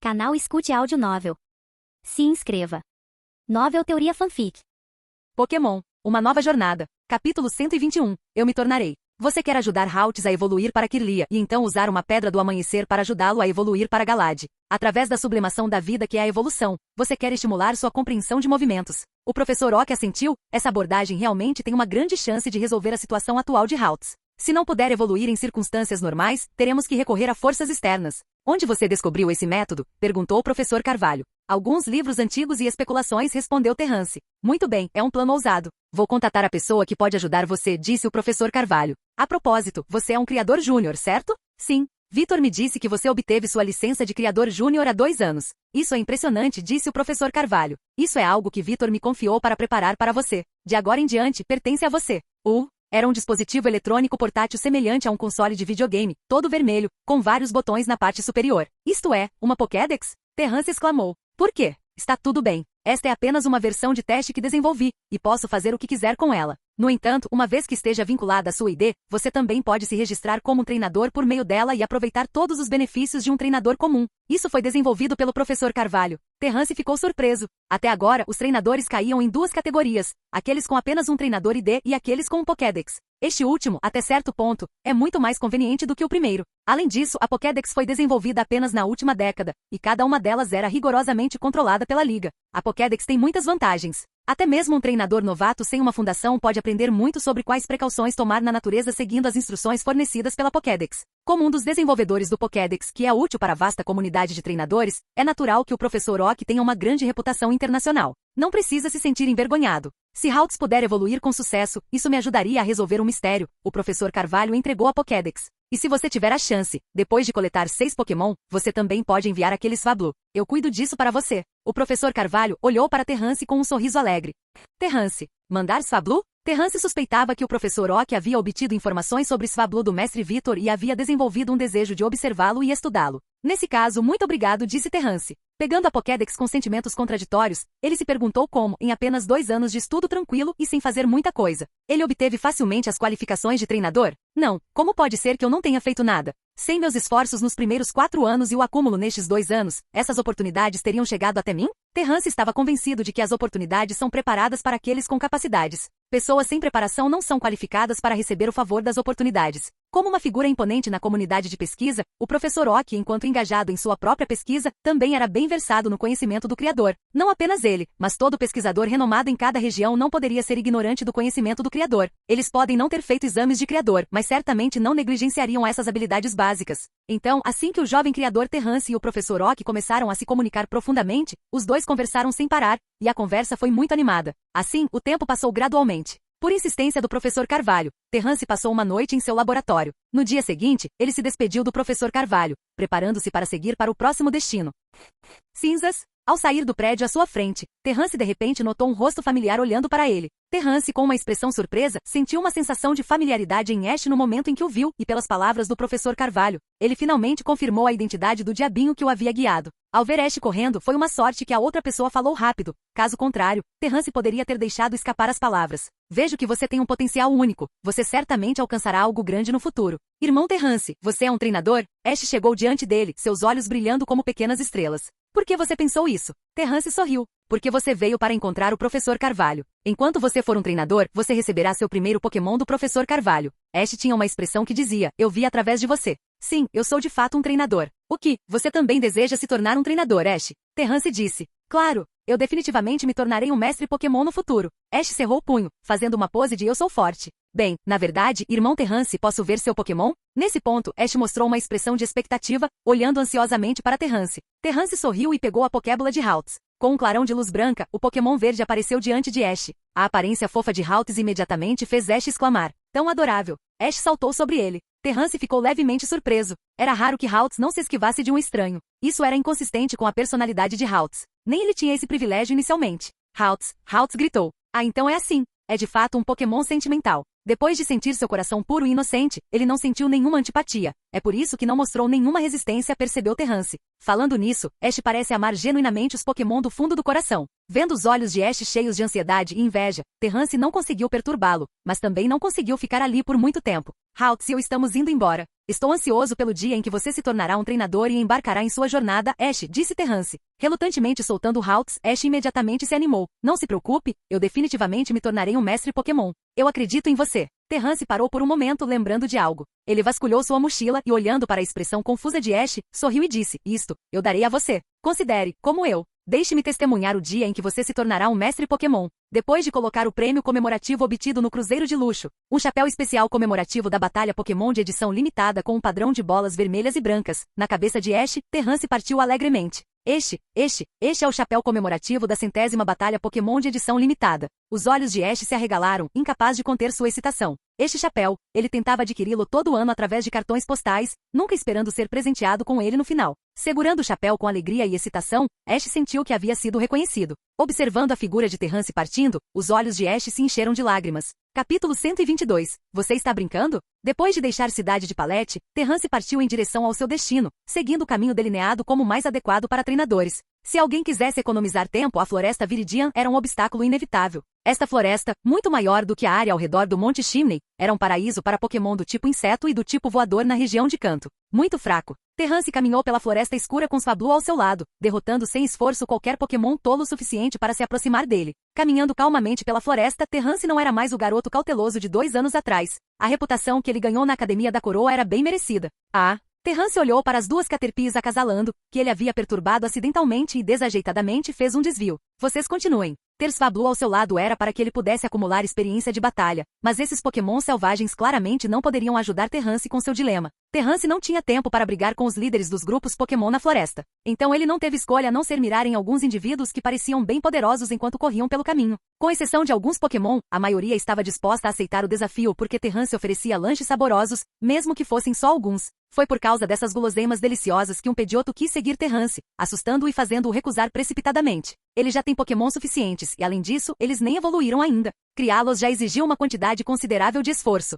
Canal Escute Áudio Novel. Se inscreva. Novel Teoria Fanfic. Pokémon, uma nova jornada. Capítulo 121. Eu me tornarei. Você quer ajudar Haltz a evoluir para Kirlia e então usar uma pedra do amanhecer para ajudá-lo a evoluir para Galad. Através da sublimação da vida que é a evolução, você quer estimular sua compreensão de movimentos. O professor Oak assentiu, essa abordagem realmente tem uma grande chance de resolver a situação atual de Haltz. Se não puder evoluir em circunstâncias normais, teremos que recorrer a forças externas. Onde você descobriu esse método? Perguntou o professor Carvalho. Alguns livros antigos e especulações, respondeu Terrance. Muito bem, é um plano ousado. Vou contatar a pessoa que pode ajudar você, disse o professor Carvalho. A propósito, você é um criador júnior, certo? Sim. Vitor me disse que você obteve sua licença de criador júnior há 2 anos. Isso é impressionante, disse o professor Carvalho. Isso é algo que Vitor me confiou para preparar para você. De agora em diante, pertence a você. Era um dispositivo eletrônico portátil semelhante a um console de videogame, todo vermelho, com vários botões na parte superior. Isto é, uma Pokédex? Terrance exclamou. Por quê? Está tudo bem. Esta é apenas uma versão de teste que desenvolvi, e posso fazer o que quiser com ela. No entanto, uma vez que esteja vinculada à sua ID, você também pode se registrar como um treinador por meio dela e aproveitar todos os benefícios de um treinador comum. Isso foi desenvolvido pelo professor Carvalho. Terrance ficou surpreso. Até agora, os treinadores caíam em 2 categorias, aqueles com apenas um treinador ID e aqueles com um Pokédex. Este último, até certo ponto, é muito mais conveniente do que o primeiro. Além disso, a Pokédex foi desenvolvida apenas na última década, e cada uma delas era rigorosamente controlada pela Liga. A Pokédex tem muitas vantagens. Até mesmo um treinador novato sem uma fundação pode aprender muito sobre quais precauções tomar na natureza seguindo as instruções fornecidas pela Pokédex. Como um dos desenvolvedores do Pokédex, que é útil para a vasta comunidade de treinadores, é natural que o professor Oak tenha uma grande reputação internacional. Não precisa se sentir envergonhado. Se Haltz puder evoluir com sucesso, isso me ajudaria a resolver um mistério. O professor Carvalho entregou a Pokédex. E se você tiver a chance, depois de coletar 6 Pokémon, você também pode enviar aquele Swablu. Eu cuido disso para você. O professor Carvalho olhou para Terrance com um sorriso alegre. Terrance, mandar Swablu? Terrance suspeitava que o professor Oak havia obtido informações sobre Swablu do mestre Vitor e havia desenvolvido um desejo de observá-lo e estudá-lo. Nesse caso, muito obrigado, disse Terrance. Pegando a Pokédex com sentimentos contraditórios, ele se perguntou como, em apenas 2 anos de estudo tranquilo e sem fazer muita coisa, ele obteve facilmente as qualificações de treinador? Não, como pode ser que eu não tenha feito nada? Sem meus esforços nos primeiros 4 anos e o acúmulo nestes 2 anos, essas oportunidades teriam chegado até mim? Terrance estava convencido de que as oportunidades são preparadas para aqueles com capacidades. Pessoas sem preparação não são qualificadas para receber o favor das oportunidades. Como uma figura imponente na comunidade de pesquisa, o professor Oak, enquanto engajado em sua própria pesquisa, também era bem versado no conhecimento do criador. Não apenas ele, mas todo pesquisador renomado em cada região não poderia ser ignorante do conhecimento do criador. Eles podem não ter feito exames de criador, mas certamente não negligenciariam essas habilidades básicas. Então, assim que o jovem criador Terrance e o professor Oak começaram a se comunicar profundamente, os dois conversaram sem parar, e a conversa foi muito animada. Assim, o tempo passou gradualmente. Por insistência do professor Carvalho, Terrance passou uma noite em seu laboratório. No dia seguinte, ele se despediu do professor Carvalho, preparando-se para seguir para o próximo destino. Cinzas. Ao sair do prédio à sua frente, Terrance de repente notou um rosto familiar olhando para ele. Terrance, com uma expressão surpresa, sentiu uma sensação de familiaridade em Ash no momento em que o viu, e pelas palavras do professor Carvalho, ele finalmente confirmou a identidade do diabinho que o havia guiado. Ao ver Ash correndo, foi uma sorte que a outra pessoa falou rápido. Caso contrário, Terrance poderia ter deixado escapar as palavras. Vejo que você tem um potencial único. Você certamente alcançará algo grande no futuro. Irmão Terrance, você é um treinador? Ash chegou diante dele, seus olhos brilhando como pequenas estrelas. Por que você pensou isso? Terrance sorriu. Porque você veio para encontrar o professor Carvalho. Enquanto você for um treinador, você receberá seu primeiro Pokémon do professor Carvalho. Ash tinha uma expressão que dizia, eu vi através de você. Sim, eu sou de fato um treinador. O que? Você também deseja se tornar um treinador, Ash? Terrance disse. Claro, eu definitivamente me tornarei um mestre Pokémon no futuro. Ash cerrou o punho, fazendo uma pose de eu sou forte. Bem, na verdade, irmão Terrance, posso ver seu Pokémon? Nesse ponto, Ash mostrou uma expressão de expectativa, olhando ansiosamente para Terrance. Terrance sorriu e pegou a Pokébola de Haltz. Com um clarão de luz branca, o Pokémon verde apareceu diante de Ash. A aparência fofa de Haltz imediatamente fez Ash exclamar. Tão adorável. Ash saltou sobre ele. Terrance ficou levemente surpreso. Era raro que Haltz não se esquivasse de um estranho. Isso era inconsistente com a personalidade de Haltz. Nem ele tinha esse privilégio inicialmente. Haltz gritou. Ah, então é assim. É de fato um Pokémon sentimental. Depois de sentir seu coração puro e inocente, ele não sentiu nenhuma antipatia. É por isso que não mostrou nenhuma resistência, percebeu Terrance. Falando nisso, Ash parece amar genuinamente os Pokémon do fundo do coração. Vendo os olhos de Ash cheios de ansiedade e inveja, Terrance não conseguiu perturbá-lo, mas também não conseguiu ficar ali por muito tempo. Haltz e eu estamos indo embora. Estou ansioso pelo dia em que você se tornará um treinador e embarcará em sua jornada, Ash, disse Terrance. Relutantemente soltando Haltz, Ash imediatamente se animou. Não se preocupe, eu definitivamente me tornarei um mestre Pokémon. Eu acredito em você. Terrance parou por um momento lembrando de algo. Ele vasculhou sua mochila e olhando para a expressão confusa de Ash, sorriu e disse, isto, eu darei a você. Considere, como eu. Deixe-me testemunhar o dia em que você se tornará um mestre Pokémon. Depois de colocar o prêmio comemorativo obtido no Cruzeiro de Luxo, um chapéu especial comemorativo da Batalha Pokémon de edição limitada com um padrão de bolas vermelhas e brancas, na cabeça de Ash, Terrance partiu alegremente. Este é o chapéu comemorativo da 100ª Batalha Pokémon de edição limitada. Os olhos de Ash se arregalaram, incapaz de conter sua excitação. Este chapéu, ele tentava adquiri-lo todo ano através de cartões postais, nunca esperando ser presenteado com ele no final. Segurando o chapéu com alegria e excitação, Ash sentiu que havia sido reconhecido. Observando a figura de Terrance partindo, os olhos de Ash se encheram de lágrimas. Capítulo 122. Você está brincando? Depois de deixar Cidade de Palete, Terrance partiu em direção ao seu destino, seguindo o caminho delineado como mais adequado para treinadores. Se alguém quisesse economizar tempo, a Floresta Viridian era um obstáculo inevitável. Esta floresta, muito maior do que a área ao redor do Monte Chimney, era um paraíso para Pokémon do tipo inseto e do tipo voador na região de Kanto. Muito fraco, Terrance caminhou pela floresta escura com Swablu ao seu lado, derrotando sem esforço qualquer Pokémon tolo o suficiente para se aproximar dele. Caminhando calmamente pela floresta, Terrance não era mais o garoto cauteloso de 2 anos atrás. A reputação que ele ganhou na Academia da Coroa era bem merecida. Terrance olhou para as 2 Caterpies acasalando, que ele havia perturbado acidentalmente e desajeitadamente fez um desvio. Vocês continuem. Ter Swablu ao seu lado era para que ele pudesse acumular experiência de batalha, mas esses Pokémon selvagens claramente não poderiam ajudar Terrance com seu dilema. Terrance não tinha tempo para brigar com os líderes dos grupos Pokémon na floresta. Então ele não teve escolha a não ser mirar em alguns indivíduos que pareciam bem poderosos enquanto corriam pelo caminho. Com exceção de alguns Pokémon, a maioria estava disposta a aceitar o desafio porque Terrance oferecia lanches saborosos, mesmo que fossem só alguns. Foi por causa dessas guloseimas deliciosas que um Pedioto quis seguir Terrance, assustando-o e fazendo-o recusar precipitadamente. Ele já tem Pokémon suficientes e, além disso, eles nem evoluíram ainda. Criá-los já exigiu uma quantidade considerável de esforço.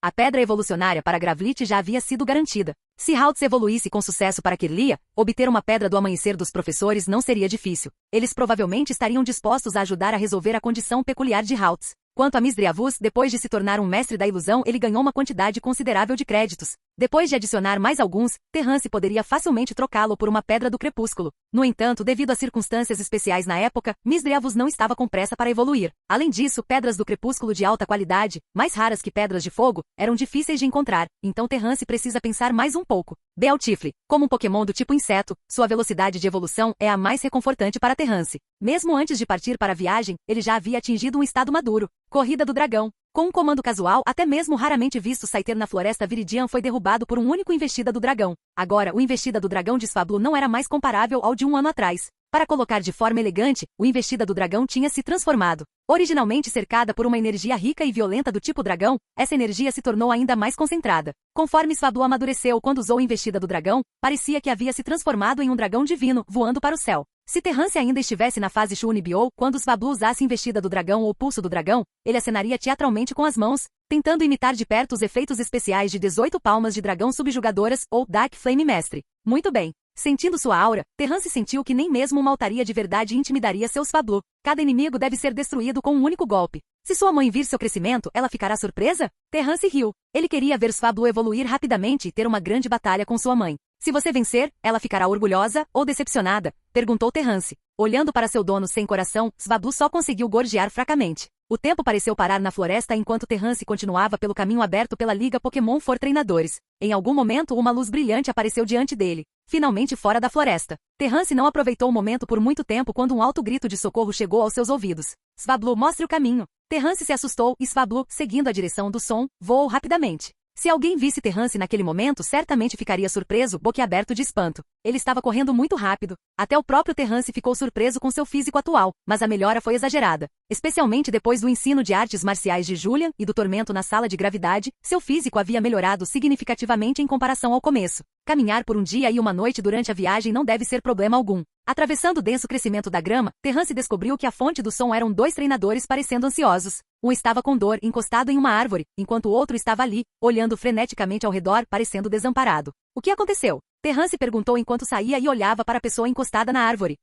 A pedra evolucionária para Gravlit já havia sido garantida. Se Haltz evoluísse com sucesso para Kirlia, obter uma pedra do amanhecer dos professores não seria difícil. Eles provavelmente estariam dispostos a ajudar a resolver a condição peculiar de Haltz. Quanto a Misdreavus, depois de se tornar um mestre da ilusão, ele ganhou uma quantidade considerável de créditos. Depois de adicionar mais alguns, Terrance poderia facilmente trocá-lo por uma pedra do crepúsculo. No entanto, devido a circunstâncias especiais na época, Misdreavus não estava com pressa para evoluir. Além disso, pedras do crepúsculo de alta qualidade, mais raras que pedras de fogo, eram difíceis de encontrar, então Terrance precisa pensar mais um pouco. Bealtifre, como um Pokémon do tipo inseto, sua velocidade de evolução é a mais reconfortante para Terrance. Mesmo antes de partir para a viagem, ele já havia atingido um estado maduro. Corrida do Dragão. Com um comando casual, até mesmo raramente visto Scyther na Floresta Viridian foi derrubado por um único Investida do Dragão. Agora, o Investida do Dragão de Swablu não era mais comparável ao de um ano atrás. Para colocar de forma elegante, o Investida do Dragão tinha se transformado. Originalmente cercada por uma energia rica e violenta do tipo dragão, essa energia se tornou ainda mais concentrada. Conforme Swablu amadureceu quando usou a Investida do Dragão, parecia que havia se transformado em um dragão divino, voando para o céu. Se Terrance ainda estivesse na fase Shunibyo, quando Swablu usasse Investida do Dragão ou Pulso do Dragão, ele acenaria teatralmente com as mãos, tentando imitar de perto os efeitos especiais de 18 palmas de dragão subjugadoras ou Dark Flame Mestre. Muito bem. Sentindo sua aura, Terrance sentiu que nem mesmo uma altaria de verdade intimidaria seu Swablu. Cada inimigo deve ser destruído com um único golpe. Se sua mãe vir seu crescimento, ela ficará surpresa? Terrance riu. Ele queria ver Swablu evoluir rapidamente e ter uma grande batalha com sua mãe. Se você vencer, ela ficará orgulhosa ou decepcionada? Perguntou Terrance. Olhando para seu dono sem coração, Swablu só conseguiu gorjear fracamente. O tempo pareceu parar na floresta enquanto Terrance continuava pelo caminho aberto pela Liga Pokémon For Treinadores. Em algum momento, uma luz brilhante apareceu diante dele. Finalmente fora da floresta. Terrance não aproveitou o momento por muito tempo quando um alto grito de socorro chegou aos seus ouvidos. Swablu, mostre o caminho. Terrance se assustou e Swablu, seguindo a direção do som, voou rapidamente. Se alguém visse Terrance naquele momento, certamente ficaria surpreso, boquiaberto de espanto. Ele estava correndo muito rápido. Até o próprio Terrance ficou surpreso com seu físico atual, mas a melhora foi exagerada. Especialmente depois do ensino de artes marciais de Julian e do tormento na sala de gravidade, seu físico havia melhorado significativamente em comparação ao começo. Caminhar por um dia e uma noite durante a viagem não deve ser problema algum. Atravessando o denso crescimento da grama, Terrance descobriu que a fonte do som eram 2 treinadores parecendo ansiosos. Um estava com dor, encostado em uma árvore, enquanto o outro estava ali, olhando freneticamente ao redor, parecendo desamparado. O que aconteceu? Terrance perguntou enquanto saía e olhava para a pessoa encostada na árvore.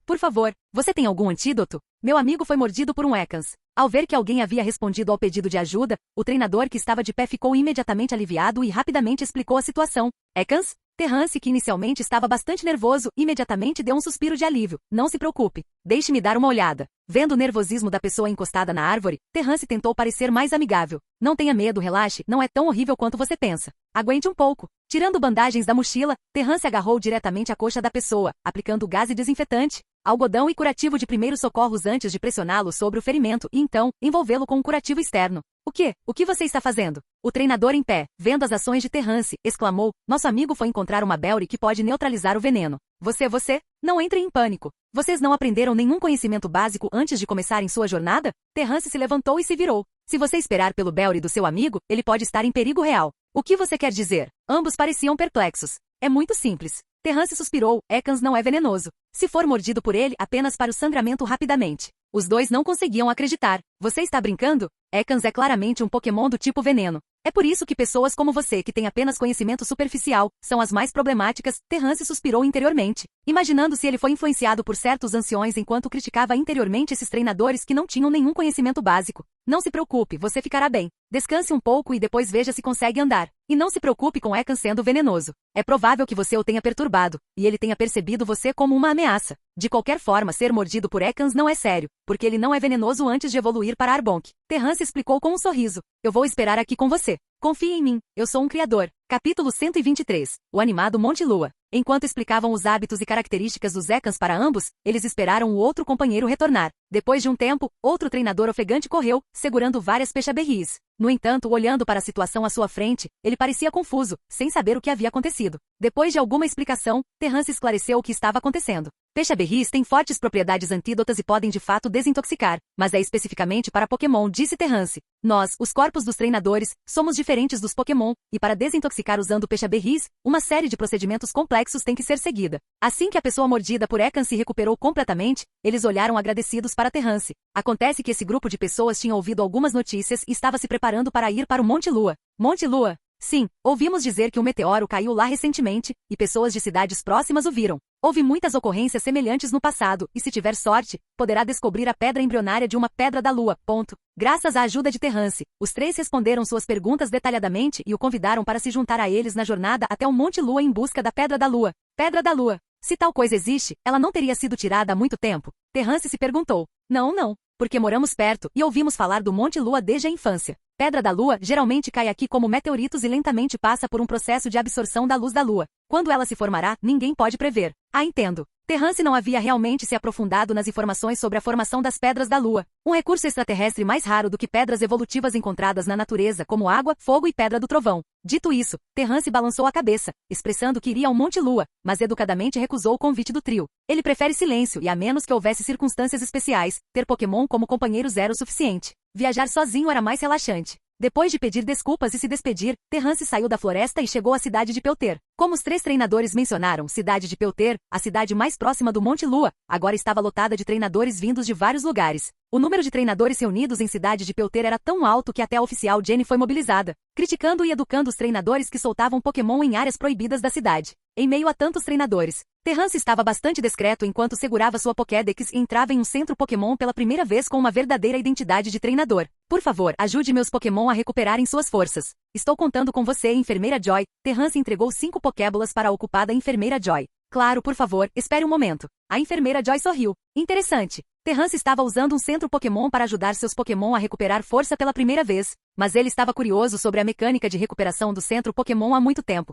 por favor, você tem algum antídoto? Meu amigo foi mordido por um Ekans. Ao ver que alguém havia respondido ao pedido de ajuda, o treinador que estava de pé ficou imediatamente aliviado e rapidamente explicou a situação. Ekans? Terrance, que inicialmente estava bastante nervoso, imediatamente deu um suspiro de alívio. Não se preocupe. Deixe-me dar uma olhada. Vendo o nervosismo da pessoa encostada na árvore, Terrance tentou parecer mais amigável. Não tenha medo, relaxe, não é tão horrível quanto você pensa. Aguente um pouco. Tirando bandagens da mochila, Terrance agarrou diretamente a coxa da pessoa, aplicando gás e desinfetante, algodão e curativo de primeiros socorros antes de pressioná-lo sobre o ferimento e então, envolvê-lo com um curativo externo. O quê? O que você está fazendo? O treinador em pé, vendo as ações de Terrance, exclamou, nosso amigo foi encontrar uma Belry que pode neutralizar o veneno. Você, não entre em pânico. Vocês não aprenderam nenhum conhecimento básico antes de começarem sua jornada? Terrance se levantou e se virou. Se você esperar pelo Belry do seu amigo, ele pode estar em perigo real. O que você quer dizer? Ambos pareciam perplexos. É muito simples. Terrance suspirou, Ekans não é venenoso. Se for mordido por ele, apenas para o sangramento rapidamente. Os dois não conseguiam acreditar. Você está brincando? Ekans é claramente um Pokémon do tipo veneno. É por isso que pessoas como você, que têm apenas conhecimento superficial, são as mais problemáticas. Terrance suspirou interiormente, imaginando se ele foi influenciado por certos anciões enquanto criticava interiormente esses treinadores que não tinham nenhum conhecimento básico. Não se preocupe, você ficará bem. Descanse um pouco e depois veja se consegue andar. E não se preocupe com Ekans sendo venenoso. É provável que você o tenha perturbado, e ele tenha percebido você como uma ameaça. De qualquer forma, ser mordido por Ekans não é sério, porque ele não é venenoso antes de evoluir para Arbonk. Terrance explicou com um sorriso. Eu vou esperar aqui com você. Confie em mim, eu sou um criador. Capítulo 123. O animado Monte Lua. Enquanto explicavam os hábitos e características dos Ekans para ambos, eles esperaram o outro companheiro retornar. Depois de um tempo, outro treinador ofegante correu, segurando várias peixaberries. No entanto, olhando para a situação à sua frente, ele parecia confuso, sem saber o que havia acontecido. Depois de alguma explicação, Terrance esclareceu o que estava acontecendo. Peixaberries têm fortes propriedades antídotas e podem de fato desintoxicar, mas é especificamente para Pokémon, disse Terrance. Nós, os corpos dos treinadores, somos diferentes dos Pokémon, e para desintoxicar usando peixaberries, uma série de procedimentos complexos tem que ser seguida. Assim que a pessoa mordida por Ekans se recuperou completamente, eles olharam agradecidos para Terrance. Acontece que esse grupo de pessoas tinha ouvido algumas notícias e estava se preparando para ir para o Monte Lua. Monte Lua? Sim, ouvimos dizer que um meteoro caiu lá recentemente, e pessoas de cidades próximas o viram. Houve muitas ocorrências semelhantes no passado, e se tiver sorte, poderá descobrir a pedra embrionária de uma pedra da lua. Graças à ajuda de Terrance, os três responderam suas perguntas detalhadamente e o convidaram para se juntar a eles na jornada até o Monte Lua em busca da Pedra da Lua. Pedra da Lua. Se tal coisa existe, ela não teria sido tirada há muito tempo? Terrance se perguntou. Não, porque moramos perto e ouvimos falar do Monte Lua desde a infância. Pedra da Lua geralmente cai aqui como meteoritos e lentamente passa por um processo de absorção da luz da Lua. Quando ela se formará, ninguém pode prever. Entendo. Terrance não havia realmente se aprofundado nas informações sobre a formação das pedras da Lua, um recurso extraterrestre mais raro do que pedras evolutivas encontradas na natureza como água, fogo e pedra do trovão. Dito isso, Terrance balançou a cabeça, expressando que iria ao Monte Lua, mas educadamente recusou o convite do trio. Ele prefere silêncio e, a menos que houvesse circunstâncias especiais, ter Pokémon como companheiros era o suficiente. Viajar sozinho era mais relaxante. Depois de pedir desculpas e se despedir, Terrance saiu da floresta e chegou à cidade de Pelter. Como os três treinadores mencionaram, cidade de Pelter, a cidade mais próxima do Monte Lua, agora estava lotada de treinadores vindos de vários lugares. O número de treinadores reunidos em cidade de Pelter era tão alto que até a oficial Jenny foi mobilizada, criticando e educando os treinadores que soltavam Pokémon em áreas proibidas da cidade. Em meio a tantos treinadores, Terrance estava bastante discreto enquanto segurava sua Pokédex e entrava em um centro Pokémon pela primeira vez com uma verdadeira identidade de treinador. Por favor, ajude meus Pokémon a recuperarem suas forças. Estou contando com você, Enfermeira Joy. Terrance entregou 5 Pokébolas para a ocupada Enfermeira Joy. Claro, por favor, espere um momento. A Enfermeira Joy sorriu. Interessante. Terrance estava usando um centro Pokémon para ajudar seus Pokémon a recuperar força pela primeira vez, mas ele estava curioso sobre a mecânica de recuperação do centro Pokémon há muito tempo.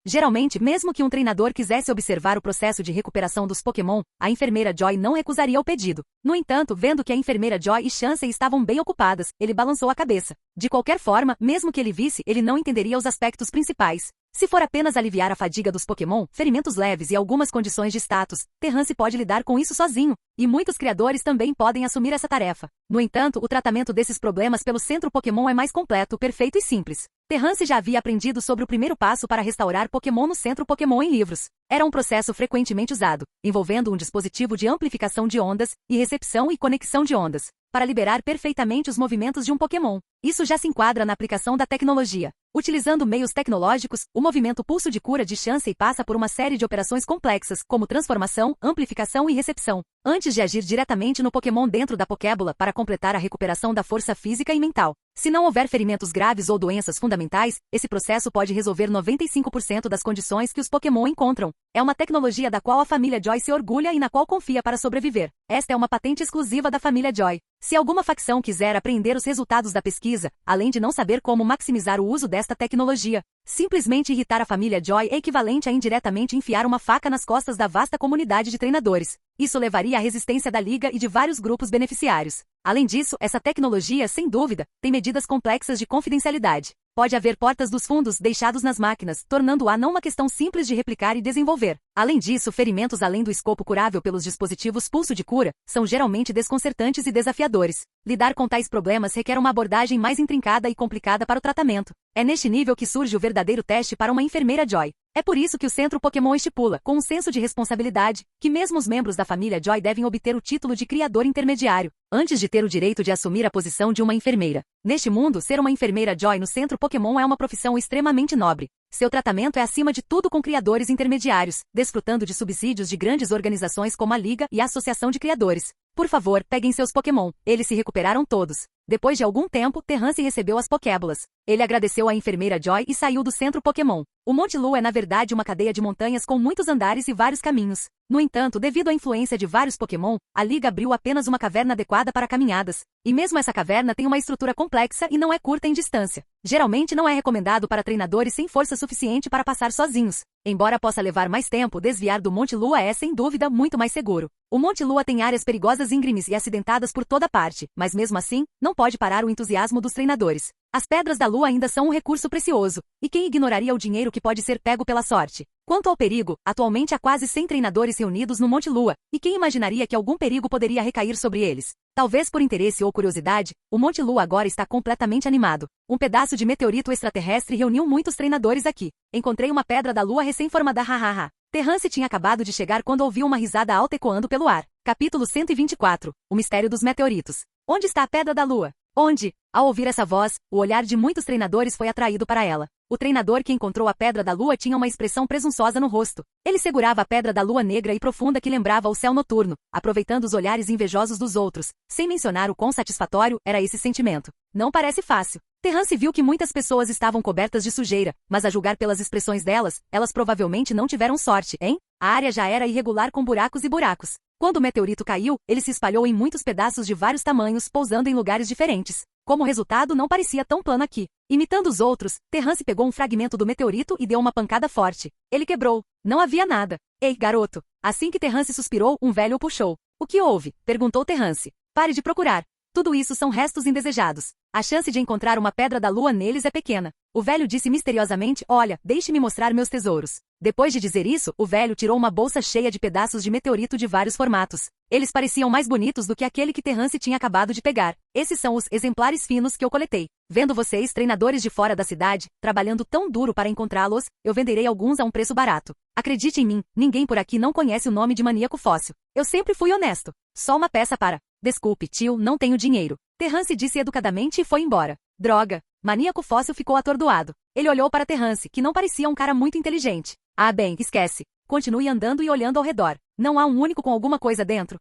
Geralmente, mesmo que um treinador quisesse observar o processo de recuperação dos Pokémon, a Enfermeira Joy não recusaria o pedido. No entanto, vendo que a Enfermeira Joy e Chansey estavam bem ocupadas, ele balançou a cabeça. De qualquer forma, mesmo que ele visse, ele não entenderia os aspectos principais. Se for apenas aliviar a fadiga dos Pokémon, ferimentos leves e algumas condições de status, Terrance pode lidar com isso sozinho, e muitos criadores também podem assumir essa tarefa. No entanto, o tratamento desses problemas pelo centro Pokémon é mais completo, perfeito e simples. Terrance já havia aprendido sobre o primeiro passo para restaurar Pokémon no centro Pokémon em livros. Era um processo frequentemente usado, envolvendo um dispositivo de amplificação de ondas, e recepção e conexão de ondas, para liberar perfeitamente os movimentos de um Pokémon. Isso já se enquadra na aplicação da tecnologia. Utilizando meios tecnológicos, o movimento pulso de cura de Chansey passa por uma série de operações complexas, como transformação, amplificação e recepção, antes de agir diretamente no Pokémon dentro da Pokébola para completar a recuperação da força física e mental. Se não houver ferimentos graves ou doenças fundamentais, esse processo pode resolver 95% das condições que os Pokémon encontram. É uma tecnologia da qual a família Joy se orgulha e na qual confia para sobreviver. Esta é uma patente exclusiva da família Joy. Se alguma facção quiser apreender os resultados da pesquisa, além de não saber como maximizar o uso desta tecnologia, simplesmente irritar a família Joy é equivalente a indiretamente enfiar uma faca nas costas da vasta comunidade de treinadores. Isso levaria à resistência da Liga e de vários grupos beneficiários. Além disso, essa tecnologia, sem dúvida, tem medidas complexas de confidencialidade. Pode haver portas dos fundos deixados nas máquinas, tornando-a não uma questão simples de replicar e desenvolver. Além disso, ferimentos além do escopo curável pelos dispositivos pulso de cura são geralmente desconcertantes e desafiadores. Lidar com tais problemas requer uma abordagem mais intrincada e complicada para o tratamento. É neste nível que surge o verdadeiro teste para uma enfermeira Joy. É por isso que o Centro Pokémon estipula, com um senso de responsabilidade, que mesmo os membros da família Joy devem obter o título de criador intermediário, antes de ter o direito de assumir a posição de uma enfermeira. Neste mundo, ser uma enfermeira Joy no Centro Pokémon é uma profissão extremamente nobre. Seu tratamento é acima de tudo com criadores intermediários, desfrutando de subsídios de grandes organizações como a Liga e a Associação de Criadores. Por favor, peguem seus Pokémon. Eles se recuperaram todos. Depois de algum tempo, Terrance recebeu as Pokébolas. Ele agradeceu à enfermeira Joy e saiu do Centro Pokémon. O Monte Lu é na verdade uma cadeia de montanhas com muitos andares e vários caminhos. No entanto, devido à influência de vários Pokémon, a Liga abriu apenas uma caverna adequada para caminhadas. E mesmo essa caverna tem uma estrutura complexa e não é curta em distância. Geralmente não é recomendado para treinadores sem força suficiente para passar sozinhos. Embora possa levar mais tempo, desviar do Monte Lua é sem dúvida muito mais seguro. O Monte Lua tem áreas perigosas íngremes e acidentadas por toda parte, mas mesmo assim, não pode parar o entusiasmo dos treinadores. As pedras da lua ainda são um recurso precioso, e quem ignoraria o dinheiro que pode ser pego pela sorte? Quanto ao perigo, atualmente há quase 100 treinadores reunidos no Monte Lua, e quem imaginaria que algum perigo poderia recair sobre eles? Talvez por interesse ou curiosidade, o Monte Lua agora está completamente animado. Um pedaço de meteorito extraterrestre reuniu muitos treinadores aqui. Encontrei uma pedra da lua recém-formada, hahaha. Terrance tinha acabado de chegar quando ouviu uma risada alta ecoando pelo ar. Capítulo 124. O mistério dos meteoritos. Onde está a pedra da lua? Onde? Ao ouvir essa voz, o olhar de muitos treinadores foi atraído para ela. O treinador que encontrou a pedra da lua tinha uma expressão presunçosa no rosto. Ele segurava a pedra da lua negra e profunda que lembrava o céu noturno, aproveitando os olhares invejosos dos outros, sem mencionar o quão satisfatório era esse sentimento. Não parece fácil. Terrance viu que muitas pessoas estavam cobertas de sujeira, mas a julgar pelas expressões delas, elas provavelmente não tiveram sorte, hein? A área já era irregular com buracos e buracos. Quando o meteorito caiu, ele se espalhou em muitos pedaços de vários tamanhos, pousando em lugares diferentes. Como resultado, não parecia tão plano aqui. Imitando os outros, Terrance pegou um fragmento do meteorito e deu uma pancada forte. Ele quebrou. Não havia nada. Ei, garoto! Assim que Terrance suspirou, um velho o puxou. O que houve? Perguntou Terrance. Pare de procurar. Tudo isso são restos indesejados. A chance de encontrar uma pedra da lua neles é pequena. O velho disse misteriosamente, olha, deixe-me mostrar meus tesouros. Depois de dizer isso, o velho tirou uma bolsa cheia de pedaços de meteorito de vários formatos. Eles pareciam mais bonitos do que aquele que Terrance tinha acabado de pegar. Esses são os exemplares finos que eu coletei. Vendo vocês, treinadores de fora da cidade, trabalhando tão duro para encontrá-los, eu venderei alguns a um preço barato. Acredite em mim, ninguém por aqui não conhece o nome de maníaco fóssil. Eu sempre fui honesto. Só uma peça para... Desculpe, tio, não tenho dinheiro. Terrance disse educadamente e foi embora. Droga! Maníaco fóssil ficou atordoado. Ele olhou para Terrance, que não parecia um cara muito inteligente. Ah bem, esquece. Continue andando e olhando ao redor. Não há um único com alguma coisa dentro.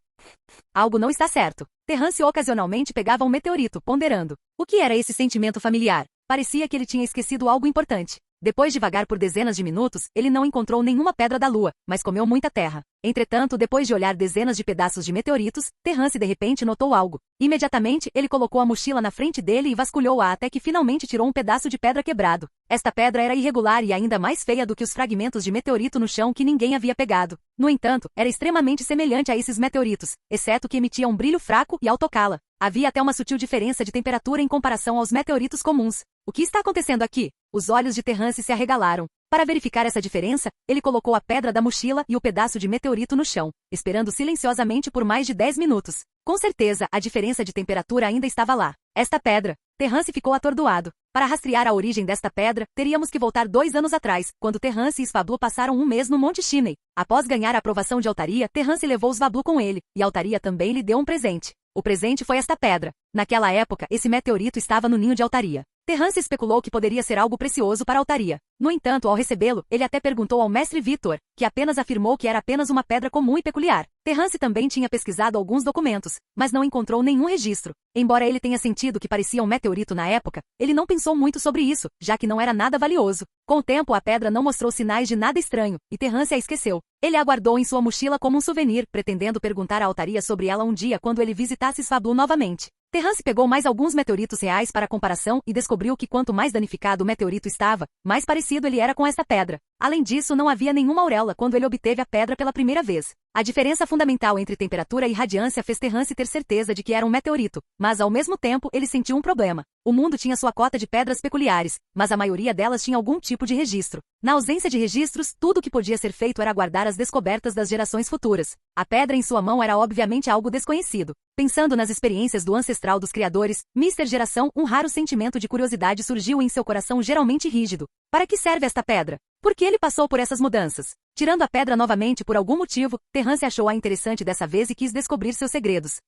Algo não está certo. Terrance ocasionalmente pegava um meteorito, ponderando. O que era esse sentimento familiar? Parecia que ele tinha esquecido algo importante. Depois de vagar por dezenas de minutos, ele não encontrou nenhuma pedra da lua, mas comeu muita terra. Entretanto, depois de olhar dezenas de pedaços de meteoritos, Terrance de repente notou algo. Imediatamente, ele colocou a mochila na frente dele e vasculhou-a até que finalmente tirou um pedaço de pedra quebrado. Esta pedra era irregular e ainda mais feia do que os fragmentos de meteorito no chão que ninguém havia pegado. No entanto, era extremamente semelhante a esses meteoritos, exceto que emitia um brilho fraco e ao tocá-la. Havia até uma sutil diferença de temperatura em comparação aos meteoritos comuns. O que está acontecendo aqui? Os olhos de Terrance se arregalaram. Para verificar essa diferença, ele colocou a pedra da mochila e o pedaço de meteorito no chão, esperando silenciosamente por mais de 10 minutos. Com certeza, a diferença de temperatura ainda estava lá. Esta pedra, Terrance ficou atordoado. Para rastrear a origem desta pedra, teríamos que voltar 2 anos atrás, quando Terrance e Svablu passaram um mês no Monte Chimney. Após ganhar a aprovação de Altaria, Terrance levou Svablu com ele, e Altaria também lhe deu um presente. O presente foi esta pedra. Naquela época, esse meteorito estava no ninho de Altaria. Terrance especulou que poderia ser algo precioso para Altaria. No entanto, ao recebê-lo, ele até perguntou ao mestre Victor, que apenas afirmou que era apenas uma pedra comum e peculiar. Terrance também tinha pesquisado alguns documentos, mas não encontrou nenhum registro. Embora ele tenha sentido que parecia um meteorito na época, ele não pensou muito sobre isso, já que não era nada valioso. Com o tempo, a pedra não mostrou sinais de nada estranho, e Terrance a esqueceu. Ele a guardou em sua mochila como um souvenir, pretendendo perguntar a Altaria sobre ela um dia quando ele visitasse Svablu novamente. Terrance pegou mais alguns meteoritos reais para comparação e descobriu que quanto mais danificado o meteorito estava, mais parecido ele era com esta pedra. Além disso, não havia nenhuma auréola quando ele obteve a pedra pela primeira vez. A diferença fundamental entre temperatura e radiância fez Terrance ter certeza de que era um meteorito, mas ao mesmo tempo ele sentiu um problema. O mundo tinha sua cota de pedras peculiares, mas a maioria delas tinha algum tipo de registro. Na ausência de registros, tudo o que podia ser feito era aguardar as descobertas das gerações futuras. A pedra em sua mão era obviamente algo desconhecido. Pensando nas experiências do ancestral dos criadores, Mister Geração, um raro sentimento de curiosidade surgiu em seu coração geralmente rígido. Para que serve esta pedra? Por que ele passou por essas mudanças? Tirando a pedra novamente por algum motivo, Terrance achou-a interessante dessa vez e quis descobrir seus segredos.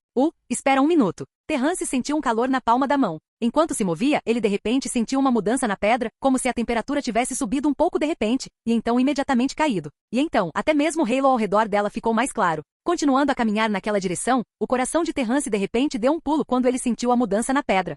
Espera um minuto. Terrance sentiu um calor na palma da mão. Enquanto se movia, ele de repente sentiu uma mudança na pedra, como se a temperatura tivesse subido um pouco de repente, e então imediatamente caído. E então, até mesmo o halo ao redor dela ficou mais claro. Continuando a caminhar naquela direção, o coração de Terrance de repente deu um pulo quando ele sentiu a mudança na pedra.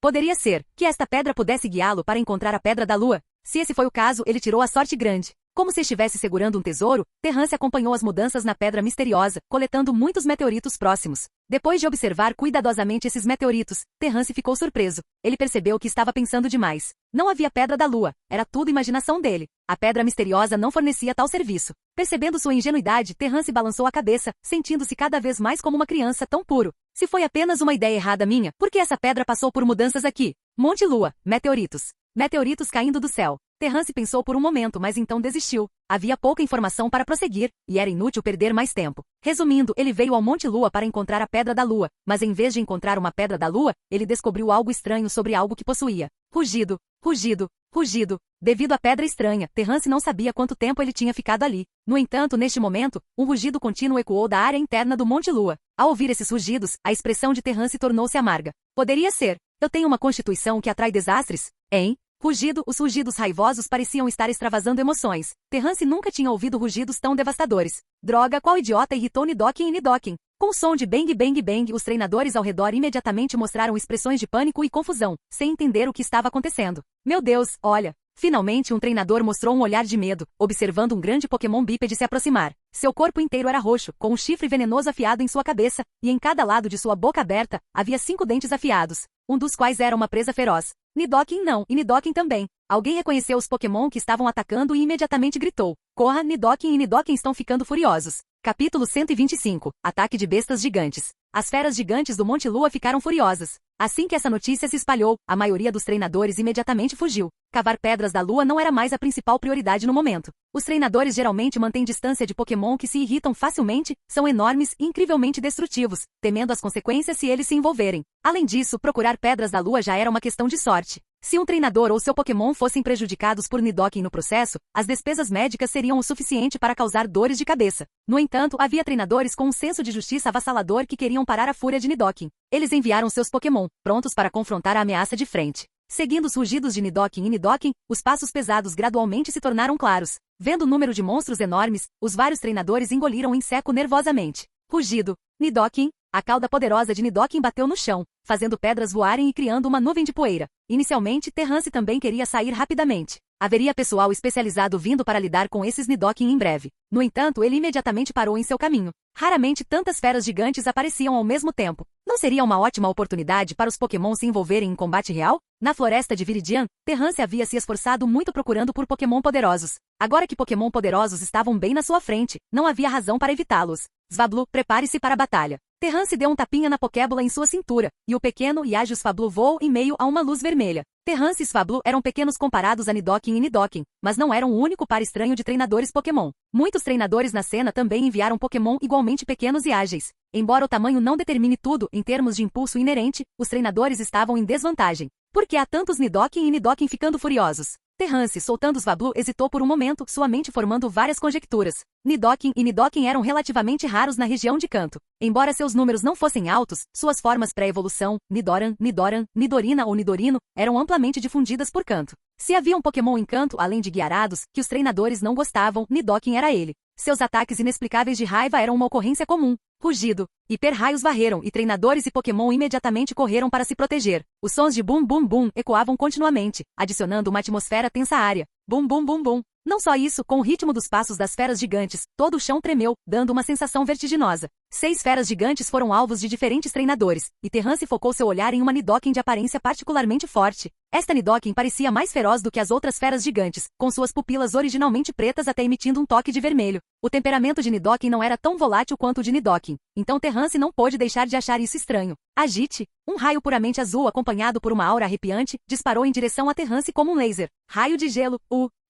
Poderia ser que esta pedra pudesse guiá-lo para encontrar a Pedra da Lua. Se esse foi o caso, ele tirou a sorte grande. Como se estivesse segurando um tesouro, Terrance acompanhou as mudanças na pedra misteriosa, coletando muitos meteoritos próximos. Depois de observar cuidadosamente esses meteoritos, Terrance ficou surpreso. Ele percebeu que estava pensando demais. Não havia Pedra da Lua, era tudo imaginação dele. A pedra misteriosa não fornecia tal serviço. Percebendo sua ingenuidade, Terrance balançou a cabeça, sentindo-se cada vez mais como uma criança tão puro. Se foi apenas uma ideia errada minha, por que essa pedra passou por mudanças aqui? Monte Lua, meteoritos. Meteoritos caindo do céu. Terrance pensou por um momento, mas então desistiu. Havia pouca informação para prosseguir, e era inútil perder mais tempo. Resumindo, ele veio ao Monte Lua para encontrar a Pedra da Lua, mas em vez de encontrar uma Pedra da Lua, ele descobriu algo estranho sobre algo que possuía. Rugido, rugido, rugido. Devido à pedra estranha, Terrance não sabia quanto tempo ele tinha ficado ali. No entanto, neste momento, um rugido contínuo ecoou da área interna do Monte Lua. Ao ouvir esses rugidos, a expressão de Terrance tornou-se amarga. Poderia ser. Eu tenho uma constituição que atrai desastres? Hein? Rugido, os rugidos raivosos pareciam estar extravasando emoções. Terrance nunca tinha ouvido rugidos tão devastadores. Droga, qual idiota irritou Nidoking e Nidoking? Com o som de bang bang bang, os treinadores ao redor imediatamente mostraram expressões de pânico e confusão, sem entender o que estava acontecendo. Meu Deus, olha! Finalmente um treinador mostrou um olhar de medo, observando um grande Pokémon bípede se aproximar. Seu corpo inteiro era roxo, com um chifre venenoso afiado em sua cabeça, e em cada lado de sua boca aberta, havia 5 dentes afiados, um dos quais era uma presa feroz. Nidoking não, e Nidoking também. Alguém reconheceu os Pokémon que estavam atacando e imediatamente gritou. Corra, Nidoking e Nidoking estão ficando furiosos. Capítulo 125. Ataque de bestas gigantes. As feras gigantes do Monte Lua ficaram furiosas. Assim que essa notícia se espalhou, a maioria dos treinadores imediatamente fugiu. Cavar pedras da Lua não era mais a principal prioridade no momento. Os treinadores geralmente mantêm distância de Pokémon que se irritam facilmente, são enormes e incrivelmente destrutivos, temendo as consequências se eles se envolverem. Além disso, procurar pedras da Lua já era uma questão de sorte. Se um treinador ou seu Pokémon fossem prejudicados por Nidoking no processo, as despesas médicas seriam o suficiente para causar dores de cabeça. No entanto, havia treinadores com um senso de justiça avassalador que queriam parar a fúria de Nidoking. Eles enviaram seus Pokémon, prontos para confrontar a ameaça de frente. Seguindo os rugidos de Nidoking e Nidoking, os passos pesados gradualmente se tornaram claros. Vendo o número de monstros enormes, os vários treinadores engoliram em seco nervosamente. Rugido. Nidoking. A cauda poderosa de Nidoking bateu no chão, fazendo pedras voarem e criando uma nuvem de poeira. Inicialmente, Terrance também queria sair rapidamente. Haveria pessoal especializado vindo para lidar com esses Nidoking em breve. No entanto, ele imediatamente parou em seu caminho. Raramente tantas feras gigantes apareciam ao mesmo tempo. Não seria uma ótima oportunidade para os Pokémon se envolverem em combate real? Na floresta de Viridian, Terrance havia se esforçado muito procurando por Pokémon poderosos. Agora que Pokémon poderosos estavam bem na sua frente, não havia razão para evitá-los. Svablu, prepare-se para a batalha. Terrance deu um tapinha na Pokébola em sua cintura, e o pequeno e ágil Swablu voou em meio a uma luz vermelha. Terrance e Swablu eram pequenos comparados a Nidoking e Nidoking, mas não eram o único par estranho de treinadores Pokémon. Muitos treinadores na cena também enviaram Pokémon igualmente pequenos e ágeis. Embora o tamanho não determine tudo em termos de impulso inerente, os treinadores estavam em desvantagem. Por que há tantos Nidoking e Nidoking ficando furiosos? Terrance, soltando Swablu, hesitou por um momento, sua mente formando várias conjecturas. Nidoking e Nidoking eram relativamente raros na região de Kanto. Embora seus números não fossem altos, suas formas pré-evolução, Nidoran, Nidoran, Nidorina ou Nidorino, eram amplamente difundidas por Kanto. Se havia um Pokémon em Kanto, além de Gyarados, que os treinadores não gostavam, Nidoking era ele. Seus ataques inexplicáveis de raiva eram uma ocorrência comum. Rugido, hiper-raios varreram e treinadores e Pokémon imediatamente correram para se proteger. Os sons de bum bum bum ecoavam continuamente, adicionando uma atmosfera tensa à área. Bum bum bum bum. Não só isso, com o ritmo dos passos das feras gigantes, todo o chão tremeu, dando uma sensação vertiginosa. 6 feras gigantes foram alvos de diferentes treinadores, e Terrance focou seu olhar em uma Nidoking de aparência particularmente forte. Esta Nidoking parecia mais feroz do que as outras feras gigantes, com suas pupilas originalmente pretas até emitindo um toque de vermelho. O temperamento de Nidoking não era tão volátil quanto o de Nidoking, então Terrance não pôde deixar de achar isso estranho. Agite! Um raio puramente azul acompanhado por uma aura arrepiante disparou em direção a Terrance como um laser. Raio de gelo,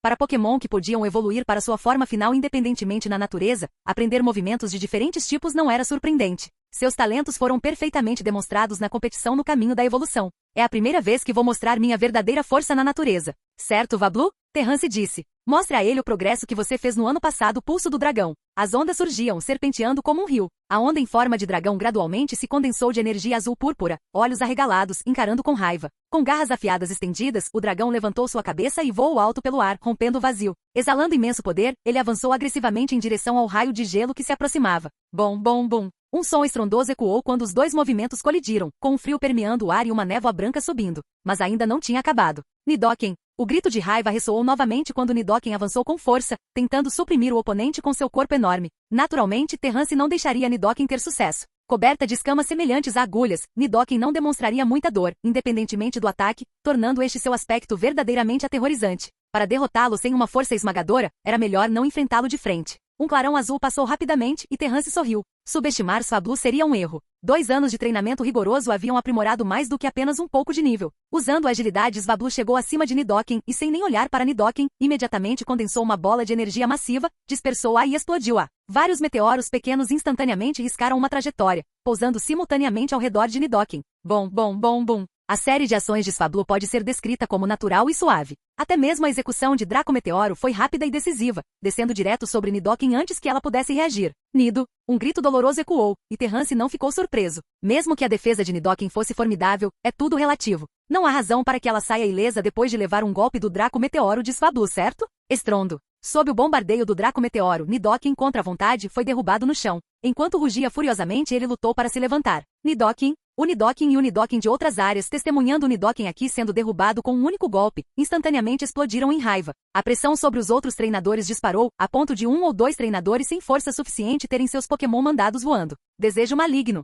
Para Pokémon que podiam evoluir para sua forma final independentemente na natureza, aprender movimentos de diferentes tipos não era surpreendente. Seus talentos foram perfeitamente demonstrados na competição no caminho da evolução. É a primeira vez que vou mostrar minha verdadeira força na natureza. Certo, Swablu? Terrance disse. Mostre a ele o progresso que você fez no ano passado, Pulso do Dragão. As ondas surgiam, serpenteando como um rio. A onda em forma de dragão gradualmente se condensou de energia azul púrpura, olhos arregalados, encarando com raiva. Com garras afiadas estendidas, o dragão levantou sua cabeça e voou alto pelo ar, rompendo o vazio. Exalando imenso poder, ele avançou agressivamente em direção ao raio de gelo que se aproximava. Bom, bom, bom. Um som estrondoso ecoou quando os dois movimentos colidiram, com um frio permeando o ar e uma névoa branca subindo. Mas ainda não tinha acabado. Nidoking! O grito de raiva ressoou novamente quando Nidoking avançou com força, tentando suprimir o oponente com seu corpo enorme. Naturalmente, Terrance não deixaria Nidoking ter sucesso. Coberta de escamas semelhantes a agulhas, Nidoking não demonstraria muita dor, independentemente do ataque, tornando este seu aspecto verdadeiramente aterrorizante. Para derrotá-lo sem uma força esmagadora, era melhor não enfrentá-lo de frente. Um clarão azul passou rapidamente e Terrance sorriu. Subestimar Swablu seria um erro. 2 anos de treinamento rigoroso haviam aprimorado mais do que apenas um pouco de nível. Usando a agilidade, Swablu chegou acima de Nidoking e, sem nem olhar para Nidoking, imediatamente condensou uma bola de energia massiva, dispersou-a e explodiu-a. Vários meteoros pequenos instantaneamente riscaram uma trajetória, pousando simultaneamente ao redor de Nidoking. Bom, bom, bom, bom. A série de ações de Swablu pode ser descrita como natural e suave. Até mesmo a execução de Draco Meteoro foi rápida e decisiva, descendo direto sobre Nidoking antes que ela pudesse reagir. Nido! Um grito doloroso ecoou, e Terrance não ficou surpreso. Mesmo que a defesa de Nidoking fosse formidável, é tudo relativo. Não há razão para que ela saia ilesa depois de levar um golpe do Draco Meteoro de Swablu, certo? Estrondo. Sob o bombardeio do Draco Meteoro, Nidoking, contra a vontade, foi derrubado no chão. Enquanto rugia furiosamente, ele lutou para se levantar. Nidoking! O Nidoking e o Nidoking de outras áreas, testemunhando o Nidoking aqui sendo derrubado com um único golpe, instantaneamente explodiram em raiva. A pressão sobre os outros treinadores disparou, a ponto de 1 ou 2 treinadores sem força suficiente terem seus Pokémon mandados voando. Desejo maligno.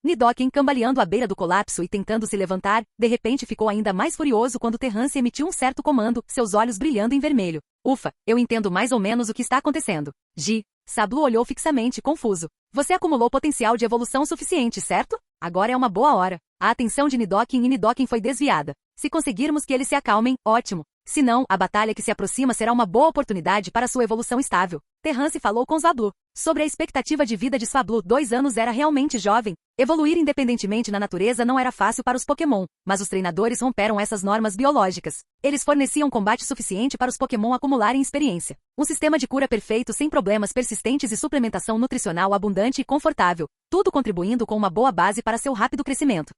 Nidoking, cambaleando à beira do colapso e tentando se levantar, de repente ficou ainda mais furioso quando Terrance emitiu um certo comando, seus olhos brilhando em vermelho. Ufa, eu entendo mais ou menos o que está acontecendo. Swablu olhou fixamente, confuso. Você acumulou potencial de evolução suficiente, certo? Agora é uma boa hora. A atenção de Nidoking e Nidoking foi desviada. Se conseguirmos que eles se acalmem, ótimo. Se não, a batalha que se aproxima será uma boa oportunidade para sua evolução estável. Terrance falou com Swablu. Sobre a expectativa de vida de Swablu, 2 anos era realmente jovem. Evoluir independentemente na natureza não era fácil para os Pokémon, mas os treinadores romperam essas normas biológicas. Eles forneciam combate suficiente para os Pokémon acumularem experiência. Um sistema de cura perfeito sem problemas persistentes e suplementação nutricional abundante e confortável, tudo contribuindo com uma boa base para seu rápido crescimento.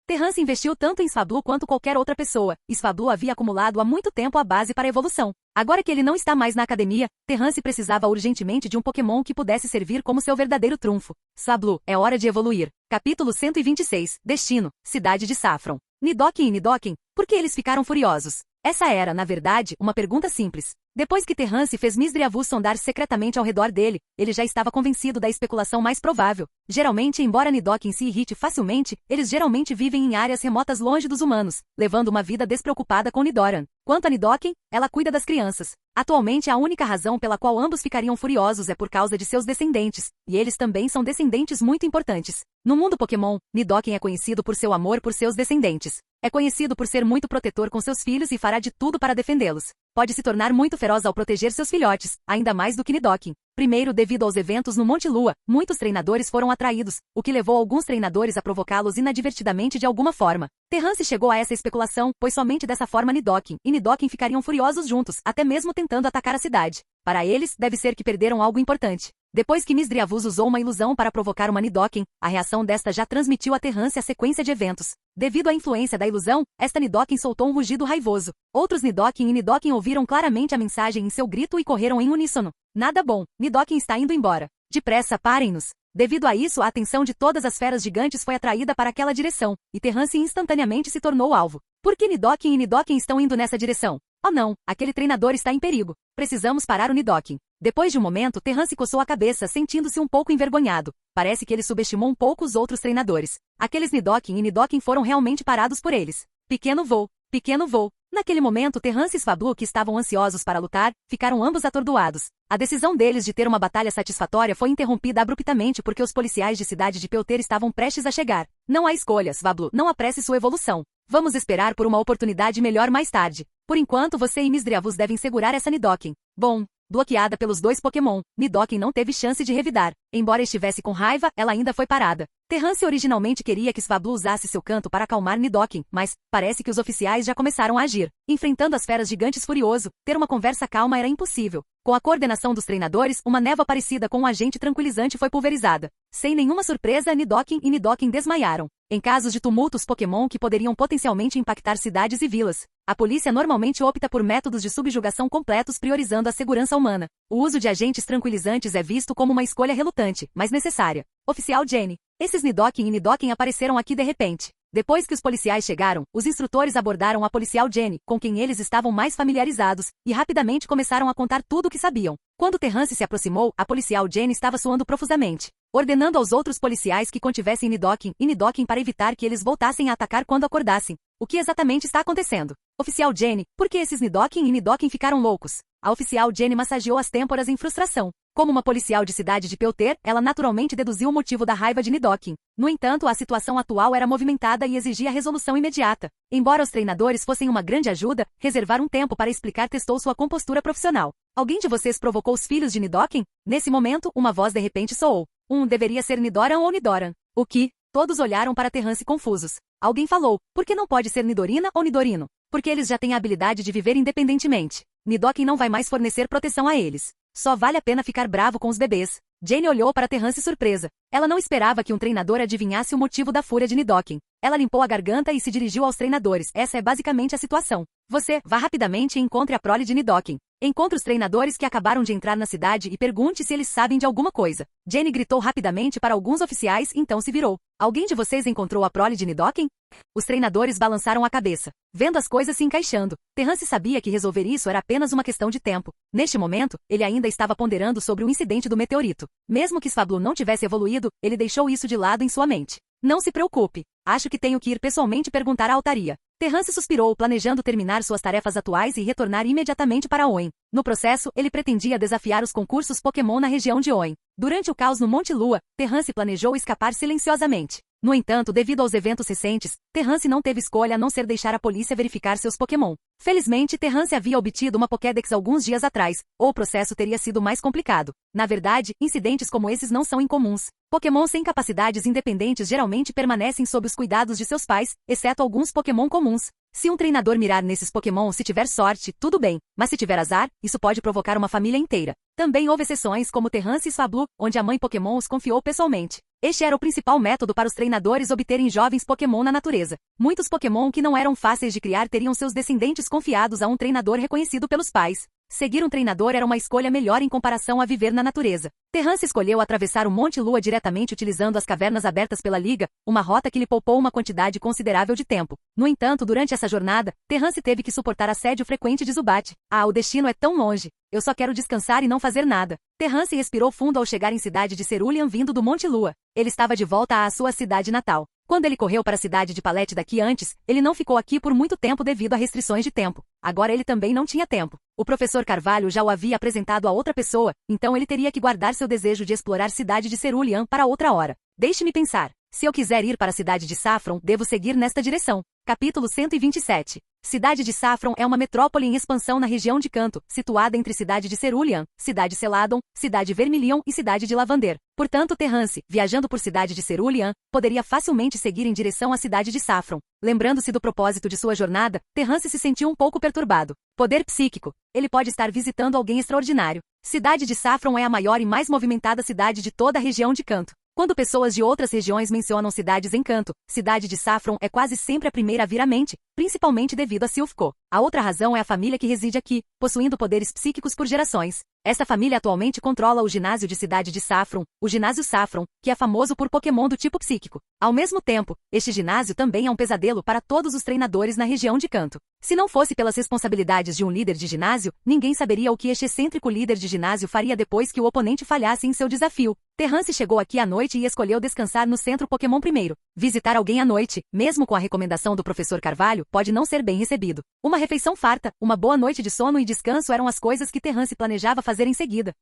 Terrance investiu tanto em Swablu quanto qualquer outra pessoa, e Swablu havia acumulado há muito tempo a base para a evolução. Agora que ele não está mais na academia, Terrance precisava urgentemente de um Pokémon que pudesse servir como seu verdadeiro trunfo. Swablu, é hora de evoluir. Capítulo 126, Destino, Cidade de Saffron. Nidoking e Nidoking, por que eles ficaram furiosos? Essa era, na verdade, uma pergunta simples. Depois que Terrance fez Misdreavus sondar secretamente ao redor dele, ele já estava convencido da especulação mais provável. Geralmente, embora Nidoking se irrite facilmente, eles geralmente vivem em áreas remotas longe dos humanos, levando uma vida despreocupada com Nidoran. Quanto a Nidoking, ela cuida das crianças. Atualmente a única razão pela qual ambos ficariam furiosos é por causa de seus descendentes, e eles também são descendentes muito importantes. No mundo Pokémon, Nidoking é conhecido por seu amor por seus descendentes. É conhecido por ser muito protetor com seus filhos e fará de tudo para defendê-los. Pode se tornar muito feroz ao proteger seus filhotes, ainda mais do que Nidoking. Primeiro, devido aos eventos no Monte Lua, muitos treinadores foram atraídos, o que levou alguns treinadores a provocá-los inadvertidamente de alguma forma. Terrance chegou a essa especulação, pois somente dessa forma Nidoking e Nidoking ficariam furiosos juntos, até mesmo tentando atacar a cidade. Para eles, deve ser que perderam algo importante. Depois que Misdreavus usou uma ilusão para provocar uma Nidoking, a reação desta já transmitiu a Terrance a sequência de eventos. Devido à influência da ilusão, esta Nidoking soltou um rugido raivoso. Outros Nidoking e Nidoking ouviram claramente a mensagem em seu grito e correram em uníssono. Nada bom, Nidoking está indo embora. Depressa, parem-nos. Devido a isso, a atenção de todas as feras gigantes foi atraída para aquela direção, e Terrance instantaneamente se tornou o alvo. Por que Nidoking e Nidoking estão indo nessa direção? Oh não, aquele treinador está em perigo. Precisamos parar o Nidoking. Depois de um momento, Terrance coçou a cabeça, sentindo-se um pouco envergonhado. Parece que ele subestimou um pouco os outros treinadores. Aqueles Nidoking e Nidoking foram realmente parados por eles. Pequeno voo, pequeno voo. Naquele momento, Terrance e Swablu, que estavam ansiosos para lutar, ficaram ambos atordoados. A decisão deles de ter uma batalha satisfatória foi interrompida abruptamente porque os policiais de cidade de Pelter estavam prestes a chegar. Não há escolhas, Swablu, não apresse sua evolução. Vamos esperar por uma oportunidade melhor mais tarde. Por enquanto, você e Misdreavus devem segurar essa Nidoking. Bom, bloqueada pelos dois Pokémon, Nidoking não teve chance de revidar. Embora estivesse com raiva, ela ainda foi parada. Terrance originalmente queria que Swablu usasse seu canto para acalmar Nidoking, mas parece que os oficiais já começaram a agir. Enfrentando as feras gigantes furioso, ter uma conversa calma era impossível. Com a coordenação dos treinadores, uma névoa parecida com um agente tranquilizante foi pulverizada. Sem nenhuma surpresa, Nidoking e Nidoking desmaiaram. Em casos de tumultos Pokémon que poderiam potencialmente impactar cidades e vilas, a polícia normalmente opta por métodos de subjugação completos priorizando a segurança humana. O uso de agentes tranquilizantes é visto como uma escolha relutante, mas necessária. Oficial Jenny. Esses Nidoking e Nidoking apareceram aqui de repente. Depois que os policiais chegaram, os instrutores abordaram a policial Jenny, com quem eles estavam mais familiarizados, e rapidamente começaram a contar tudo o que sabiam. Quando Terrance se aproximou, a policial Jenny estava suando profusamente, ordenando aos outros policiais que contivessem Nidoking e Nidoking para evitar que eles voltassem a atacar quando acordassem. O que exatamente está acontecendo? Oficial Jenny, por que esses Nidoking e Nidoking ficaram loucos? A oficial Jenny massageou as têmporas em frustração. Como uma policial de cidade de Pelter, ela naturalmente deduziu o motivo da raiva de Nidoking. No entanto, a situação atual era movimentada e exigia resolução imediata. Embora os treinadores fossem uma grande ajuda, reservar um tempo para explicar testou sua compostura profissional. Alguém de vocês provocou os filhos de Nidoking? Nesse momento, uma voz de repente soou. Deveria ser Nidoran ou Nidoran. O que? Todos olharam para Terrance confusos. Alguém falou, por que não pode ser Nidorina ou Nidorino? Porque eles já têm a habilidade de viver independentemente. Nidoking não vai mais fornecer proteção a eles. Só vale a pena ficar bravo com os bebês. Jenny olhou para Terrance surpresa. Ela não esperava que um treinador adivinhasse o motivo da fúria de Nidoking. Ela limpou a garganta e se dirigiu aos treinadores. Essa é basicamente a situação. Você, vá rapidamente e encontre a prole de Nidoking. Encontre os treinadores que acabaram de entrar na cidade e pergunte se eles sabem de alguma coisa. Jenny gritou rapidamente para alguns oficiais, então se virou. Alguém de vocês encontrou a prole de Nidoking? Os treinadores balançaram a cabeça, vendo as coisas se encaixando. Terrance sabia que resolver isso era apenas uma questão de tempo. Neste momento, ele ainda estava ponderando sobre o incidente do meteorito. Mesmo que Swablu não tivesse evoluído, ele deixou isso de lado em sua mente. Não se preocupe. Acho que tenho que ir pessoalmente perguntar à altaria. Terrance suspirou, planejando terminar suas tarefas atuais e retornar imediatamente para Hoenn. No processo, ele pretendia desafiar os concursos Pokémon na região de Hoenn. Durante o caos no Monte Lua, Terrance planejou escapar silenciosamente. No entanto, devido aos eventos recentes, Terrance não teve escolha a não ser deixar a polícia verificar seus Pokémon. Felizmente, Terrance havia obtido uma Pokédex alguns dias atrás, ou o processo teria sido mais complicado. Na verdade, incidentes como esses não são incomuns. Pokémon sem capacidades independentes geralmente permanecem sob os cuidados de seus pais, exceto alguns Pokémon comuns. Se um treinador mirar nesses Pokémon se tiver sorte, tudo bem, mas se tiver azar, isso pode provocar uma família inteira. Também houve exceções como Terrance e Swablu, onde a mãe Pokémon os confiou pessoalmente. Este era o principal método para os treinadores obterem jovens Pokémon na natureza. Muitos Pokémon que não eram fáceis de criar teriam seus descendentes confiados a um treinador reconhecido pelos pais. Seguir um treinador era uma escolha melhor em comparação a viver na natureza. Terrance escolheu atravessar o Monte Lua diretamente utilizando as cavernas abertas pela Liga, uma rota que lhe poupou uma quantidade considerável de tempo. No entanto, durante essa jornada, Terrance teve que suportar assédio frequente de Zubat. O destino é tão longe. Eu só quero descansar e não fazer nada. Terrance respirou fundo ao chegar em cidade de Cerulean vindo do Monte Lua. Ele estava de volta à sua cidade natal. Quando ele correu para a cidade de Palete daqui antes, ele não ficou aqui por muito tempo devido a restrições de tempo. Agora ele também não tinha tempo. O professor Carvalho já o havia apresentado a outra pessoa, então ele teria que guardar seu desejo de explorar a cidade de Cerulean para outra hora. Deixe-me pensar. Se eu quiser ir para a cidade de Saffron, devo seguir nesta direção. Capítulo 127. Cidade de Saffron é uma metrópole em expansão na região de Canto, situada entre cidade de Cerulean, cidade Celadon, cidade Vermilion e cidade de Lavander. Portanto, Terrance, viajando por cidade de Cerulean, poderia facilmente seguir em direção à cidade de Saffron. Lembrando-se do propósito de sua jornada, Terrance se sentiu um pouco perturbado. Poder psíquico. Ele pode estar visitando alguém extraordinário. Cidade de Saffron é a maior e mais movimentada cidade de toda a região de Canto. Quando pessoas de outras regiões mencionam cidades em Canto, cidade de Saffron é quase sempre a primeira a vir à mente, principalmente devido a Silphco. A outra razão é a família que reside aqui, possuindo poderes psíquicos por gerações. Essa família atualmente controla o ginásio de cidade de Saffron, o ginásio Saffron, que é famoso por Pokémon do tipo psíquico. Ao mesmo tempo, este ginásio também é um pesadelo para todos os treinadores na região de Canto. Se não fosse pelas responsabilidades de um líder de ginásio, ninguém saberia o que este excêntrico líder de ginásio faria depois que o oponente falhasse em seu desafio. Terrance chegou aqui à noite e escolheu descansar no centro Pokémon primeiro. Visitar alguém à noite, mesmo com a recomendação do professor Carvalho, pode não ser bem recebido. Uma refeição farta, uma boa noite de sono e descanso eram as coisas que Terrance planejava fazer em seguida.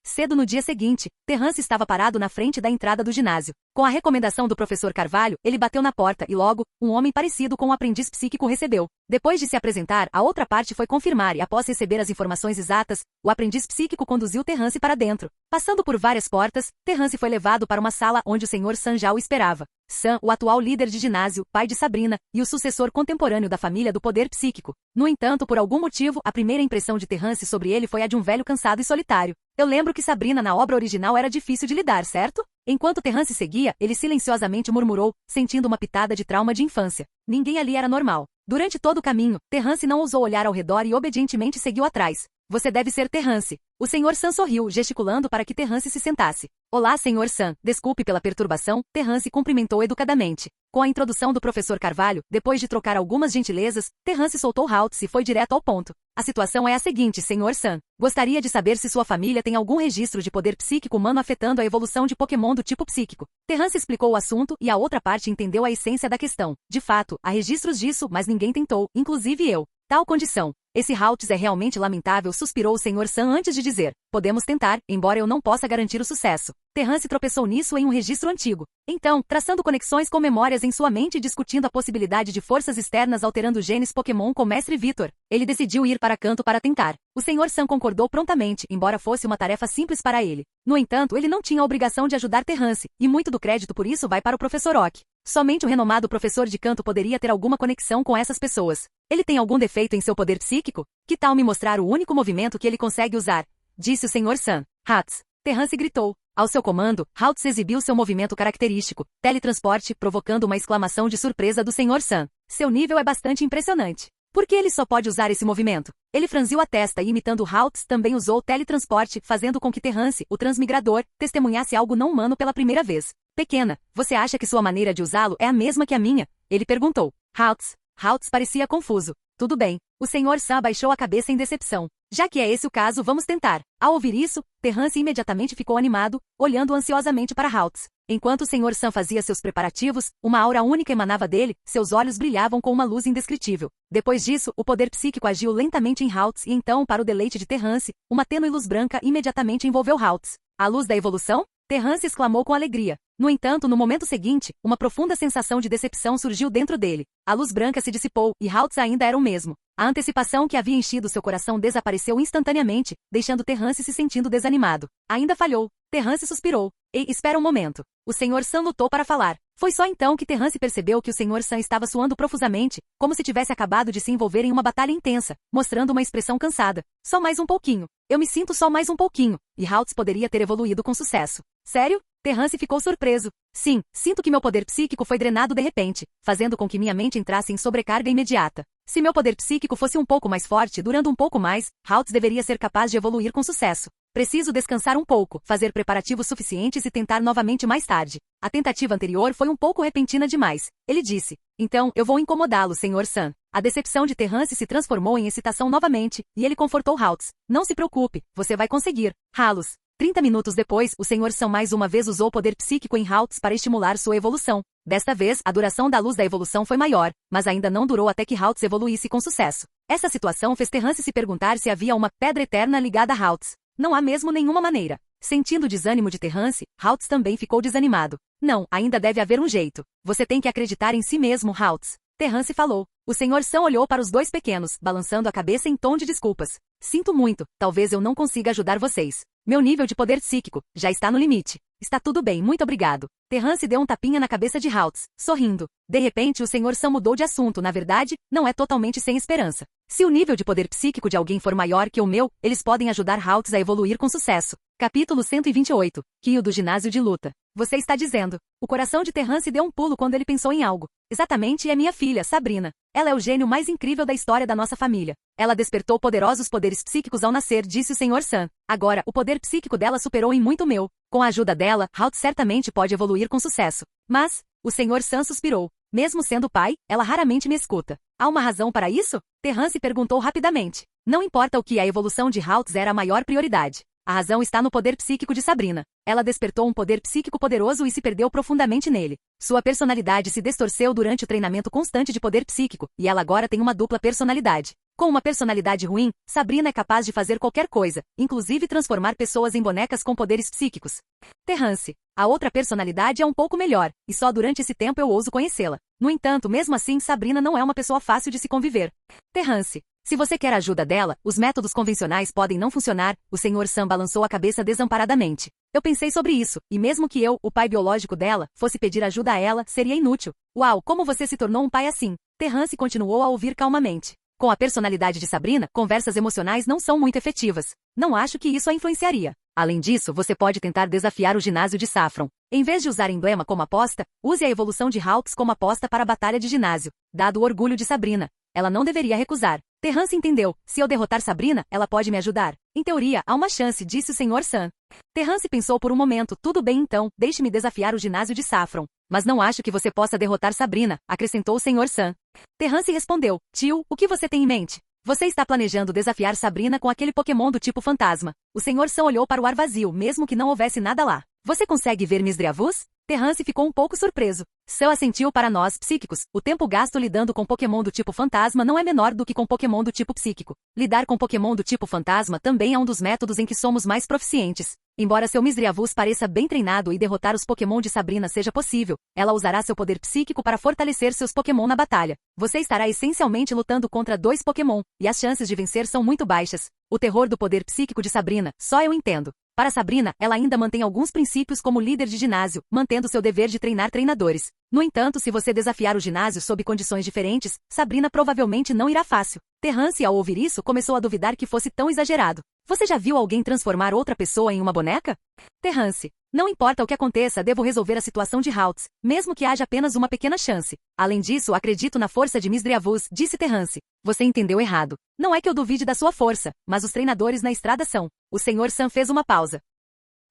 Cedo no dia seguinte, Terrance estava parado na frente da entrada do ginásio. Com a recomendação do professor Carvalho, ele bateu na porta e logo, um homem parecido com um aprendiz psíquico recebeu. Depois de se apresentar, a outra parte foi confirmar e após receber as informações exatas, o aprendiz psíquico conduziu Terrance para dentro. Passando por várias portas, Terrance foi levado para uma sala onde o Sr. San já o esperava. San, o atual líder de ginásio, pai de Sabrina, e o sucessor contemporâneo da família do poder psíquico. No entanto, por algum motivo, a primeira impressão de Terrance sobre ele foi a de um velho cansado e solitário. Eu lembro que Sabrina na obra original era difícil de lidar, certo? Enquanto Terrance seguia, ele silenciosamente murmurou, sentindo uma pitada de trauma de infância. Ninguém ali era normal. Durante todo o caminho, Terrance não ousou olhar ao redor e obedientemente seguiu atrás. Você deve ser Terrance. O Sr. San sorriu, gesticulando para que Terrance se sentasse. Olá, Sr. San. Desculpe pela perturbação, Terrance cumprimentou educadamente. Com a introdução do professor Carvalho, depois de trocar algumas gentilezas, Terrance soltou Haltz e foi direto ao ponto. A situação é a seguinte, Sr. San. Gostaria de saber se sua família tem algum registro de poder psíquico humano afetando a evolução de Pokémon do tipo psíquico. Terrance explicou o assunto e a outra parte entendeu a essência da questão. De fato, há registros disso, mas ninguém tentou, inclusive eu. Tal condição. Esse Haltz é realmente lamentável, suspirou o Sr. San antes de dizer. Podemos tentar, embora eu não possa garantir o sucesso. Terrance tropeçou nisso em um registro antigo. Então, traçando conexões com memórias em sua mente e discutindo a possibilidade de forças externas alterando genes Pokémon com Mestre Vitor, ele decidiu ir para Canto para tentar. O Sr. San concordou prontamente, embora fosse uma tarefa simples para ele. No entanto, ele não tinha a obrigação de ajudar Terrance, e muito do crédito por isso vai para o professor Oak. Somente o renomado professor de Canto poderia ter alguma conexão com essas pessoas. Ele tem algum defeito em seu poder psíquico? Que tal me mostrar o único movimento que ele consegue usar? Disse o Sr. San. Haltz. Terrance gritou. Ao seu comando, Haltz exibiu seu movimento característico, teletransporte, provocando uma exclamação de surpresa do Sr. San. Seu nível é bastante impressionante. Por que ele só pode usar esse movimento? Ele franziu a testa e, imitando Haltz, também usou teletransporte, fazendo com que Terrance, o transmigrador, testemunhasse algo não humano pela primeira vez. Pequena, você acha que sua maneira de usá-lo é a mesma que a minha? Ele perguntou. Haltz parecia confuso. Tudo bem. O Sr. San abaixou a cabeça em decepção. Já que é esse o caso, vamos tentar. Ao ouvir isso, Terrance imediatamente ficou animado, olhando ansiosamente para Haltz. Enquanto o Sr. San fazia seus preparativos, uma aura única emanava dele, seus olhos brilhavam com uma luz indescritível. Depois disso, o poder psíquico agiu lentamente em Haltz e então, para o deleite de Terrance, uma tênue luz branca imediatamente envolveu Haltz. A luz da evolução? Terrance exclamou com alegria. No entanto, no momento seguinte, uma profunda sensação de decepção surgiu dentro dele. A luz branca se dissipou, e Haltz ainda era o mesmo. A antecipação que havia enchido seu coração desapareceu instantaneamente, deixando Terrance se sentindo desanimado. Ainda falhou. Terrance suspirou. Ei, espera um momento. O Sr. San lutou para falar. Foi só então que Terrance percebeu que o Sr. San estava suando profusamente, como se tivesse acabado de se envolver em uma batalha intensa, mostrando uma expressão cansada. Só mais um pouquinho. Eu me sinto só mais um pouquinho. E Haltz poderia ter evoluído com sucesso. Sério? Terrance ficou surpreso. Sim, sinto que meu poder psíquico foi drenado de repente, fazendo com que minha mente entrasse em sobrecarga imediata. Se meu poder psíquico fosse um pouco mais forte, durando um pouco mais, Haltz deveria ser capaz de evoluir com sucesso. Preciso descansar um pouco, fazer preparativos suficientes e tentar novamente mais tarde. A tentativa anterior foi um pouco repentina demais. Ele disse. Então, eu vou incomodá-lo, Sr. San. A decepção de Terrance se transformou em excitação novamente, e ele confortou Haltz. Não se preocupe, você vai conseguir. Halos. 30 minutos depois, o Sr. San mais uma vez usou o poder psíquico em Haltz para estimular sua evolução. Desta vez, a duração da luz da evolução foi maior, mas ainda não durou até que Haltz evoluísse com sucesso. Essa situação fez Terrance se perguntar se havia uma pedra eterna ligada a Haltz. Não há mesmo nenhuma maneira. Sentindo o desânimo de Terrance, Haltz também ficou desanimado. Não, ainda deve haver um jeito. Você tem que acreditar em si mesmo, Haltz. Terrance falou. O Sr. Sam olhou para os dois pequenos, balançando a cabeça em tom de desculpas. Sinto muito, talvez eu não consiga ajudar vocês. Meu nível de poder psíquico já está no limite. Está tudo bem, muito obrigado. Terrance deu um tapinha na cabeça de Haltz, sorrindo. De repente o Sr. Sam mudou de assunto, na verdade, não é totalmente sem esperança. Se o nível de poder psíquico de alguém for maior que o meu, eles podem ajudar Haltz a evoluir com sucesso. Capítulo 128. Kyo do ginásio de luta. Você está dizendo. O coração de Terrance deu um pulo quando ele pensou em algo. Exatamente, é minha filha, Sabrina. Ela é o gênio mais incrível da história da nossa família. Ela despertou poderosos poderes psíquicos ao nascer, disse o Sr. Sam. Agora, o poder psíquico dela superou em muito o meu. Com a ajuda dela, Haltz certamente pode evoluir com sucesso. Mas, o Sr. Sam suspirou. Mesmo sendo pai, ela raramente me escuta. Há uma razão para isso? Terrance perguntou rapidamente. Não importa o que, a evolução de Haltz era a maior prioridade. A razão está no poder psíquico de Sabrina. Ela despertou um poder psíquico poderoso e se perdeu profundamente nele. Sua personalidade se distorceu durante o treinamento constante de poder psíquico, e ela agora tem uma dupla personalidade. Com uma personalidade ruim, Sabrina é capaz de fazer qualquer coisa, inclusive transformar pessoas em bonecas com poderes psíquicos. Terrance. A outra personalidade é um pouco melhor, e só durante esse tempo eu ouso conhecê-la. No entanto, mesmo assim, Sabrina não é uma pessoa fácil de se conviver. Terrance. Se você quer a ajuda dela, os métodos convencionais podem não funcionar, o Sr. Sam balançou a cabeça desamparadamente. Eu pensei sobre isso, e mesmo que eu, o pai biológico dela, fosse pedir ajuda a ela, seria inútil. Uau, como você se tornou um pai assim? Terrance continuou a ouvir calmamente. Com a personalidade de Sabrina, conversas emocionais não são muito efetivas. Não acho que isso a influenciaria. Além disso, você pode tentar desafiar o ginásio de Saffron. Em vez de usar emblema como aposta, use a evolução de Haltz como aposta para a batalha de ginásio. Dado o orgulho de Sabrina, ela não deveria recusar. Terrance entendeu. Se eu derrotar Sabrina, ela pode me ajudar. Em teoria, há uma chance, disse o Sr. Sam. Terrance pensou por um momento. Tudo bem então, deixe-me desafiar o ginásio de Saffron. Mas não acho que você possa derrotar Sabrina, acrescentou o Sr. Sam. Terrance respondeu. Tio, o que você tem em mente? Você está planejando desafiar Sabrina com aquele Pokémon do tipo fantasma. O Sr. Sam olhou para o ar vazio, mesmo que não houvesse nada lá. Você consegue ver Misdreavus? Terrance ficou um pouco surpreso. Sam assentiu. Para nós, psíquicos, o tempo gasto lidando com Pokémon do tipo fantasma não é menor do que com Pokémon do tipo psíquico. Lidar com Pokémon do tipo fantasma também é um dos métodos em que somos mais proficientes. Embora seu Misdreavus pareça bem treinado e derrotar os Pokémon de Sabrina seja possível, ela usará seu poder psíquico para fortalecer seus Pokémon na batalha. Você estará essencialmente lutando contra 2 Pokémon, e as chances de vencer são muito baixas. O terror do poder psíquico de Sabrina, só eu entendo. Para Sabrina, ela ainda mantém alguns princípios como líder de ginásio, mantendo seu dever de treinar treinadores. No entanto, se você desafiar o ginásio sob condições diferentes, Sabrina provavelmente não irá fácil. Terrance, ao ouvir isso, começou a duvidar que fosse tão exagerado. Você já viu alguém transformar outra pessoa em uma boneca? Terrance. Não importa o que aconteça, devo resolver a situação de Haltz, mesmo que haja apenas uma pequena chance. Além disso, acredito na força de Misdreavus, disse Terrance. Você entendeu errado. Não é que eu duvide da sua força, mas os treinadores na estrada são. O Sr. Sam fez uma pausa.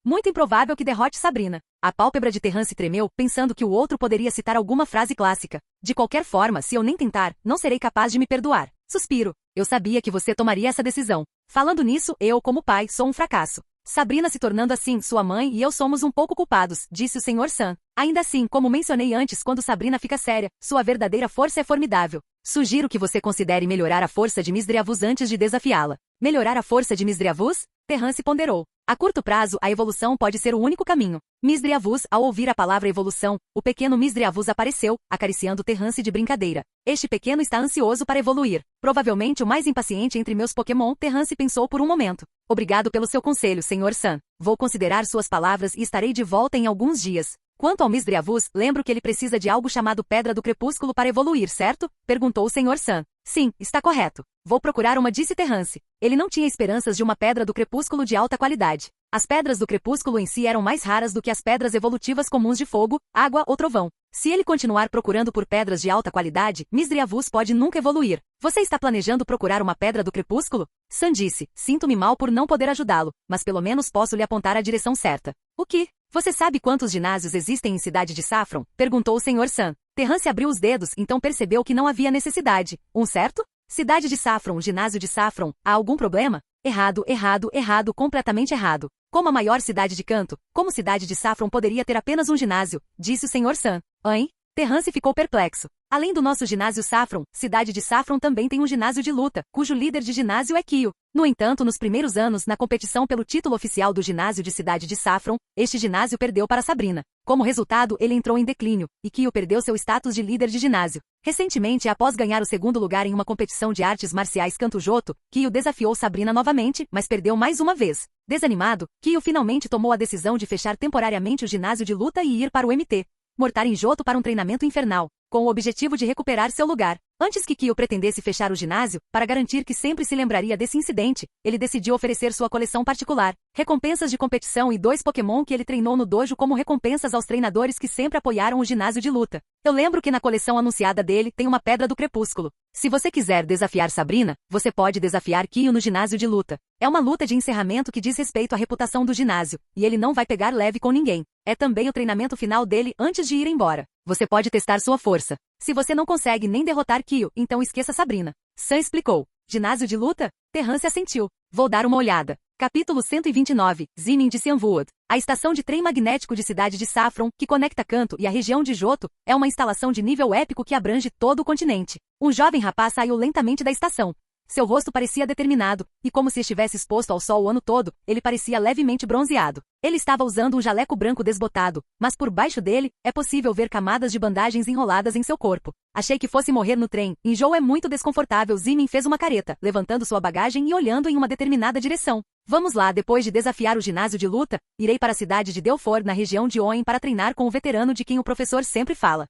Muito improvável que derrote Sabrina. A pálpebra de Terrance tremeu, pensando que o outro poderia citar alguma frase clássica. De qualquer forma, se eu nem tentar, não serei capaz de me perdoar. Suspiro. Eu sabia que você tomaria essa decisão. Falando nisso, eu, como pai, sou um fracasso. Sabrina se tornando assim, sua mãe e eu somos um pouco culpados, disse o Sr. Sam. Ainda assim, como mencionei antes, quando Sabrina fica séria, sua verdadeira força é formidável. Sugiro que você considere melhorar a força de Misdreavus antes de desafiá-la. Melhorar a força de Misdreavus? Terrance ponderou. A curto prazo, a evolução pode ser o único caminho. Misdreavus, ao ouvir a palavra evolução, o pequeno Misdreavus apareceu, acariciando Terrance de brincadeira. Este pequeno está ansioso para evoluir. Provavelmente o mais impaciente entre meus Pokémon, Terrance pensou por um momento. Obrigado pelo seu conselho, Sr. Sam. Vou considerar suas palavras e estarei de volta em alguns dias. Quanto ao Misdreavus, lembro que ele precisa de algo chamado Pedra do Crepúsculo para evoluir, certo? Perguntou o Sr. Sam. Sim, está correto. Vou procurar uma, disse Terrance. Ele não tinha esperanças de uma Pedra do Crepúsculo de alta qualidade. As pedras do crepúsculo em si eram mais raras do que as pedras evolutivas comuns de fogo, água ou trovão. Se ele continuar procurando por pedras de alta qualidade, Misdreavus pode nunca evoluir. Você está planejando procurar uma pedra do crepúsculo? Sam disse. Sinto-me mal por não poder ajudá-lo, mas pelo menos posso lhe apontar a direção certa. O que? Você sabe quantos ginásios existem em Cidade de Saffron? Perguntou o Sr. Sam. Terrance abriu os dedos, então percebeu que não havia necessidade. Um certo? Cidade de Saffron, ginásio de Saffron. Há algum problema? Errado, errado, errado, completamente errado. Como a maior cidade de Kanto, como Cidade de Saffron poderia ter apenas um ginásio? Disse o Sr. Sam. Hein? Terrance ficou perplexo. Além do nosso ginásio Saffron, cidade de Saffron também tem um ginásio de luta, cujo líder de ginásio é Kyo. No entanto, nos primeiros anos, na competição pelo título oficial do ginásio de cidade de Saffron, este ginásio perdeu para Sabrina. Como resultado, ele entrou em declínio, e Kyo perdeu seu status de líder de ginásio. Recentemente, após ganhar o segundo lugar em uma competição de artes marciais Canto-Joto, Kyo desafiou Sabrina novamente, mas perdeu mais uma vez. Desanimado, Kyo finalmente tomou a decisão de fechar temporariamente o ginásio de luta e ir para o MT. Mortar em Joto para um treinamento infernal, com o objetivo de recuperar seu lugar. Antes que Kyo pretendesse fechar o ginásio, para garantir que sempre se lembraria desse incidente, ele decidiu oferecer sua coleção particular, recompensas de competição e 2 Pokémon que ele treinou no dojo como recompensas aos treinadores que sempre apoiaram o ginásio de luta. Eu lembro que na coleção anunciada dele tem uma Pedra do Crepúsculo. Se você quiser desafiar Sabrina, você pode desafiar Kyo no ginásio de luta. É uma luta de encerramento que diz respeito à reputação do ginásio, e ele não vai pegar leve com ninguém. É também o treinamento final dele antes de ir embora. Você pode testar sua força. Se você não consegue nem derrotar Kyo, então esqueça Sabrina. Sam explicou. Ginásio de luta? Terrance assentiu. Vou dar uma olhada. Capítulo 129, Zimin de Cianwood. A estação de trem magnético de cidade de Saffron, que conecta Kanto e a região de Joto, é uma instalação de nível épico que abrange todo o continente. Um jovem rapaz saiu lentamente da estação. Seu rosto parecia determinado, e como se estivesse exposto ao sol o ano todo, ele parecia levemente bronzeado. Ele estava usando um jaleco branco desbotado, mas por baixo dele, é possível ver camadas de bandagens enroladas em seu corpo. Achei que fosse morrer no trem. Enjoo é muito desconfortável. Zimin fez uma careta, levantando sua bagagem e olhando em uma determinada direção. Vamos lá, depois de desafiar o ginásio de luta, irei para a cidade de Delfor, na região de Oen, para treinar com o veterano de quem o professor sempre fala.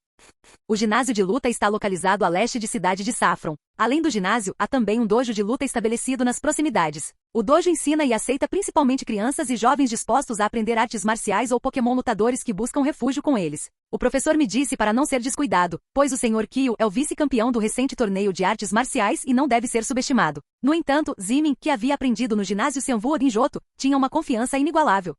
O ginásio de luta está localizado a leste de cidade de Saffron. Além do ginásio, há também um dojo de luta estabelecido nas proximidades. O dojo ensina e aceita principalmente crianças e jovens dispostos a aprender artes marciais ou Pokémon lutadores que buscam refúgio com eles. O professor me disse para não ser descuidado, pois o Sr. Kyo é o vice-campeão do recente torneio de artes marciais e não deve ser subestimado. No entanto, Zimin, que havia aprendido no ginásio Cianwood em Joto, tinha uma confiança inigualável.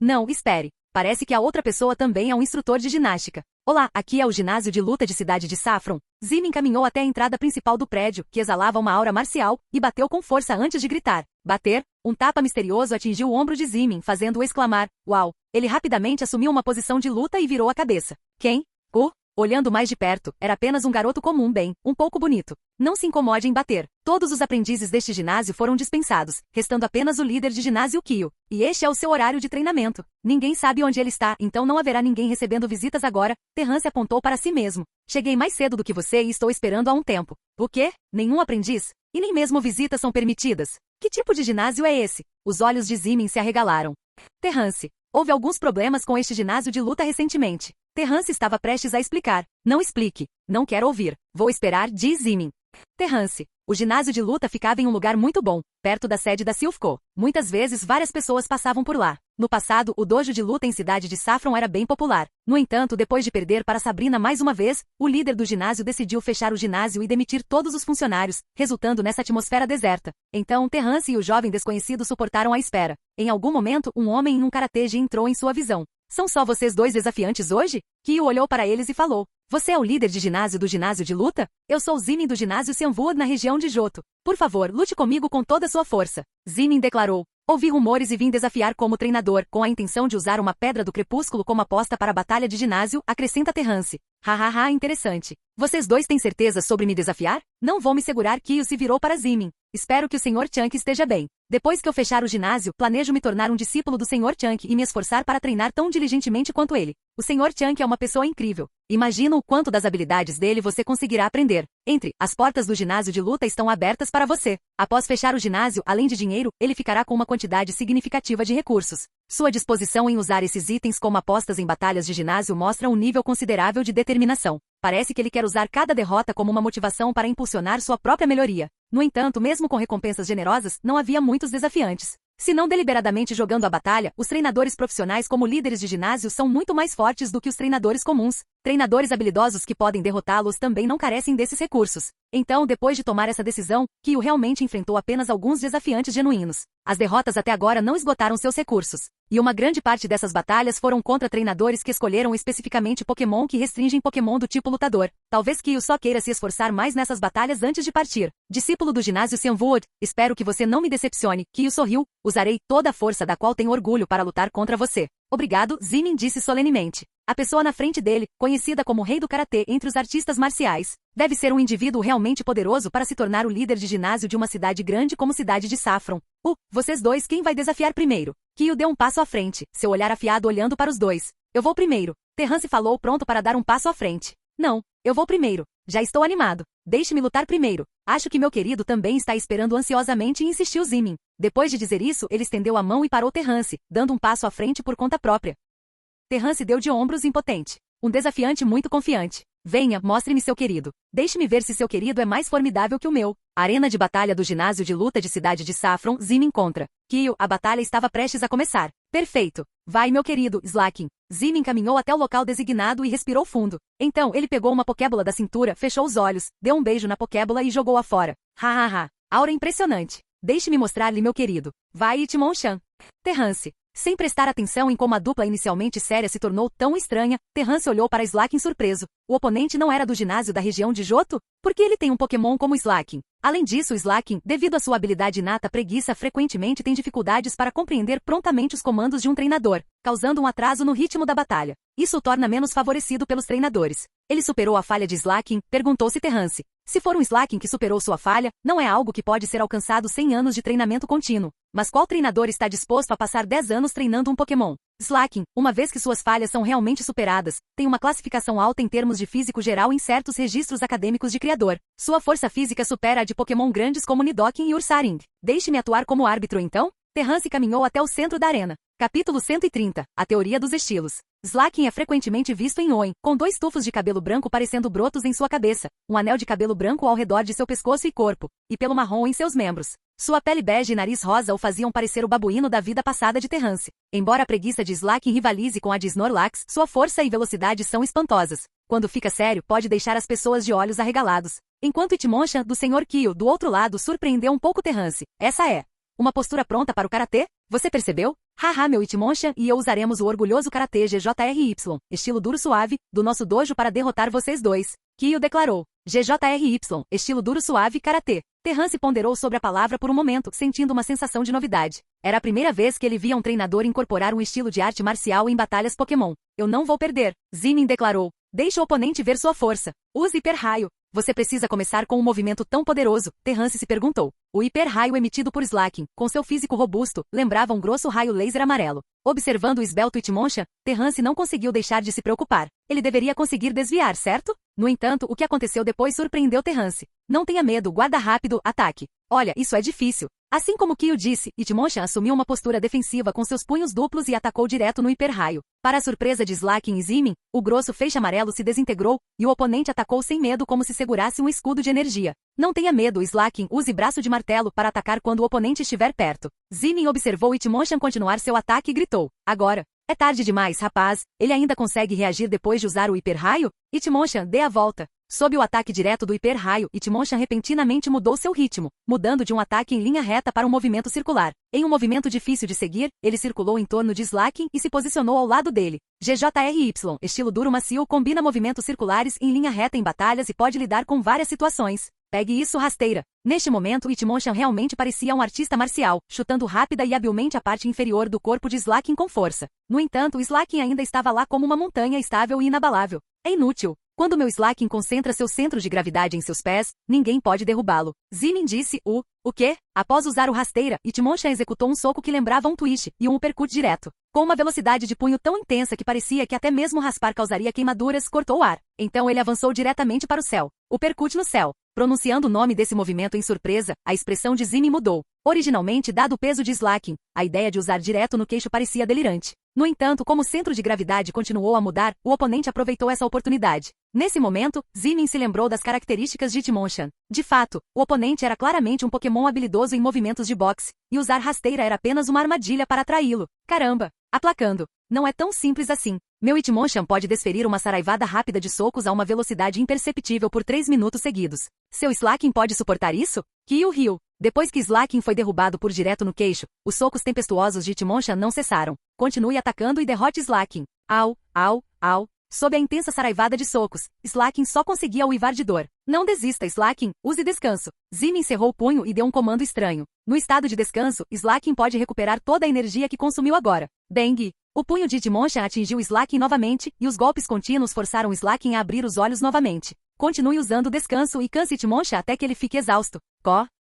Não, espere. Parece que a outra pessoa também é um instrutor de ginástica. Olá, aqui é o ginásio de luta de cidade de Saffron. Zimin caminhou até a entrada principal do prédio, que exalava uma aura marcial, e bateu com força antes de gritar. Bater? Um tapa misterioso atingiu o ombro de Zimin, fazendo-o exclamar, uau! Ele rapidamente assumiu uma posição de luta e virou a cabeça. Quem? Olhando mais de perto, era apenas um garoto comum um pouco bonito. Não se incomode em bater. Todos os aprendizes deste ginásio foram dispensados, restando apenas o líder de ginásio Kyo. E este é o seu horário de treinamento. Ninguém sabe onde ele está, então não haverá ninguém recebendo visitas agora. Terrance apontou para si mesmo. Cheguei mais cedo do que você e estou esperando há um tempo. O quê? Nenhum aprendiz? E nem mesmo visitas são permitidas? Que tipo de ginásio é esse? Os olhos de Zimin se arregalaram. Terrance. Houve alguns problemas com este ginásio de luta recentemente. Terrance estava prestes a explicar. Não explique. Não quero ouvir. Vou esperar, diz Zimin. Terrance. O ginásio de luta ficava em um lugar muito bom, perto da sede da Silphco. Muitas vezes várias pessoas passavam por lá. No passado, o dojo de luta em cidade de Saffron era bem popular. No entanto, depois de perder para Sabrina mais uma vez, o líder do ginásio decidiu fechar o ginásio e demitir todos os funcionários, resultando nessa atmosfera deserta. Então, Terrance e o jovem desconhecido suportaram a espera. Em algum momento, um homem em um karatê entrou em sua visão. São só vocês dois desafiantes hoje? Kyo olhou para eles e falou. Você é o líder de ginásio do ginásio de luta? Eu sou Zimin do ginásio Cianwood na região de Joto. Por favor, lute comigo com toda a sua força. Zimin declarou. Ouvi rumores e vim desafiar como treinador, com a intenção de usar uma Pedra do Crepúsculo como aposta para a batalha de ginásio, acrescenta Terrance. Hahaha, interessante. Vocês dois têm certeza sobre me desafiar? Não vou me segurar. Kyo se virou para Zimin. Espero que o Sr. Chunk esteja bem. Depois que eu fechar o ginásio, planejo me tornar um discípulo do Sr. Chunk e me esforçar para treinar tão diligentemente quanto ele. O Sr. Chunk é uma pessoa incrível. Imagino o quanto das habilidades dele você conseguirá aprender. As portas do ginásio de luta estão abertas para você. Após fechar o ginásio, além de dinheiro, ele ficará com uma quantidade significativa de recursos. Sua disposição em usar esses itens como apostas em batalhas de ginásio mostra um nível considerável de determinação. Parece que ele quer usar cada derrota como uma motivação para impulsionar sua própria melhoria. No entanto, mesmo com recompensas generosas, não havia muitos desafiantes. Se não deliberadamente jogando a batalha, os treinadores profissionais como líderes de ginásio são muito mais fortes do que os treinadores comuns. Treinadores habilidosos que podem derrotá-los também não carecem desses recursos. Então, depois de tomar essa decisão, Kyo realmente enfrentou apenas alguns desafiantes genuínos. As derrotas até agora não esgotaram seus recursos. E uma grande parte dessas batalhas foram contra treinadores que escolheram especificamente Pokémon que restringem Pokémon do tipo lutador. Talvez Kyo só queira se esforçar mais nessas batalhas antes de partir. Discípulo do ginásio Cianwood, espero que você não me decepcione. Kyo sorriu. Usarei toda a força da qual tenho orgulho para lutar contra você. Obrigado, Zimin disse solenemente. A pessoa na frente dele, conhecida como Rei do Karatê entre os artistas marciais, deve ser um indivíduo realmente poderoso para se tornar o líder de ginásio de uma cidade grande como cidade de Saffron. Vocês dois, quem vai desafiar primeiro? Kyo deu um passo à frente, seu olhar afiado olhando para os dois. Eu vou primeiro. Terrance falou pronto para dar um passo à frente. Não, eu vou primeiro. Já estou animado. Deixe-me lutar primeiro. Acho que meu querido também está esperando ansiosamente e insistiu Zimin. Depois de dizer isso, ele estendeu a mão e parou Terrance, dando um passo à frente por conta própria. Terrance deu de ombros impotente. Um desafiante muito confiante. Venha, mostre-me seu querido. Deixe-me ver se seu querido é mais formidável que o meu. Arena de batalha do ginásio de luta de cidade de Saffron, Zimin contra Kyo. A batalha estava prestes a começar. Perfeito. Vai, meu querido, Slaking. Zimin caminhou até o local designado e respirou fundo. Então, ele pegou uma pokébola da cintura, fechou os olhos, deu um beijo na pokébola e jogou-a fora. Ha. Aura impressionante. Deixe-me mostrar-lhe meu querido. Vai, Itimon-chan. Terrance. Sem prestar atenção em como a dupla inicialmente séria se tornou tão estranha, Terrance olhou para Slaking surpreso. O oponente não era do ginásio da região de Johto? Por que ele tem um Pokémon como Slaking? Além disso, Slaking, devido à sua habilidade inata preguiça, frequentemente tem dificuldades para compreender prontamente os comandos de um treinador, causando um atraso no ritmo da batalha. Isso o torna menos favorecido pelos treinadores. Ele superou a falha de Slaking? Perguntou-se Terrance. Se for um Slaking que superou sua falha, não é algo que pode ser alcançado sem anos de treinamento contínuo. Mas qual treinador está disposto a passar 10 anos treinando um Pokémon? Slaking, uma vez que suas falhas são realmente superadas, tem uma classificação alta em termos de físico geral em certos registros acadêmicos de criador. Sua força física supera a de Pokémon grandes como Nidoking e Ursaring. Deixe-me atuar como árbitro então? Terrance caminhou até o centro da arena. Capítulo 130. A teoria dos estilos. Slaking é frequentemente visto em Oin, com 2 tufos de cabelo branco parecendo brotos em sua cabeça, um anel de cabelo branco ao redor de seu pescoço e corpo, e pelo marrom em seus membros. Sua pele bege e nariz rosa o faziam parecer o babuíno da vida passada de Terrance. Embora a preguiça de Slaking rivalize com a de Snorlax, sua força e velocidade são espantosas. Quando fica sério, pode deixar as pessoas de olhos arregalados. Enquanto Itimon-chan, do Sr. Kyo, do outro lado, surpreendeu um pouco Terrance. Essa é uma postura pronta para o karatê? Você percebeu? Haha, meu Itimon-chan e eu usaremos o orgulhoso karatê GJRY, estilo duro suave, do nosso dojo para derrotar vocês dois. Kyo declarou. GJRY, estilo duro suave karatê. Terrance ponderou sobre a palavra por um momento, sentindo uma sensação de novidade. Era a primeira vez que ele via um treinador incorporar um estilo de arte marcial em batalhas Pokémon. Eu não vou perder. Zimin declarou. Deixe o oponente ver sua força. Use hiper-raio. Você precisa começar com um movimento tão poderoso, Terrance se perguntou. O hiper-raio emitido por Slaking, com seu físico robusto, lembrava um grosso raio laser amarelo. Observando o esbelto Itimon-chan, Terrance não conseguiu deixar de se preocupar. Ele deveria conseguir desviar, certo? No entanto, o que aconteceu depois surpreendeu Terrance. Não tenha medo, guarda rápido, ataque. Olha, isso é difícil. Assim como Kyo disse, Itimon-chan assumiu uma postura defensiva com seus punhos duplos e atacou direto no hiper-raio. Para a surpresa de Slaking e Zimin, o grosso feixe amarelo se desintegrou, e o oponente atacou sem medo como se segurasse um escudo de energia. Não tenha medo, Slaking, use braço de martelo para atacar quando o oponente estiver perto. Zimin observou Itimon-chan continuar seu ataque e gritou. Agora. É tarde demais, rapaz. Ele ainda consegue reagir depois de usar o hiper-raio? Itimon-chan, dê a volta. Sob o ataque direto do hiper-raio, Itimon-chan repentinamente mudou seu ritmo, mudando de um ataque em linha reta para um movimento circular. Em um movimento difícil de seguir, ele circulou em torno de Slaking e se posicionou ao lado dele. GJRY, estilo duro macio, combina movimentos circulares em linha reta em batalhas e pode lidar com várias situações. Pegue isso, rasteira. Neste momento, Itimon-chan realmente parecia um artista marcial, chutando rápida e habilmente a parte inferior do corpo de Slaking com força. No entanto, Slaking ainda estava lá como uma montanha estável e inabalável. É inútil. Quando meu Slaking concentra seu centro de gravidade em seus pés, ninguém pode derrubá-lo. Zimin disse, o quê? Após usar o rasteira, Itimon-chan executou um soco que lembrava um twist e um uppercut direto. Com uma velocidade de punho tão intensa que parecia que até mesmo raspar causaria queimaduras, cortou o ar. Então ele avançou diretamente para o céu. Uppercut no céu. Pronunciando o nome desse movimento em surpresa, a expressão de Zimin mudou. Originalmente, dado o peso de Slaking, a ideia de usar direto no queixo parecia delirante. No entanto, como o centro de gravidade continuou a mudar, o oponente aproveitou essa oportunidade. Nesse momento, Zimin se lembrou das características de Itimon-chan. De fato, o oponente era claramente um Pokémon habilidoso em movimentos de boxe, e usar rasteira era apenas uma armadilha para atraí-lo. Caramba! Aplacando. Não é tão simples assim. Meu Itimon-chan pode desferir uma saraivada rápida de socos a uma velocidade imperceptível por 3 minutos seguidos. Seu Slaking pode suportar isso? Kyo riu. Depois que Slaking foi derrubado por direto no queixo, os socos tempestuosos de Itimon-chan não cessaram. Continue atacando e derrote Slaking. Au, au, au. Sob a intensa saraivada de socos, Slaking só conseguia uivar de dor. Não desista, Slaking, use descanso. Zimin encerrou o punho e deu um comando estranho. No estado de descanso, Slaking pode recuperar toda a energia que consumiu agora. Bang! O punho de Hitmonchan atingiu Slaking novamente, e os golpes contínuos forçaram Slaking a abrir os olhos novamente. Continue usando o descanso e canse Hitmonchan até que ele fique exausto.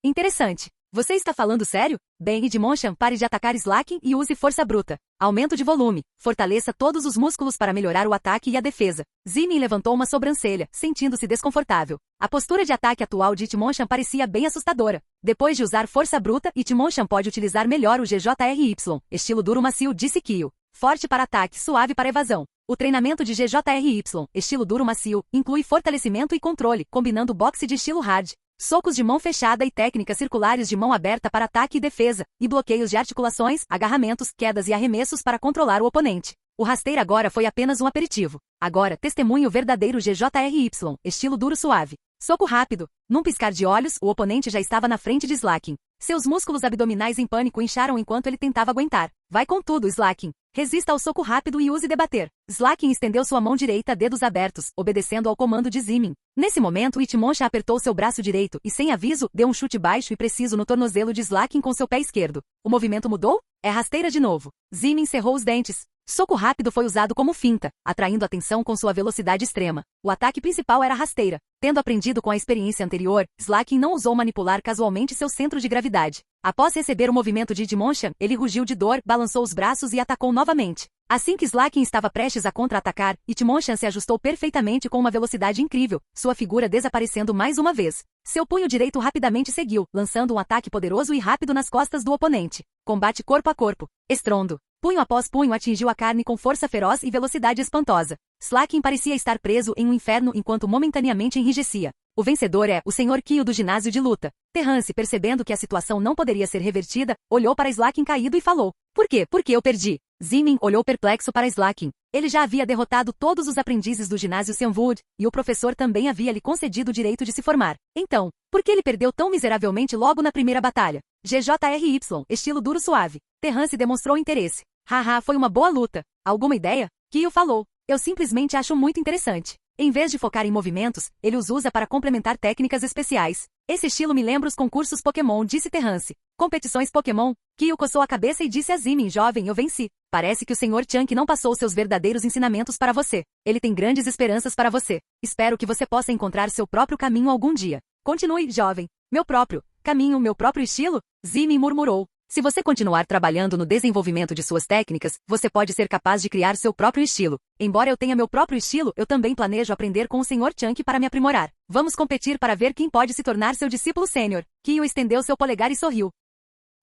Interessante. Você está falando sério? Bem, Hitmonchan, pare de atacar Slaking e use força bruta. Aumento de volume. Fortaleça todos os músculos para melhorar o ataque e a defesa. Zimin levantou uma sobrancelha, sentindo-se desconfortável. A postura de ataque atual de Hitmonchan parecia bem assustadora. Depois de usar força bruta, Hitmonchan pode utilizar melhor o GJRY, estilo duro macio, disse Kyo. Forte para ataque, suave para evasão. O treinamento de GJRY, estilo duro macio, inclui fortalecimento e controle, combinando boxe de estilo hard. Socos de mão fechada e técnicas circulares de mão aberta para ataque e defesa, e bloqueios de articulações, agarramentos, quedas e arremessos para controlar o oponente. O rasteiro agora foi apenas um aperitivo. Agora, testemunhe o verdadeiro GJRY, estilo duro suave. Soco rápido. Num piscar de olhos, o oponente já estava na frente de Slaking. Seus músculos abdominais em pânico incharam enquanto ele tentava aguentar. Vai com tudo, Slaking. Resista ao soco rápido e use debater. Slaking estendeu sua mão direita, dedos abertos, obedecendo ao comando de Zimin. Nesse momento, Hitmonchan apertou seu braço direito e, sem aviso, deu um chute baixo e preciso no tornozelo de Slaking com seu pé esquerdo. O movimento mudou? É rasteira de novo. Zimin cerrou os dentes. Soco rápido foi usado como finta, atraindo atenção com sua velocidade extrema. O ataque principal era rasteira. Tendo aprendido com a experiência anterior, Slaking não ousou manipular casualmente seu centro de gravidade. Após receber o movimento de Hitmonchan, ele rugiu de dor, balançou os braços e atacou novamente. Assim que Slaking estava prestes a contra-atacar, Hitmonchan se ajustou perfeitamente com uma velocidade incrível, sua figura desaparecendo mais uma vez. Seu punho direito rapidamente seguiu, lançando um ataque poderoso e rápido nas costas do oponente. Combate corpo a corpo. Estrondo. Punho após punho atingiu a carne com força feroz e velocidade espantosa. Slaking parecia estar preso em um inferno enquanto momentaneamente enrijecia. O vencedor é o Sr. Kyo do ginásio de luta. Terrance, percebendo que a situação não poderia ser revertida, olhou para Slaking caído e falou: Por quê? Por que eu perdi? Zimin olhou perplexo para Slaking. Ele já havia derrotado todos os aprendizes do ginásio Seonwood, e o professor também havia lhe concedido o direito de se formar. Então, por que ele perdeu tão miseravelmente logo na primeira batalha? GJRY, estilo duro suave. Terrance demonstrou interesse. Haha, foi uma boa luta. Alguma ideia? Kyo falou. Eu simplesmente acho muito interessante. Em vez de focar em movimentos, ele os usa para complementar técnicas especiais. Esse estilo me lembra os concursos Pokémon, disse Terrance. Competições Pokémon? Kyo coçou a cabeça e disse a Zimin: Jovem, eu venci. Parece que o Sr. Chunk não passou seus verdadeiros ensinamentos para você. Ele tem grandes esperanças para você. Espero que você possa encontrar seu próprio caminho algum dia. Continue, jovem. Meu próprio caminho, meu próprio estilo? Zimin murmurou. Se você continuar trabalhando no desenvolvimento de suas técnicas, você pode ser capaz de criar seu próprio estilo. Embora eu tenha meu próprio estilo, eu também planejo aprender com o Sr. Chunk para me aprimorar. Vamos competir para ver quem pode se tornar seu discípulo sênior. Kyo estendeu seu polegar e sorriu.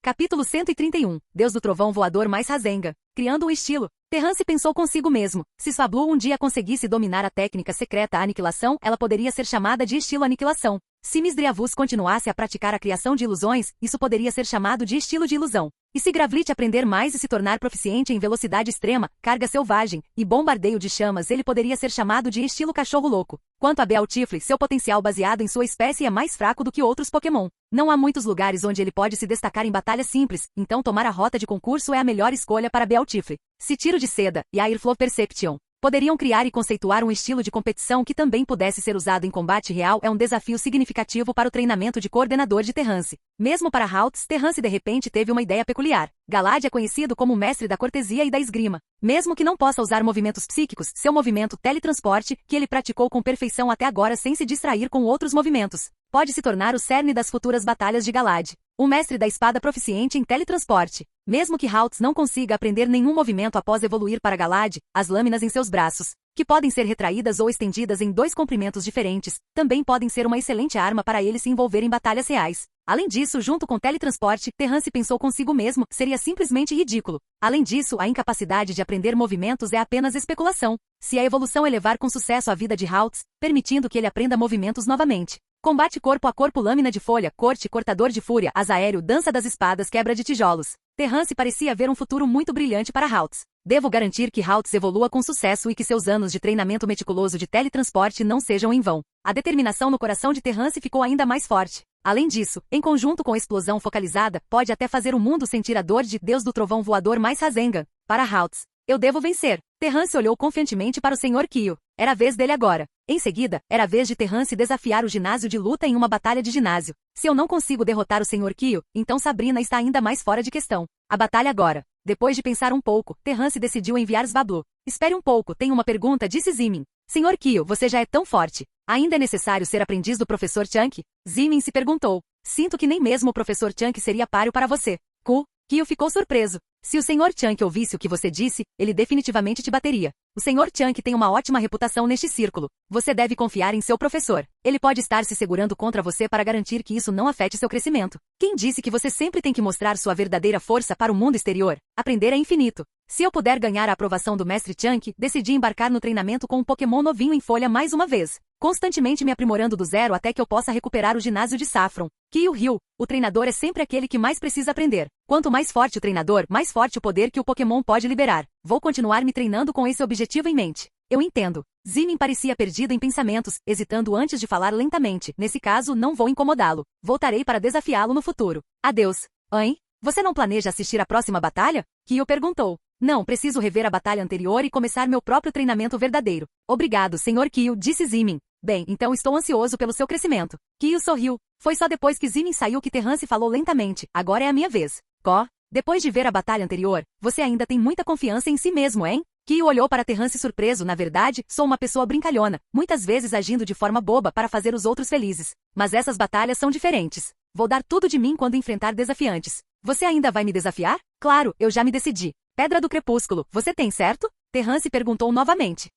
Capítulo 131. Deus do Trovão Voador mais Rasengan. Criando um estilo. Terrance pensou consigo mesmo. Se sua Blue um dia conseguisse dominar a técnica secreta Aniquilação, ela poderia ser chamada de estilo Aniquilação. Se Misdreavus continuasse a praticar a criação de ilusões, isso poderia ser chamado de estilo de ilusão. E se Gravlit aprender mais e se tornar proficiente em velocidade extrema, carga selvagem e bombardeio de chamas, ele poderia ser chamado de estilo cachorro louco. Quanto a Bealtifle, seu potencial baseado em sua espécie é mais fraco do que outros Pokémon. Não há muitos lugares onde ele pode se destacar em batalhas simples, então tomar a rota de concurso é a melhor escolha para Bealtifle. Se Tiro de Seda e Airflow Perception poderiam criar e conceituar um estilo de competição que também pudesse ser usado em combate real, é um desafio significativo para o treinamento de coordenador de Terrance. Mesmo para Haltz, Terrance de repente teve uma ideia peculiar. Galad é conhecido como o mestre da cortesia e da esgrima. Mesmo que não possa usar movimentos psíquicos, seu movimento teletransporte, que ele praticou com perfeição até agora sem se distrair com outros movimentos, pode se tornar o cerne das futuras batalhas de Galad. O mestre da espada proficiente em teletransporte. Mesmo que Haltz não consiga aprender nenhum movimento após evoluir para Galad, as lâminas em seus braços, que podem ser retraídas ou estendidas em 2 comprimentos diferentes, também podem ser uma excelente arma para ele se envolver em batalhas reais. Além disso, junto com teletransporte, Terrance pensou consigo mesmo, seria simplesmente ridículo. Além disso, a incapacidade de aprender movimentos é apenas especulação. Se a evolução elevar com sucesso a vida de Haltz, permitindo que ele aprenda movimentos novamente. Combate corpo a corpo, lâmina de folha, corte, cortador de fúria, asa aéreo, dança das espadas, quebra de tijolos. Terrance parecia ver um futuro muito brilhante para Haltz. Devo garantir que Haltz evolua com sucesso e que seus anos de treinamento meticuloso de teletransporte não sejam em vão. A determinação no coração de Terrance ficou ainda mais forte. Além disso, em conjunto com a explosão focalizada, pode até fazer o mundo sentir a dor de Deus do Trovão Voador mais Rasengan. Para Haltz. Eu devo vencer. Terrance olhou confiantemente para o Sr. Kyo. Era a vez dele agora. Em seguida, era a vez de Terrance desafiar o ginásio de luta em uma batalha de ginásio. Se eu não consigo derrotar o Sr. Kyo, então Sabrina está ainda mais fora de questão. A batalha agora. Depois de pensar um pouco, Terrance decidiu enviar Swablu. Espere um pouco, tenho uma pergunta, disse Zimin. Sr. Kyo, você já é tão forte. Ainda é necessário ser aprendiz do professor Chunk? Zimin se perguntou. Sinto que nem mesmo o professor Chunk seria páreo para você. Kyo ficou surpreso. Se o Sr. Chunk ouvisse o que você disse, ele definitivamente te bateria. O Sr. Chunk tem uma ótima reputação neste círculo. Você deve confiar em seu professor. Ele pode estar se segurando contra você para garantir que isso não afete seu crescimento. Quem disse que você sempre tem que mostrar sua verdadeira força para o mundo exterior? Aprender é infinito. Se eu puder ganhar a aprovação do Mestre Chunk, decidi embarcar no treinamento com um Pokémon novinho em folha mais uma vez. Constantemente me aprimorando do zero até que eu possa recuperar o ginásio de Saffron. Kyo Ryu, o treinador é sempre aquele que mais precisa aprender. Quanto mais forte o treinador, mais forte o poder que o Pokémon pode liberar. Vou continuar me treinando com esse objetivo em mente. Eu entendo. Zimin parecia perdido em pensamentos, hesitando antes de falar lentamente. Nesse caso, não vou incomodá-lo. Voltarei para desafiá-lo no futuro. Adeus. Hein? Você não planeja assistir à próxima batalha? Kyo perguntou. Não, preciso rever a batalha anterior e começar meu próprio treinamento verdadeiro. Obrigado, Sr. Kyo, disse Zimin. Bem, então estou ansioso pelo seu crescimento. Kyo sorriu. Foi só depois que Zimin saiu que Terrance falou lentamente. Agora é a minha vez. Depois de ver a batalha anterior, você ainda tem muita confiança em si mesmo, hein? Kyo olhou para Terrance surpreso. Na verdade, sou uma pessoa brincalhona, muitas vezes agindo de forma boba para fazer os outros felizes. Mas essas batalhas são diferentes. Vou dar tudo de mim quando enfrentar desafiantes. Você ainda vai me desafiar? Claro, eu já me decidi. Pedra do Crepúsculo, você tem, certo? Terrance perguntou novamente.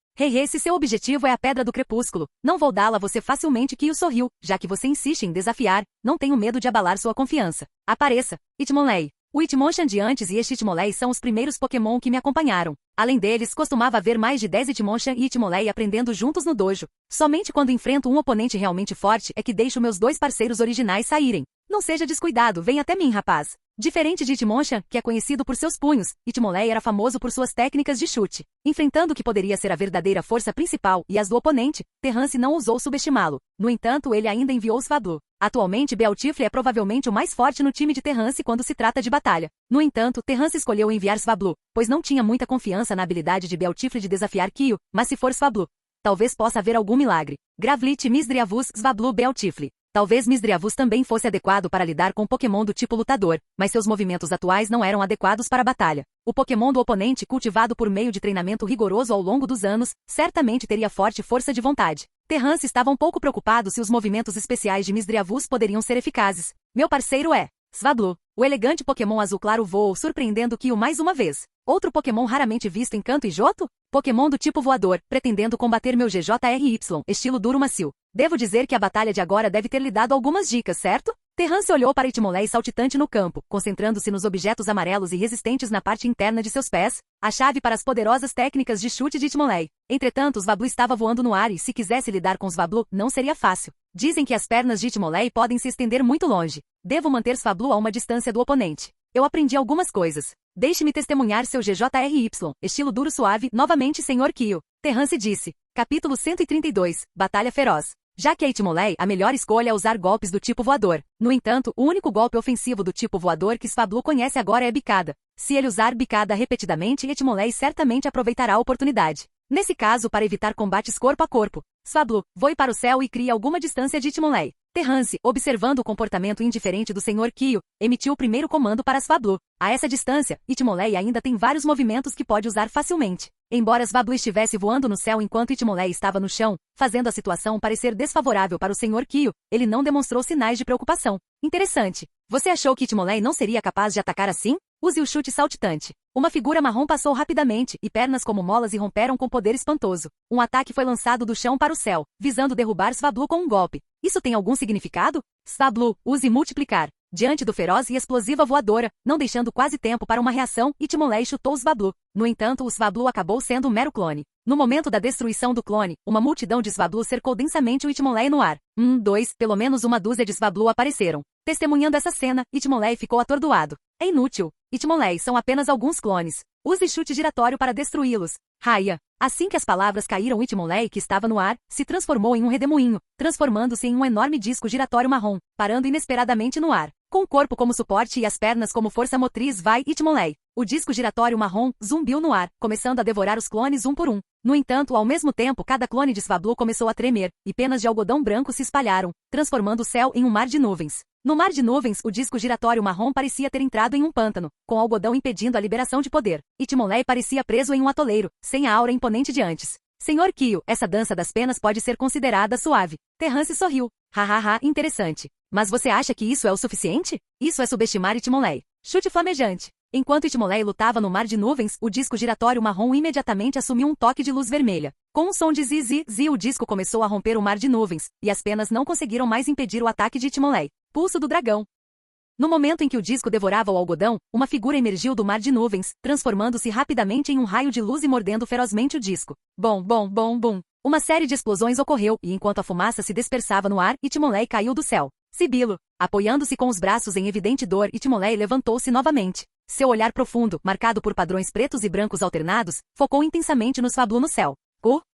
Se seu objetivo é a Pedra do Crepúsculo, não vou dá-la a você facilmente. Kyo sorriu. Já que você insiste em desafiar, não tenho medo de abalar sua confiança. Apareça. Hitmonlee. O Hitmonchan de antes e este Hitmonlee são os primeiros Pokémon que me acompanharam. Além deles, costumava haver mais de 10 Hitmonchan e Hitmonlee aprendendo juntos no dojo. Somente quando enfrento um oponente realmente forte é que deixo meus dois parceiros originais saírem. Não seja descuidado, vem até mim, rapaz. Diferente de Hitmonchan, que é conhecido por seus punhos, Hitmonlee era famoso por suas técnicas de chute. Enfrentando o que poderia ser a verdadeira força principal e as do oponente, Terrance não ousou subestimá-lo. No entanto, ele ainda enviou Swablu. Atualmente, Bealtifle é provavelmente o mais forte no time de Terrance quando se trata de batalha. No entanto, Terrance escolheu enviar Swablu, pois não tinha muita confiança na habilidade de Bealtifle de desafiar Kyo, mas se for Swablu, talvez possa haver algum milagre. Gravlit Misdreavus Swablu Bealtifle. Talvez Misdreavus também fosse adequado para lidar com Pokémon do tipo lutador, mas seus movimentos atuais não eram adequados para a batalha. O Pokémon do oponente, cultivado por meio de treinamento rigoroso ao longo dos anos, certamente teria forte força de vontade. Terrance estava um pouco preocupado se os movimentos especiais de Misdreavus poderiam ser eficazes. Meu parceiro é Swablu. O elegante Pokémon azul claro voou, surpreendendo Kyo mais uma vez. Outro Pokémon raramente visto em Kanto e Johto? Pokémon do tipo voador, pretendendo combater meu GJRY, estilo duro macio. Devo dizer que a batalha de agora deve ter lhe dado algumas dicas, certo? Terrance olhou para Hitmonlee saltitante no campo, concentrando-se nos objetos amarelos e resistentes na parte interna de seus pés, a chave para as poderosas técnicas de chute de Hitmonlee. Entretanto, Swablu estava voando no ar e, se quisesse lidar com Swablu, não seria fácil. Dizem que as pernas de Hitmonlee podem se estender muito longe. Devo manter Swablu a uma distância do oponente. Eu aprendi algumas coisas. Deixe-me testemunhar seu GJRY, estilo duro suave, novamente Sr. Kyo. Terrance disse. Capítulo 132, Batalha Feroz. Já que a Hitmonlee, a melhor escolha é usar golpes do tipo voador. No entanto, o único golpe ofensivo do tipo voador que Swablu conhece agora é bicada. Se ele usar bicada repetidamente, Hitmonlee certamente aproveitará a oportunidade. Nesse caso, para evitar combates corpo a corpo, Swablu, voe para o céu e crie alguma distância de Hitmonlee. Terrance, observando o comportamento indiferente do Sr. Kyo, emitiu o primeiro comando para Swablu. A essa distância, Hitmonlee ainda tem vários movimentos que pode usar facilmente. Embora Swablu estivesse voando no céu enquanto Hitmonlee estava no chão, fazendo a situação parecer desfavorável para o Sr. Kyo, ele não demonstrou sinais de preocupação. Interessante. Você achou que Hitmonlee não seria capaz de atacar assim? Use o chute saltitante. Uma figura marrom passou rapidamente, e pernas como molas irromperam com poder espantoso. Um ataque foi lançado do chão para o céu, visando derrubar Swablu com um golpe. Isso tem algum significado? Swablu, use multiplicar. Diante do feroz e explosiva voadora, não deixando quase tempo para uma reação, Hitmonlee chutou Swablu. No entanto, o Swablu acabou sendo um mero clone. No momento da destruição do clone, uma multidão de Swablu cercou densamente o Hitmonlee no ar. Pelo menos uma dúzia de Swablu apareceram. Testemunhando essa cena, Hitmonlee ficou atordoado. É inútil. Hitmonlee são apenas alguns clones. Use chute giratório para destruí-los. Raia. Assim que as palavras caíram, Hitmonlee, que estava no ar, se transformou em um redemoinho, transformando-se em um enorme disco giratório marrom, parando inesperadamente no ar. Com o corpo como suporte e as pernas como força motriz, vai Hitmonlee. O disco giratório marrom zumbiu no ar, começando a devorar os clones um por um. No entanto, ao mesmo tempo, cada clone de Swablu começou a tremer, e penas de algodão branco se espalharam, transformando o céu em um mar de nuvens. No mar de nuvens, o disco giratório marrom parecia ter entrado em um pântano, com algodão impedindo a liberação de poder. E Timolei parecia preso em um atoleiro, sem a aura imponente de antes. Senhor Kyo, essa dança das penas pode ser considerada suave. Terrance sorriu. Hahaha, interessante. Mas você acha que isso é o suficiente? Isso é subestimar Timolei. Chute flamejante. Enquanto Timolei lutava no mar de nuvens, o disco giratório marrom imediatamente assumiu um toque de luz vermelha. Com um som de zi, o disco começou a romper o mar de nuvens, e as penas não conseguiram mais impedir o ataque de Timolei. Pulso do dragão. No momento em que o disco devorava o algodão, uma figura emergiu do mar de nuvens, transformando-se rapidamente em um raio de luz e mordendo ferozmente o disco. Bom. Uma série de explosões ocorreu, e enquanto a fumaça se dispersava no ar, Timolei caiu do céu. Sibilo. Apoiando-se com os braços em evidente dor, Timolei levantou-se novamente. Seu olhar profundo, marcado por padrões pretos e brancos alternados, focou intensamente no Swablu no céu.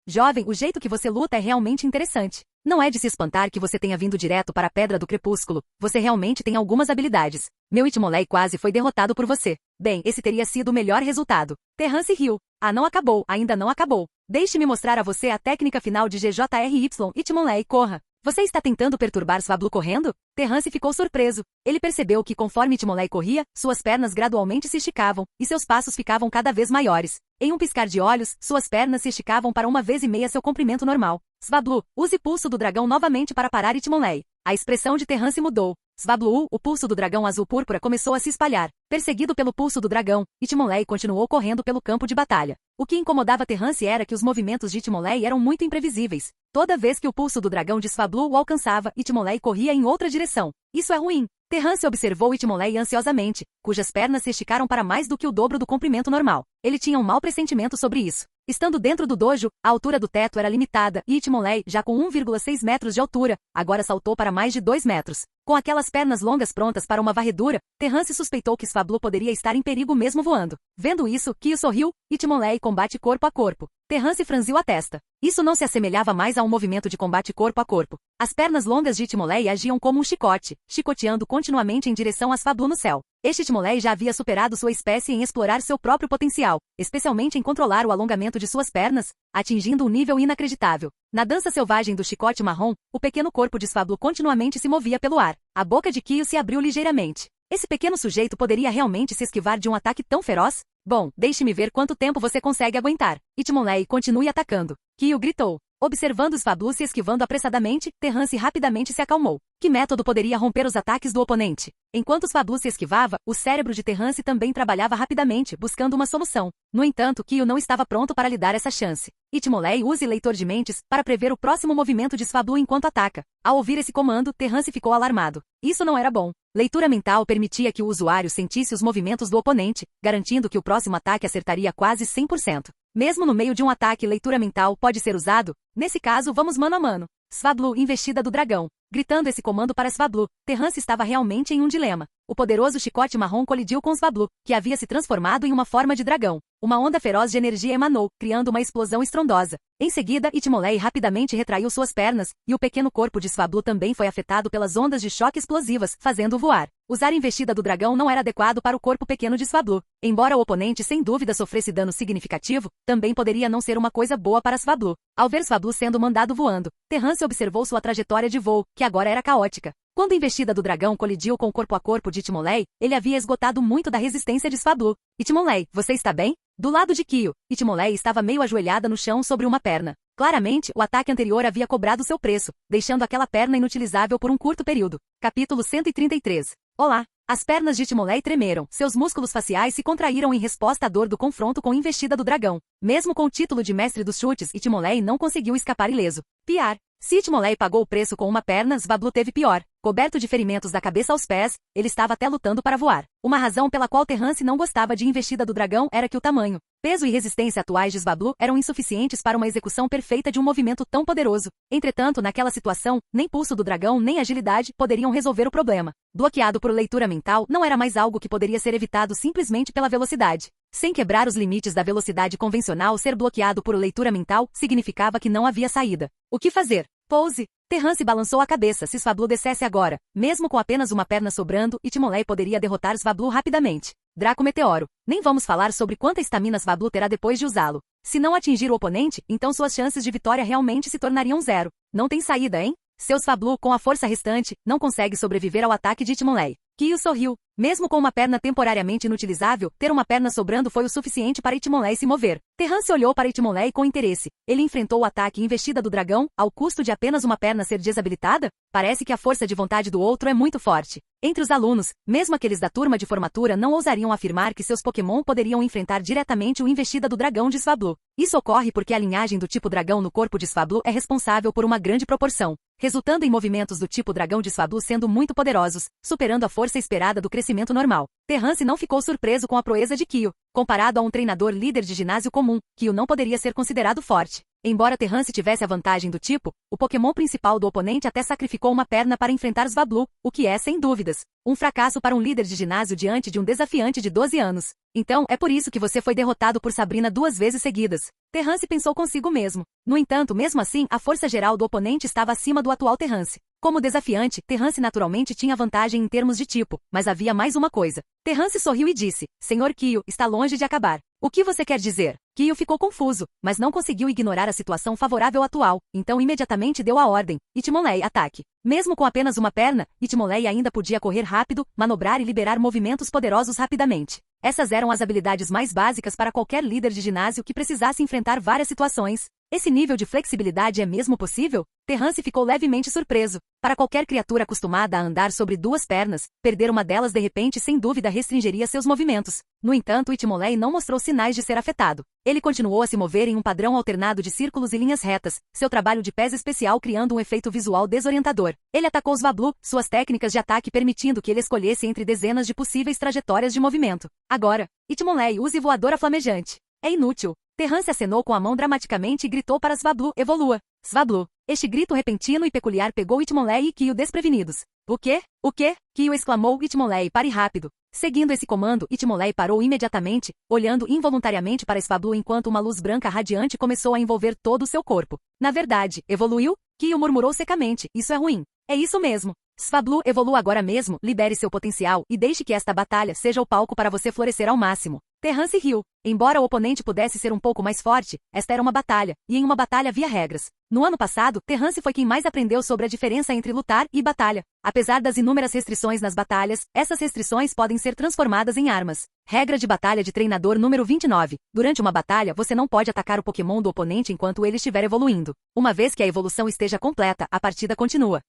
Jovem, o jeito que você luta é realmente interessante. Não é de se espantar que você tenha vindo direto para a Pedra do Crepúsculo. Você realmente tem algumas habilidades. Meu Timolei quase foi derrotado por você. Bem, esse teria sido o melhor resultado. Terrance riu. Não acabou, ainda não acabou. Deixe-me mostrar a você a técnica final de GJRY e Timolei, corra. Você está tentando perturbar Swablu correndo? Terrance ficou surpreso. Ele percebeu que conforme Timolei corria, suas pernas gradualmente se esticavam, e seus passos ficavam cada vez maiores. Em um piscar de olhos, suas pernas se esticavam para 1,5 vezes seu comprimento normal. Swablu, use pulso do dragão novamente para parar Timolei. A expressão de Terrance mudou. Swablu, o pulso do dragão azul-púrpura começou a se espalhar. Perseguido pelo pulso do dragão, Timolei continuou correndo pelo campo de batalha. O que incomodava Terrance era que os movimentos de Timolei eram muito imprevisíveis. Toda vez que o pulso do dragão de Swablu o alcançava, Timolei corria em outra direção. Isso é ruim. Terrance observou Timolei ansiosamente, cujas pernas se esticaram para mais do que o dobro do comprimento normal. Ele tinha um mau pressentimento sobre isso. Estando dentro do dojo, a altura do teto era limitada e Timolei, já com 1,6 metros de altura, agora saltou para mais de 2 metros. Com aquelas pernas longas prontas para uma varredura, Terrance suspeitou que Swablu poderia estar em perigo mesmo voando. Vendo isso, Kyo sorriu, e Timolei combate corpo a corpo. Terrance franziu a testa. Isso não se assemelhava mais a um movimento de combate corpo a corpo. As pernas longas de Timolei agiam como um chicote, chicoteando continuamente em direção a Swablu no céu. Este Timolei já havia superado sua espécie em explorar seu próprio potencial, especialmente em controlar o alongamento de suas pernas, atingindo um nível inacreditável. Na dança selvagem do chicote marrom, o pequeno corpo de Swablu continuamente se movia pelo ar. A boca de Kyo se abriu ligeiramente. Esse pequeno sujeito poderia realmente se esquivar de um ataque tão feroz? Bom, deixe-me ver quanto tempo você consegue aguentar. Timolei, continue atacando. Kyo gritou. Observando Swablu se esquivando apressadamente, Terrance rapidamente se acalmou. Que método poderia romper os ataques do oponente? Enquanto Swablu se esquivava, o cérebro de Terrance também trabalhava rapidamente, buscando uma solução. No entanto, Kyo não estava pronto para lhe dar essa chance. Timolei, use leitor de mentes para prever o próximo movimento de Swablu enquanto ataca. Ao ouvir esse comando, Terrance ficou alarmado. Isso não era bom. Leitura mental permitia que o usuário sentisse os movimentos do oponente, garantindo que o próximo ataque acertaria quase 100%. Mesmo no meio de um ataque, leitura mental pode ser usado? Nesse caso, vamos mano a mano. Swablu, investida do dragão. Gritando esse comando para Swablu, Terrance estava realmente em um dilema. O poderoso chicote marrom colidiu com Swablu, que havia se transformado em uma forma de dragão. Uma onda feroz de energia emanou, criando uma explosão estrondosa. Em seguida, Timolei rapidamente retraiu suas pernas, e o pequeno corpo de Swablu também foi afetado pelas ondas de choque explosivas, fazendo-o voar. Usar investida do dragão não era adequado para o corpo pequeno de Swablu. Embora o oponente sem dúvida sofresse dano significativo, também poderia não ser uma coisa boa para Swablu. Ao ver Swablu sendo mandado voando, Terrance observou sua trajetória de voo, que agora era caótica. Quando a investida do dragão colidiu com o corpo a corpo de Timolei, ele havia esgotado muito da resistência de Swablu. Timolei, você está bem? Do lado de Kyo, Timolei estava meio ajoelhada no chão sobre uma perna. Claramente, o ataque anterior havia cobrado seu preço, deixando aquela perna inutilizável por um curto período. Capítulo 133. Olá! As pernas de Timolei tremeram, seus músculos faciais se contraíram em resposta à dor do confronto com a investida do dragão. Mesmo com o título de mestre dos chutes, Timolei não conseguiu escapar ileso. Pior. Se Timolei pagou o preço com uma perna, Swablu teve pior. Coberto de ferimentos da cabeça aos pés, ele estava até lutando para voar. Uma razão pela qual Terrance não gostava de investida do dragão era que o tamanho, peso e resistência atuais de Swablu eram insuficientes para uma execução perfeita de um movimento tão poderoso. Entretanto, naquela situação, nem pulso do dragão nem agilidade poderiam resolver o problema. Bloqueado por leitura mental, não era mais algo que poderia ser evitado simplesmente pela velocidade. Sem quebrar os limites da velocidade convencional, ser bloqueado por leitura mental significava que não havia saída. O que fazer? Pouse. Terrance balançou a cabeça se Swablu descesse agora. Mesmo com apenas uma perna sobrando, Itimolei poderia derrotar Swablu rapidamente. Draco Meteoro. Nem vamos falar sobre quanta estamina Swablu terá depois de usá-lo. Se não atingir o oponente, então suas chances de vitória realmente se tornariam zero. Não tem saída, hein? Seu Swablu, com a força restante, não consegue sobreviver ao ataque de Itimolei. Kyo sorriu. Mesmo com uma perna temporariamente inutilizável, ter uma perna sobrando foi o suficiente para Itimolei se mover. Terrance olhou para Itimolei com interesse. Ele enfrentou o ataque investida do dragão, ao custo de apenas uma perna ser desabilitada? Parece que a força de vontade do outro é muito forte. Entre os alunos, mesmo aqueles da turma de formatura não ousariam afirmar que seus Pokémon poderiam enfrentar diretamente o investida do dragão de Swablu. Isso ocorre porque a linhagem do tipo dragão no corpo de Swablu é responsável por uma grande proporção, resultando em movimentos do tipo dragão de Swablu sendo muito poderosos, superando a força esperada do crescimento normal. Terrance não ficou surpreso com a proeza de Kyo. Comparado a um treinador líder de ginásio comum, Kyo não poderia ser considerado forte. Embora Terrance tivesse a vantagem do tipo, o Pokémon principal do oponente até sacrificou uma perna para enfrentar Swablu, o que é, sem dúvidas, um fracasso para um líder de ginásio diante de um desafiante de 12 anos. Então, é por isso que você foi derrotado por Sabrina 2 vezes seguidas. Terrance pensou consigo mesmo. No entanto, mesmo assim, a força geral do oponente estava acima do atual Terrance. Como desafiante, Terrance naturalmente tinha vantagem em termos de tipo, mas havia mais uma coisa. Terrance sorriu e disse, Senhor Kyo, está longe de acabar. O que você quer dizer? Kyo ficou confuso, mas não conseguiu ignorar a situação favorável atual, então imediatamente deu a ordem. Itimolei, ataque. Mesmo com apenas uma perna, Itimolei ainda podia correr rápido, manobrar e liberar movimentos poderosos rapidamente. Essas eram as habilidades mais básicas para qualquer líder de ginásio que precisasse enfrentar várias situações. Esse nível de flexibilidade é mesmo possível? Terrance ficou levemente surpreso. Para qualquer criatura acostumada a andar sobre 2 pernas, perder uma delas de repente sem dúvida restringiria seus movimentos. No entanto, Itimolei não mostrou sinais de ser afetado. Ele continuou a se mover em um padrão alternado de círculos e linhas retas, seu trabalho de pés especial criando um efeito visual desorientador. Ele atacou Swablu, suas técnicas de ataque permitindo que ele escolhesse entre dezenas de possíveis trajetórias de movimento. Agora, Itimolei, use voadora flamejante. É inútil. Terrance acenou com a mão dramaticamente e gritou para Swablu, evolua. Swablu. Este grito repentino e peculiar pegou Itimolei e Kyo desprevenidos. O quê? O quê? Kyo exclamou. Itimolei, pare rápido. Seguindo esse comando, Itimolei parou imediatamente, olhando involuntariamente para Swablu enquanto uma luz branca radiante começou a envolver todo o seu corpo. Na verdade, evoluiu? Kyo murmurou secamente, isso é ruim. É isso mesmo. Swablu, evolua agora mesmo, libere seu potencial e deixe que esta batalha seja o palco para você florescer ao máximo. Terrance riu. Embora o oponente pudesse ser um pouco mais forte, esta era uma batalha, e em uma batalha havia regras. No ano passado, Terrance foi quem mais aprendeu sobre a diferença entre lutar e batalha. Apesar das inúmeras restrições nas batalhas, essas restrições podem ser transformadas em armas. Regra de batalha de treinador número 29. Durante uma batalha, você não pode atacar o Pokémon do oponente enquanto ele estiver evoluindo. Uma vez que a evolução esteja completa, a partida continua.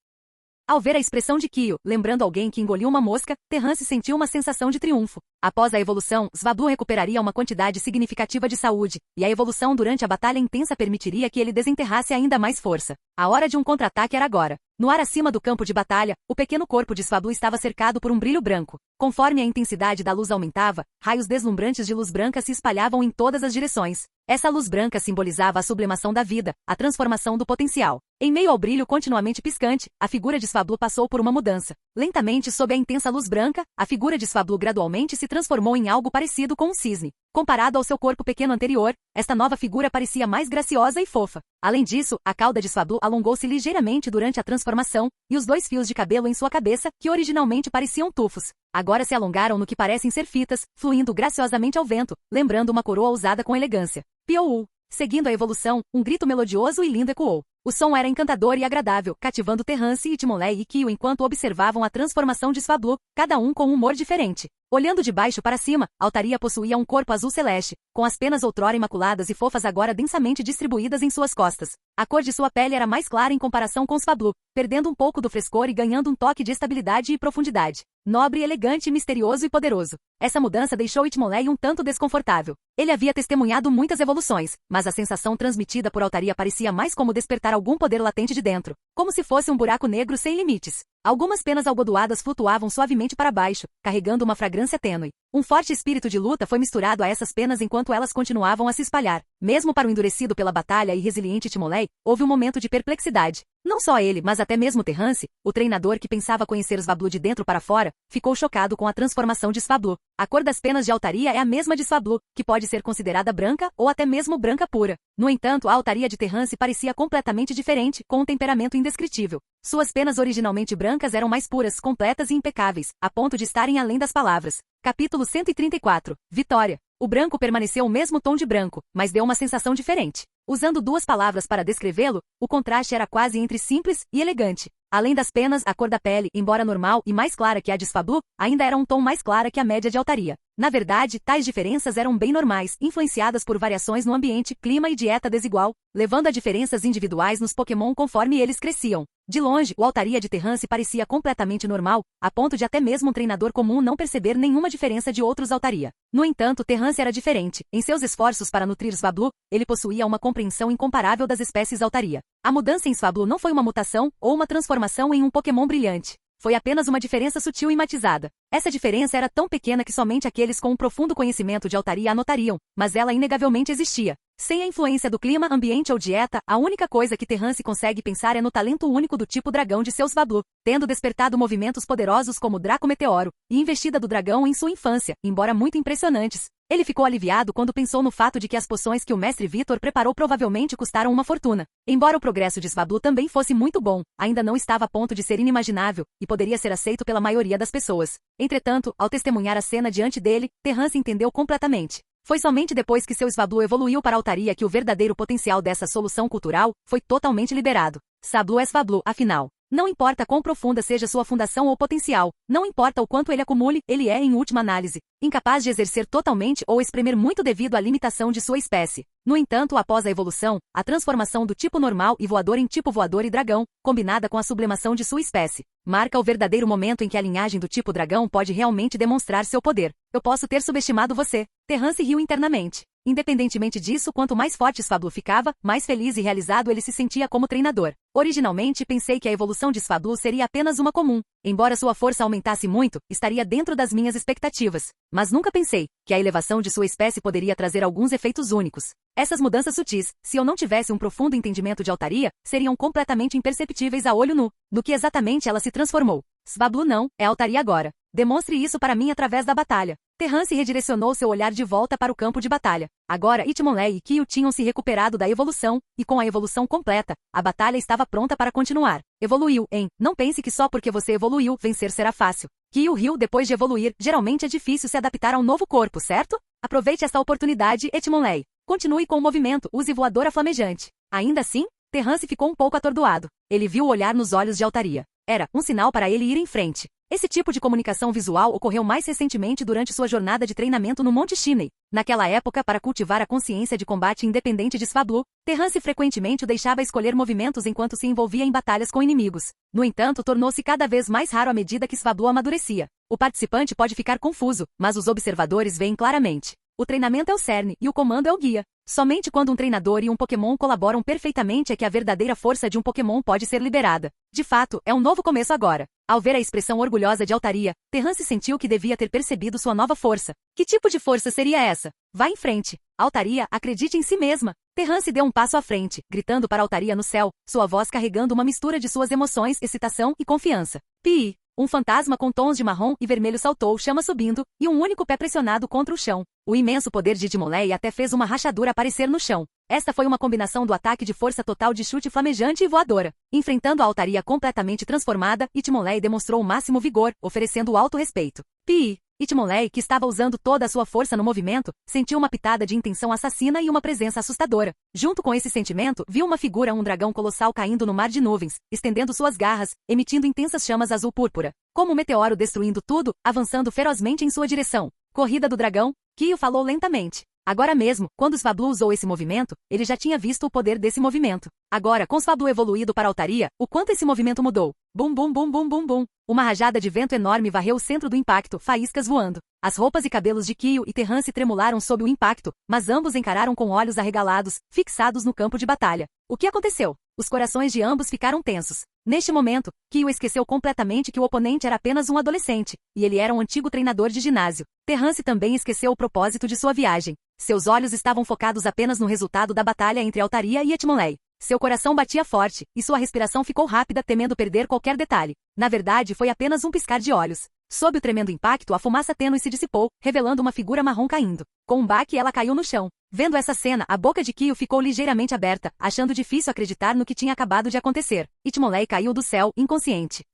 Ao ver a expressão de Kyo, lembrando alguém que engoliu uma mosca, Terrance sentiu uma sensação de triunfo. Após a evolução, Swablu recuperaria uma quantidade significativa de saúde, e a evolução durante a batalha intensa permitiria que ele desenterrasse ainda mais força. A hora de um contra-ataque era agora. No ar acima do campo de batalha, o pequeno corpo de Swablu estava cercado por um brilho branco. Conforme a intensidade da luz aumentava, raios deslumbrantes de luz branca se espalhavam em todas as direções. Essa luz branca simbolizava a sublimação da vida, a transformação do potencial. Em meio ao brilho continuamente piscante, a figura de Swablu passou por uma mudança. Lentamente, sob a intensa luz branca, a figura de Swablu gradualmente se transformou em algo parecido com um cisne. Comparado ao seu corpo pequeno anterior, esta nova figura parecia mais graciosa e fofa. Além disso, a cauda de Swablu alongou-se ligeiramente durante a transformação, e os 2 fios de cabelo em sua cabeça, que originalmente pareciam tufos, agora se alongaram no que parecem ser fitas, fluindo graciosamente ao vento, lembrando uma coroa usada com elegância. Piou! Seguindo a evolução, um grito melodioso e lindo ecoou. O som era encantador e agradável, cativando Terrance, Itimolei e Kyo enquanto observavam a transformação de Swablu, cada um com um humor diferente. Olhando de baixo para cima, Altaria possuía um corpo azul celeste, com as penas outrora imaculadas e fofas agora densamente distribuídas em suas costas. A cor de sua pele era mais clara em comparação com Swablu, perdendo um pouco do frescor e ganhando um toque de estabilidade e profundidade. Nobre, elegante, misterioso e poderoso. Essa mudança deixou Itimolei um tanto desconfortável. Ele havia testemunhado muitas evoluções, mas a sensação transmitida por Altaria parecia mais como despertar algum poder latente de dentro, como se fosse um buraco negro sem limites. Algumas penas algodoadas flutuavam suavemente para baixo, carregando uma fragrância tênue. Um forte espírito de luta foi misturado a essas penas enquanto elas continuavam a se espalhar. Mesmo para o endurecido pela batalha e resiliente Timolei, houve um momento de perplexidade. Não só ele, mas até mesmo Terrance, o treinador que pensava conhecer Svablu de dentro para fora, ficou chocado com a transformação de Svablu. A cor das penas de altaria é a mesma de Svablu, que pode ser considerada branca ou até mesmo branca pura. No entanto, a altaria de Terrance parecia completamente diferente, com um temperamento indescritível. Suas penas originalmente brancas eram mais puras, completas e impecáveis, a ponto de estarem além das palavras. Capítulo 134. Vitória. O branco permaneceu o mesmo tom de branco, mas deu uma sensação diferente. Usando duas palavras para descrevê-lo, o contraste era quase entre simples e elegante. Além das penas, a cor da pele, embora normal e mais clara que a de Svablu, ainda era um tom mais clara que a média de altaria. Na verdade, tais diferenças eram bem normais, influenciadas por variações no ambiente, clima e dieta desigual, levando a diferenças individuais nos Pokémon conforme eles cresciam. De longe, o altaria de Terrance parecia completamente normal, a ponto de até mesmo um treinador comum não perceber nenhuma diferença de outros altaria. No entanto, Terrance era diferente. Em seus esforços para nutrir Svablu, ele possuía uma compreensão incomparável das espécies altaria. A mudança em Svablu não foi uma mutação ou uma transformação em um Pokémon brilhante. Foi apenas uma diferença sutil e matizada. Essa diferença era tão pequena que somente aqueles com um profundo conhecimento de altaria a notariam, mas ela inegavelmente existia. Sem a influência do clima, ambiente ou dieta, a única coisa que Terrance consegue pensar é no talento único do tipo dragão de seu Svablu, tendo despertado movimentos poderosos como Draco Meteoro, e investida do dragão em sua infância, embora muito impressionantes. Ele ficou aliviado quando pensou no fato de que as poções que o mestre Vitor preparou provavelmente custaram uma fortuna. Embora o progresso de Svablu também fosse muito bom, ainda não estava a ponto de ser inimaginável, e poderia ser aceito pela maioria das pessoas. Entretanto, ao testemunhar a cena diante dele, Terrance entendeu completamente. Foi somente depois que seu Svablu evoluiu para a altaria que o verdadeiro potencial dessa solução cultural foi totalmente liberado. Svablu é Svablu, afinal. Não importa quão profunda seja sua fundação ou potencial, não importa o quanto ele acumule, ele é, em última análise, incapaz de exercer totalmente ou espremer muito devido à limitação de sua espécie. No entanto, após a evolução, a transformação do tipo normal e voador em tipo voador e dragão, combinada com a sublimação de sua espécie, marca o verdadeiro momento em que a linhagem do tipo dragão pode realmente demonstrar seu poder. Eu posso ter subestimado você. Terrance riu internamente. Independentemente disso, quanto mais forte Svablu ficava, mais feliz e realizado ele se sentia como treinador. Originalmente, pensei que a evolução de Svablu seria apenas uma comum. Embora sua força aumentasse muito, estaria dentro das minhas expectativas. Mas nunca pensei que a elevação de sua espécie poderia trazer alguns efeitos únicos. Essas mudanças sutis, se eu não tivesse um profundo entendimento de altaria, seriam completamente imperceptíveis a olho nu. Do que exatamente ela se transformou? Svablu não, é altaria agora. Demonstre isso para mim através da batalha. Terrance redirecionou seu olhar de volta para o campo de batalha. Agora Hitmonlee e Kyo tinham se recuperado da evolução, e com a evolução completa, a batalha estava pronta para continuar. Evoluiu, hein? Não pense que só porque você evoluiu, vencer será fácil. Kyo riu depois de evoluir. Geralmente é difícil se adaptar a um novo corpo, certo? Aproveite esta oportunidade, Hitmonlee. Continue com o movimento, use voadora flamejante. Ainda assim, Terrance ficou um pouco atordoado. Ele viu o olhar nos olhos de altaria. Era um sinal para ele ir em frente. Esse tipo de comunicação visual ocorreu mais recentemente durante sua jornada de treinamento no Monte Shinei. Naquela época, para cultivar a consciência de combate independente de Svablu, Terrance frequentemente o deixava escolher movimentos enquanto se envolvia em batalhas com inimigos. No entanto, tornou-se cada vez mais raro à medida que Svablu amadurecia. O participante pode ficar confuso, mas os observadores veem claramente. O treinamento é o cerne e o comando é o guia. Somente quando um treinador e um Pokémon colaboram perfeitamente é que a verdadeira força de um Pokémon pode ser liberada. De fato, é um novo começo agora. Ao ver a expressão orgulhosa de altaria, Terrance sentiu que devia ter percebido sua nova força. Que tipo de força seria essa? Vá em frente. Altaria, acredite em si mesma. Terrance deu um passo à frente, gritando para a altaria no céu, sua voz carregando uma mistura de suas emoções, excitação e confiança. Pi! Um fantasma com tons de marrom e vermelho saltou, chama subindo, e um único pé pressionado contra o chão. O imenso poder de Hitmonlee até fez uma rachadura aparecer no chão. Esta foi uma combinação do ataque de força total de chute flamejante e voadora. Enfrentando a altaria completamente transformada, Hitmonlee demonstrou o máximo vigor, oferecendo alto respeito. Pi! Hitmonlee, que estava usando toda a sua força no movimento, sentiu uma pitada de intenção assassina e uma presença assustadora. Junto com esse sentimento, viu uma figura, um dragão colossal caindo no mar de nuvens, estendendo suas garras, emitindo intensas chamas azul-púrpura. Como um meteoro destruindo tudo, avançando ferozmente em sua direção. Corrida do dragão, Kyo falou lentamente. Agora mesmo, quando Svablu usou esse movimento, ele já tinha visto o poder desse movimento. Agora, com Svablu evoluído para a altaria, o quanto esse movimento mudou. Bum bum bum bum bum bum. Uma rajada de vento enorme varreu o centro do impacto, faíscas voando. As roupas e cabelos de Kyo e Terrance tremularam sob o impacto, mas ambos encararam com olhos arregalados, fixados no campo de batalha. O que aconteceu? Os corações de ambos ficaram tensos. Neste momento, Kyo esqueceu completamente que o oponente era apenas um adolescente, e ele era um antigo treinador de ginásio. Terrance também esqueceu o propósito de sua viagem. Seus olhos estavam focados apenas no resultado da batalha entre Altaria e Etmonley. Seu coração batia forte, e sua respiração ficou rápida, temendo perder qualquer detalhe. Na verdade, foi apenas um piscar de olhos. Sob o tremendo impacto, a fumaça tênue se dissipou, revelando uma figura marrom caindo. Com um baque, ela caiu no chão. Vendo essa cena, a boca de Kyo ficou ligeiramente aberta, achando difícil acreditar no que tinha acabado de acontecer. Etmonley caiu do céu, inconsciente.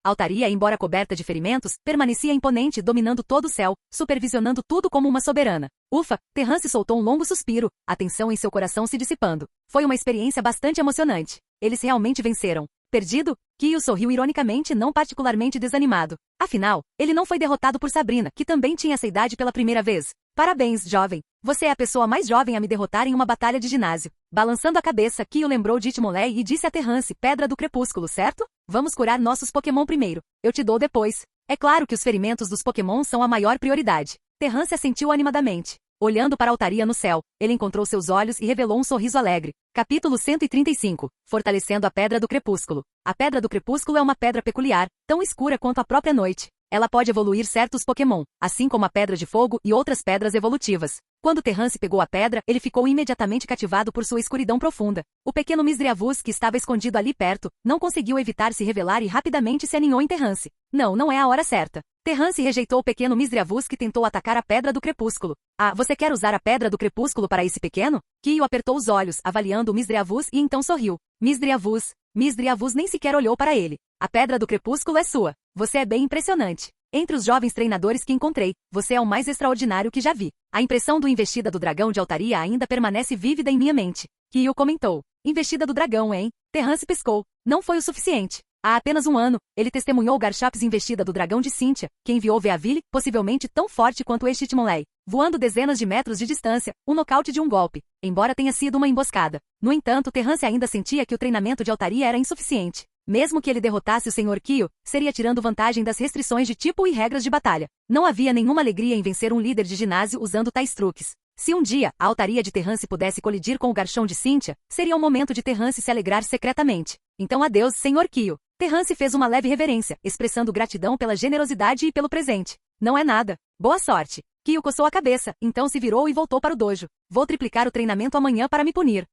Altaria, embora coberta de ferimentos, permanecia imponente, dominando todo o céu, supervisionando tudo como uma soberana. Ufa! Terrance soltou um longo suspiro, a tensão em seu coração se dissipando. Foi uma experiência bastante emocionante. Eles realmente venceram. Perdido? Kyo sorriu ironicamente, não particularmente desanimado. Afinal, ele não foi derrotado por Sabrina, que também tinha essa idade pela primeira vez. Parabéns, jovem. Você é a pessoa mais jovem a me derrotar em uma batalha de ginásio. Balançando a cabeça, Kyo lembrou de Etmonley e disse a Terrance, Pedra do Crepúsculo, certo? Vamos curar nossos Pokémon primeiro. Eu te dou depois. É claro que os ferimentos dos Pokémon são a maior prioridade. Terrance assentiu animadamente. Olhando para a Altaria no céu, ele encontrou seus olhos e revelou um sorriso alegre. Capítulo 135. Fortalecendo a Pedra do Crepúsculo. A Pedra do Crepúsculo é uma pedra peculiar, tão escura quanto a própria noite. Ela pode evoluir certos Pokémon, assim como a Pedra de Fogo e outras pedras evolutivas. Quando Terrance pegou a pedra, ele ficou imediatamente cativado por sua escuridão profunda. O pequeno Misdreavus, que estava escondido ali perto, não conseguiu evitar se revelar e rapidamente se aninhou em Terrance. Não é a hora certa. Terrance rejeitou o pequeno Misdreavus que tentou atacar a Pedra do Crepúsculo. Ah, você quer usar a Pedra do Crepúsculo para esse pequeno? Kyo apertou os olhos, avaliando o Misdreavus e então sorriu. Misdreavus nem sequer olhou para ele. A Pedra do Crepúsculo é sua. Você é bem impressionante. Entre os jovens treinadores que encontrei, você é o mais extraordinário que já vi. A impressão do Investida do Dragão de Altaria ainda permanece vívida em minha mente. Kyo comentou. Investida do Dragão, hein? Terrance piscou. Não foi o suficiente. Há apenas um ano, ele testemunhou Garchomps Investida do Dragão de Cynthia, que enviou Veaville, possivelmente tão forte quanto este Etmonley, voando dezenas de metros de distância, um nocaute de um golpe, embora tenha sido uma emboscada. No entanto, Terrance ainda sentia que o treinamento de Altaria era insuficiente. Mesmo que ele derrotasse o Sr. Kyo, seria tirando vantagem das restrições de tipo e regras de batalha. Não havia nenhuma alegria em vencer um líder de ginásio usando tais truques. Se um dia, a Altaria de Terrance pudesse colidir com o Garchomp de Cynthia, seria o momento de Terrance se alegrar secretamente. Então adeus, Sr. Kyo. Terrance fez uma leve reverência, expressando gratidão pela generosidade e pelo presente. Não é nada. Boa sorte. Kyo coçou a cabeça, então se virou e voltou para o dojo. Vou triplicar o treinamento amanhã para me punir.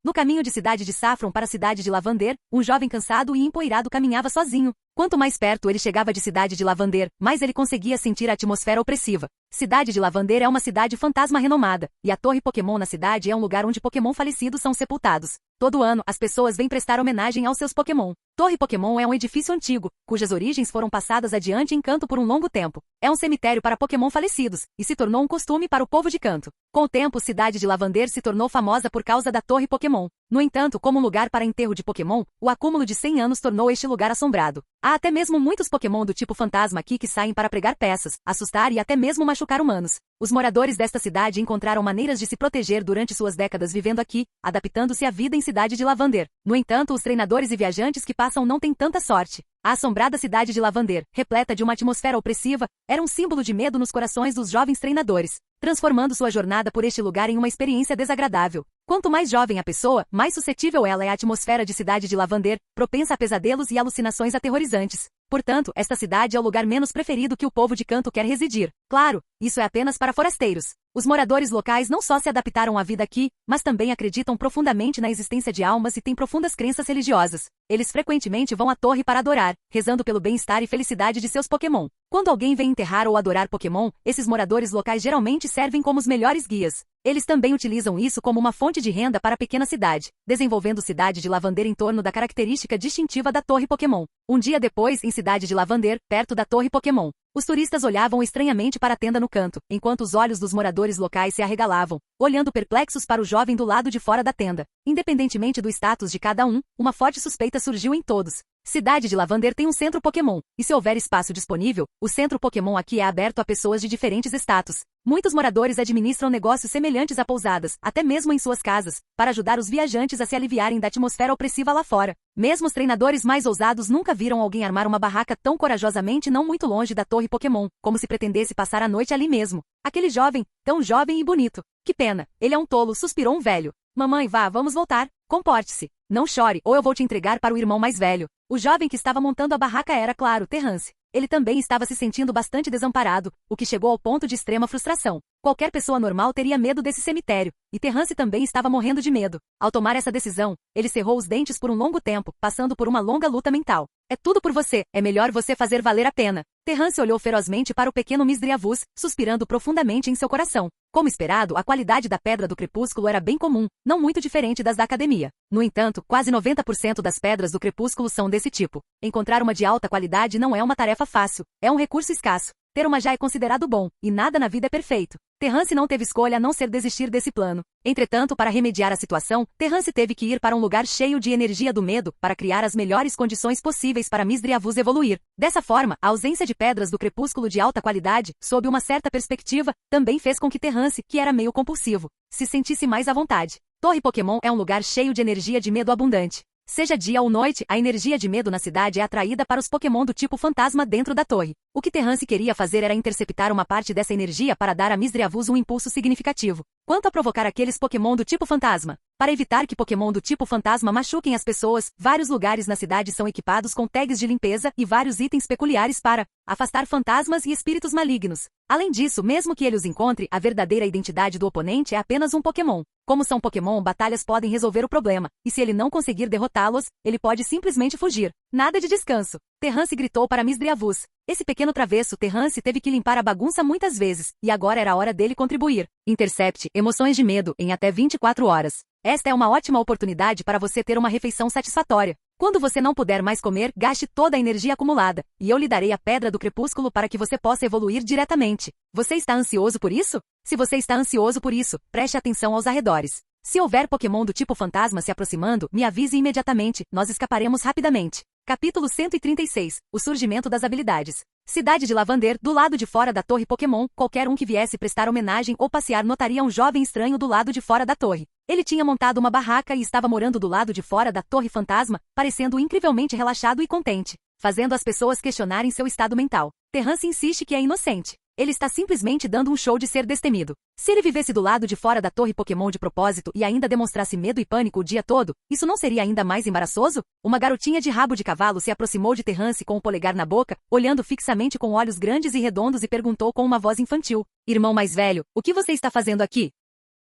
No caminho de Cidade de Saffron para a cidade de Lavander, um jovem cansado e empoeirado caminhava sozinho. Quanto mais perto ele chegava de Cidade de Lavander, mais ele conseguia sentir a atmosfera opressiva. Cidade de Lavander é uma cidade fantasma renomada, e a Torre Pokémon na cidade é um lugar onde Pokémon falecidos são sepultados. Todo ano, as pessoas vêm prestar homenagem aos seus Pokémon. Torre Pokémon é um edifício antigo, cujas origens foram passadas adiante em Kanto por um longo tempo. É um cemitério para Pokémon falecidos, e se tornou um costume para o povo de Kanto. Com o tempo, Cidade de Lavander se tornou famosa por causa da Torre Pokémon. No entanto, como um lugar para enterro de Pokémon, o acúmulo de 100 anos tornou este lugar assombrado. Há até mesmo muitos Pokémon do tipo fantasma aqui que saem para pregar peças, assustar e até mesmo machucar humanos. Os moradores desta cidade encontraram maneiras de se proteger durante suas décadas vivendo aqui, adaptando-se à vida em Cidade de Lavander. No entanto, os treinadores e viajantes que passam não têm tanta sorte. A assombrada cidade de Lavander, repleta de uma atmosfera opressiva, era um símbolo de medo nos corações dos jovens treinadores, transformando sua jornada por este lugar em uma experiência desagradável. Quanto mais jovem a pessoa, mais suscetível ela é à atmosfera de Cidade de Lavander, propensa a pesadelos e alucinações aterrorizantes. Portanto, esta cidade é o lugar menos preferido que o povo de Kanto quer residir. Claro, isso é apenas para forasteiros. Os moradores locais não só se adaptaram à vida aqui, mas também acreditam profundamente na existência de almas e têm profundas crenças religiosas. Eles frequentemente vão à torre para adorar, rezando pelo bem-estar e felicidade de seus Pokémon. Quando alguém vem enterrar ou adorar Pokémon, esses moradores locais geralmente servem como os melhores guias. Eles também utilizam isso como uma fonte de renda para a pequena cidade, desenvolvendo Cidade de Lavander em torno da característica distintiva da Torre Pokémon. Um dia depois, em Cidade de Lavander, perto da Torre Pokémon, os turistas olhavam estranhamente para a tenda no canto, enquanto os olhos dos moradores locais se arregalavam, olhando perplexos para o jovem do lado de fora da tenda. Independentemente do status de cada um, uma forte suspeita surgiu em todos. Cidade de Lavander tem um centro Pokémon, e se houver espaço disponível, o centro Pokémon aqui é aberto a pessoas de diferentes status. Muitos moradores administram negócios semelhantes a pousadas, até mesmo em suas casas, para ajudar os viajantes a se aliviarem da atmosfera opressiva lá fora. Mesmo os treinadores mais ousados nunca viram alguém armar uma barraca tão corajosamente não muito longe da torre Pokémon, como se pretendesse passar a noite ali mesmo. Aquele jovem, tão jovem e bonito. Que pena, ele é um tolo, suspirou um velho. Mamãe, vá, vamos voltar. Comporte-se. Não chore, ou eu vou te entregar para o irmão mais velho. O jovem que estava montando a barraca era, claro, Terrance. Ele também estava se sentindo bastante desamparado, o que chegou ao ponto de extrema frustração. Qualquer pessoa normal teria medo desse cemitério, e Terrance também estava morrendo de medo. Ao tomar essa decisão, ele cerrou os dentes por um longo tempo, passando por uma longa luta mental. É tudo por você, é melhor você fazer valer a pena. Terrance olhou ferozmente para o pequeno Misdreavus, suspirando profundamente em seu coração. Como esperado, a qualidade da pedra do crepúsculo era bem comum, não muito diferente das da academia. No entanto, quase 90% das pedras do crepúsculo são desse tipo. Encontrar uma de alta qualidade não é uma tarefa fácil, é um recurso escasso. Ter uma já é considerado bom, e nada na vida é perfeito. Terrance não teve escolha a não ser desistir desse plano. Entretanto, para remediar a situação, Terrance teve que ir para um lugar cheio de energia do medo para criar as melhores condições possíveis para Misdreavus evoluir. Dessa forma, a ausência de pedras do crepúsculo de alta qualidade, sob uma certa perspectiva, também fez com que Terrance, que era meio compulsivo, se sentisse mais à vontade. Torre Pokémon é um lugar cheio de energia de medo abundante. Seja dia ou noite, a energia de medo na cidade é atraída para os Pokémon do tipo fantasma dentro da torre. O que Terrance queria fazer era interceptar uma parte dessa energia para dar a Misdreavus um impulso significativo. Quanto a provocar aqueles Pokémon do tipo fantasma? Para evitar que Pokémon do tipo fantasma machuquem as pessoas, vários lugares na cidade são equipados com tags de limpeza e vários itens peculiares para afastar fantasmas e espíritos malignos. Além disso, mesmo que ele os encontre, a verdadeira identidade do oponente é apenas um Pokémon. Como são Pokémon, batalhas podem resolver o problema, e se ele não conseguir derrotá-los, ele pode simplesmente fugir. Nada de descanso. Terrance gritou para Misdreavus. Esse pequeno travesso Terrance teve que limpar a bagunça muitas vezes, e agora era a hora dele contribuir. Intercepte emoções de medo em até 24 horas. Esta é uma ótima oportunidade para você ter uma refeição satisfatória. Quando você não puder mais comer, gaste toda a energia acumulada, e eu lhe darei a pedra do crepúsculo para que você possa evoluir diretamente. Você está ansioso por isso? Se você está ansioso por isso, preste atenção aos arredores. Se houver Pokémon do tipo fantasma se aproximando, me avise imediatamente, nós escaparemos rapidamente. Capítulo 136. O surgimento das habilidades. Cidade de Lavander, do lado de fora da torre Pokémon, qualquer um que viesse prestar homenagem ou passear notaria um jovem estranho do lado de fora da torre. Ele tinha montado uma barraca e estava morando do lado de fora da torre fantasma, parecendo incrivelmente relaxado e contente, fazendo as pessoas questionarem seu estado mental. Terrance insiste que é inocente. Ele está simplesmente dando um show de ser destemido. Se ele vivesse do lado de fora da torre Pokémon de propósito e ainda demonstrasse medo e pânico o dia todo, isso não seria ainda mais embaraçoso? Uma garotinha de rabo de cavalo se aproximou de Terrance com o polegar na boca, olhando fixamente com olhos grandes e redondos e perguntou com uma voz infantil: Irmão mais velho, o que você está fazendo aqui?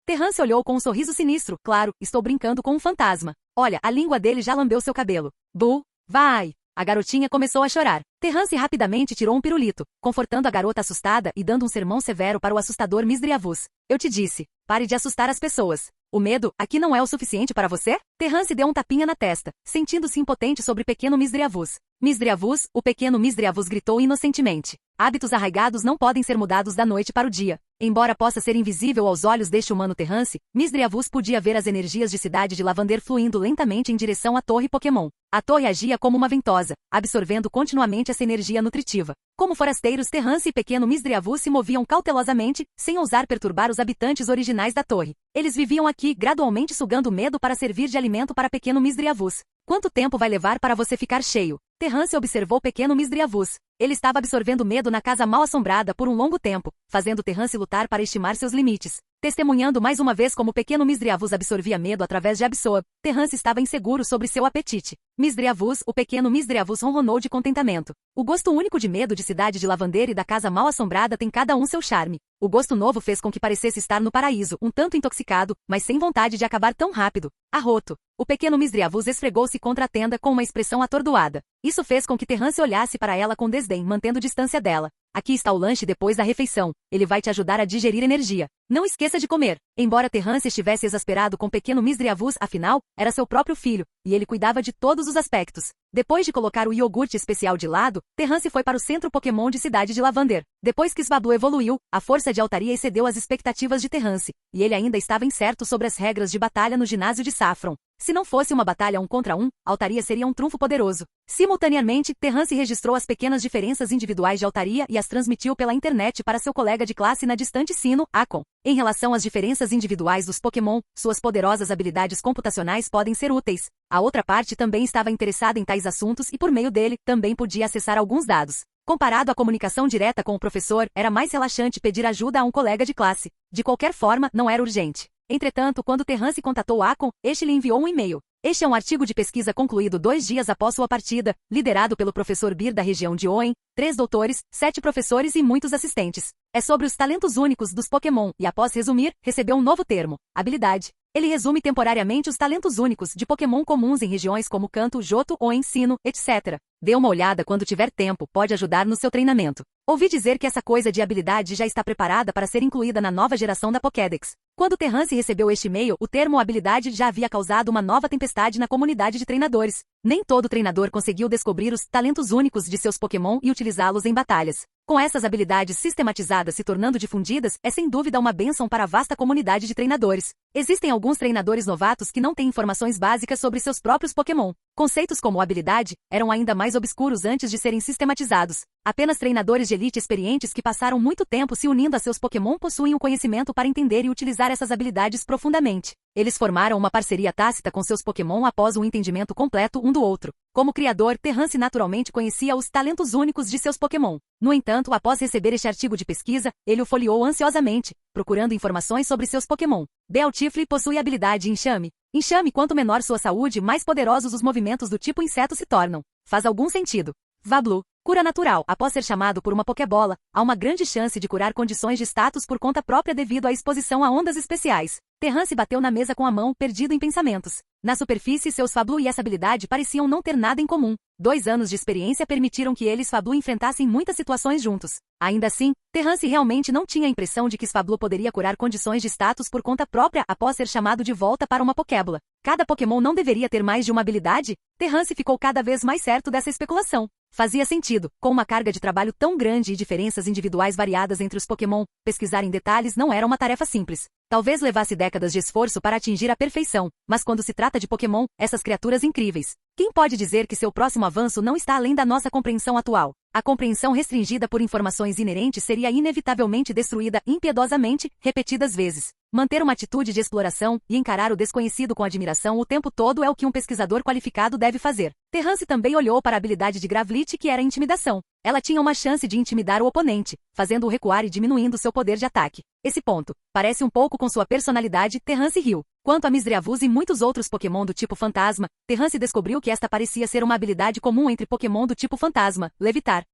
Terrance olhou com um sorriso sinistro. Claro, estou brincando com um fantasma. Olha, a língua dele já lambeu seu cabelo. Bu, vai! A garotinha começou a chorar. Terrance rapidamente tirou um pirulito, confortando a garota assustada e dando um sermão severo para o assustador Misdreavus. Eu te disse, pare de assustar as pessoas. O medo, aqui não é o suficiente para você? Terrance deu um tapinha na testa, sentindo-se impotente sobre o pequeno Misdreavus. Misdreavus, o pequeno Misdreavus gritou inocentemente. Hábitos arraigados não podem ser mudados da noite para o dia. Embora possa ser invisível aos olhos deste humano Terrance, Misdreavus podia ver as energias de cidade de Lavander fluindo lentamente em direção à torre Pokémon. A torre agia como uma ventosa, absorvendo continuamente essa energia nutritiva. Como forasteiros, Terrance e pequeno Misdreavus se moviam cautelosamente, sem ousar perturbar os habitantes originais da torre. Eles viviam aqui, gradualmente sugando medo para servir de alimento para pequeno Misdreavus. Quanto tempo vai levar para você ficar cheio? Terrance observou pequeno Misdreavus. Ele estava absorvendo medo na casa mal assombrada por um longo tempo, fazendo Terrance lutar para estimar seus limites. Testemunhando mais uma vez como o pequeno Misdreavus absorvia medo através de Absol, Terrance estava inseguro sobre seu apetite. Misdreavus, o pequeno Misdreavus ronronou de contentamento. O gosto único de medo de cidade de Lavander e da casa mal assombrada tem cada um seu charme. O gosto novo fez com que parecesse estar no paraíso, um tanto intoxicado, mas sem vontade de acabar tão rápido. Arroto. O pequeno Misdreavus esfregou-se contra a tenda com uma expressão atordoada. Isso fez com que Terrance olhasse para ela com desdém, mantendo distância dela. Aqui está o lanche depois da refeição. Ele vai te ajudar a digerir energia. Não esqueça de comer. Embora Terrance estivesse exasperado com pequeno Misdreavus, afinal, era seu próprio filho, e ele cuidava de todos os aspectos. Depois de colocar o iogurte especial de lado, Terrance foi para o centro Pokémon de Cidade de Lavander. Depois que Swablu evoluiu, a força de Altaria excedeu as expectativas de Terrance, e ele ainda estava incerto sobre as regras de batalha no ginásio de Saffron. Se não fosse uma batalha 1 contra 1, Altaria seria um trunfo poderoso. Simultaneamente, Terrance registrou as pequenas diferenças individuais de Altaria e as transmitiu pela internet para seu colega de classe na distante Sinnoh, Akon. Em relação às diferenças individuais dos Pokémon, suas poderosas habilidades computacionais podem ser úteis. A outra parte também estava interessada em tais assuntos e por meio dele, também podia acessar alguns dados. Comparado à comunicação direta com o professor, era mais relaxante pedir ajuda a um colega de classe. De qualquer forma, não era urgente. Entretanto, quando Terrance contatou Akon, este lhe enviou um e-mail. Este é um artigo de pesquisa concluído 2 dias após sua partida, liderado pelo professor Bir da região de Hoenn, 3 doutores, 7 professores e muitos assistentes. É sobre os talentos únicos dos Pokémon e, após resumir, recebeu um novo termo, habilidade. Ele resume temporariamente os talentos únicos de Pokémon comuns em regiões como Kanto, Johto, Hoenn, Sinnoh, etc. Dê uma olhada quando tiver tempo, pode ajudar no seu treinamento. Ouvi dizer que essa coisa de habilidade já está preparada para ser incluída na nova geração da Pokédex. Quando Terrance recebeu este e-mail, o termo habilidade já havia causado uma nova tempestade na comunidade de treinadores. Nem todo treinador conseguiu descobrir os talentos únicos de seus Pokémon e utilizá-los em batalhas. Com essas habilidades sistematizadas se tornando difundidas, é sem dúvida uma bênção para a vasta comunidade de treinadores. Existem alguns treinadores novatos que não têm informações básicas sobre seus próprios Pokémon. Conceitos como habilidade eram ainda mais obscuros antes de serem sistematizados. Apenas treinadores de elite experientes que passaram muito tempo se unindo a seus Pokémon possuem o conhecimento para entender e utilizar essas habilidades profundamente. Eles formaram uma parceria tácita com seus Pokémon após um entendimento completo um do outro. Como criador, Terrance naturalmente conhecia os talentos únicos de seus Pokémon. No entanto, após receber este artigo de pesquisa, ele o folheou ansiosamente, procurando informações sobre seus Pokémon. Bealtifre possui habilidade Enxame. Enxame, quanto menor sua saúde, mais poderosos os movimentos do tipo inseto se tornam. Faz algum sentido. Vablu. Cura natural. Após ser chamado por uma Pokébola, há uma grande chance de curar condições de status por conta própria devido à exposição a ondas especiais. Terrance bateu na mesa com a mão, perdido em pensamentos. Na superfície, seus Fablu e essa habilidade pareciam não ter nada em comum. 2 anos de experiência permitiram que eles Fablu enfrentassem muitas situações juntos. Ainda assim, Terrance realmente não tinha a impressão de que Fablu poderia curar condições de status por conta própria após ser chamado de volta para uma Pokébola. Cada Pokémon não deveria ter mais de uma habilidade? Terrance ficou cada vez mais certo dessa especulação. Fazia sentido, com uma carga de trabalho tão grande e diferenças individuais variadas entre os Pokémon, pesquisar em detalhes não era uma tarefa simples. Talvez levasse décadas de esforço para atingir a perfeição, mas quando se trata de Pokémon, essas criaturas incríveis, quem pode dizer que seu próximo avanço não está além da nossa compreensão atual? A compreensão restringida por informações inerentes seria inevitavelmente destruída impiedosamente, repetidas vezes. Manter uma atitude de exploração e encarar o desconhecido com admiração o tempo todo é o que um pesquisador qualificado deve fazer. Terrance também olhou para a habilidade de Gravlit, que era intimidação. Ela tinha uma chance de intimidar o oponente, fazendo-o recuar e diminuindo seu poder de ataque. Esse ponto parece um pouco com sua personalidade. Terrance riu. Quanto a Misdreavus e muitos outros Pokémon do tipo fantasma, Terrance descobriu que esta parecia ser uma habilidade comum entre Pokémon do tipo fantasma: levitar,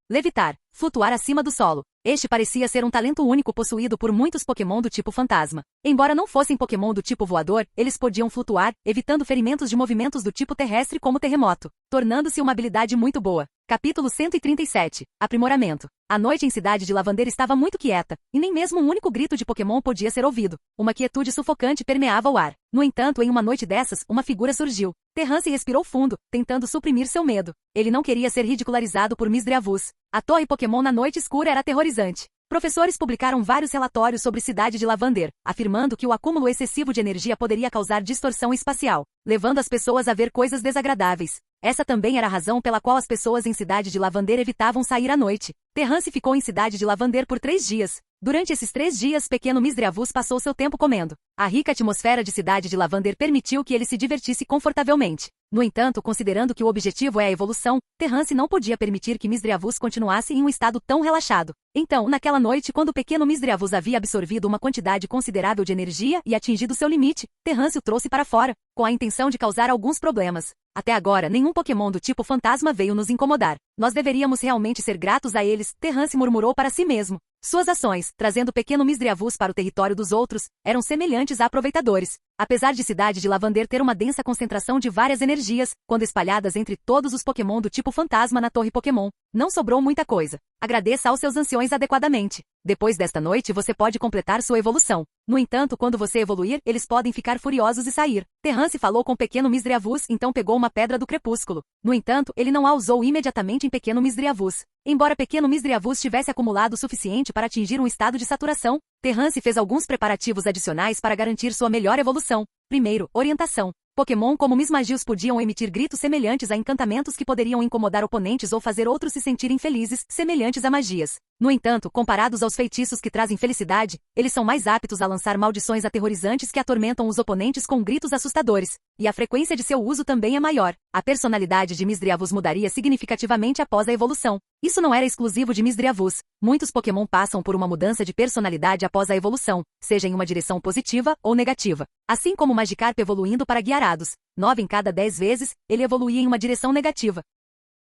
flutuar acima do solo. Este parecia ser um talento único possuído por muitos Pokémon do tipo fantasma. Embora não fossem Pokémon do tipo voador, eles podiam flutuar, evitando ferimentos de movimentos do tipo terrestre como terremoto, tornando-se uma habilidade muito boa. Capítulo 137. Aprimoramento. A noite em Cidade de Lavander estava muito quieta, e nem mesmo um único grito de Pokémon podia ser ouvido. Uma quietude sufocante permeava o ar. No entanto, em uma noite dessas, uma figura surgiu. Terrance respirou fundo, tentando suprimir seu medo. Ele não queria ser ridicularizado por Misdreavus. A torre Pokémon na noite escura era aterrorizante. Professores publicaram vários relatórios sobre Cidade de Lavander, afirmando que o acúmulo excessivo de energia poderia causar distorção espacial, levando as pessoas a ver coisas desagradáveis. Essa também era a razão pela qual as pessoas em Cidade de Lavander evitavam sair à noite. Terrance ficou em Cidade de Lavander por 3 dias. Durante esses 3 dias, pequeno Misdreavus passou seu tempo comendo. A rica atmosfera de Cidade de Lavander permitiu que ele se divertisse confortavelmente. No entanto, considerando que o objetivo é a evolução, Terrance não podia permitir que Misdreavus continuasse em um estado tão relaxado. Então, naquela noite, quando o pequeno Misdreavus havia absorvido uma quantidade considerável de energia e atingido seu limite, Terrance o trouxe para fora, com a intenção de causar alguns problemas. Até agora, nenhum Pokémon do tipo fantasma veio nos incomodar. Nós deveríamos realmente ser gratos a eles, Terrance murmurou para si mesmo. Suas ações, trazendo o pequeno Misdreavus para o território dos outros, eram semelhantes a aproveitadores. Apesar de Cidade de Lavander ter uma densa concentração de várias energias, quando espalhadas entre todos os Pokémon do tipo fantasma na torre Pokémon, não sobrou muita coisa. Agradeça aos seus anciões adequadamente. Depois desta noite você pode completar sua evolução. No entanto, quando você evoluir, eles podem ficar furiosos e sair. Terrance falou com Pequeno Misdreavus, então pegou uma pedra do crepúsculo. No entanto, ele não a usou imediatamente em Pequeno Misdreavus. Embora Pequeno Misdreavus tivesse acumulado o suficiente para atingir um estado de saturação, Terrance fez alguns preparativos adicionais para garantir sua melhor evolução. Primeiro, orientação. Pokémon como Mismagius podiam emitir gritos semelhantes a encantamentos que poderiam incomodar oponentes ou fazer outros se sentirem felizes, semelhantes a magias. No entanto, comparados aos feitiços que trazem felicidade, eles são mais aptos a lançar maldições aterrorizantes que atormentam os oponentes com gritos assustadores, e a frequência de seu uso também é maior. A personalidade de Misdreavus mudaria significativamente após a evolução. Isso não era exclusivo de Misdreavus. Muitos Pokémon passam por uma mudança de personalidade após a evolução, seja em uma direção positiva ou negativa. Assim como Magikarp evoluindo para Gyarados, 9 em cada 10 vezes, ele evoluía em uma direção negativa.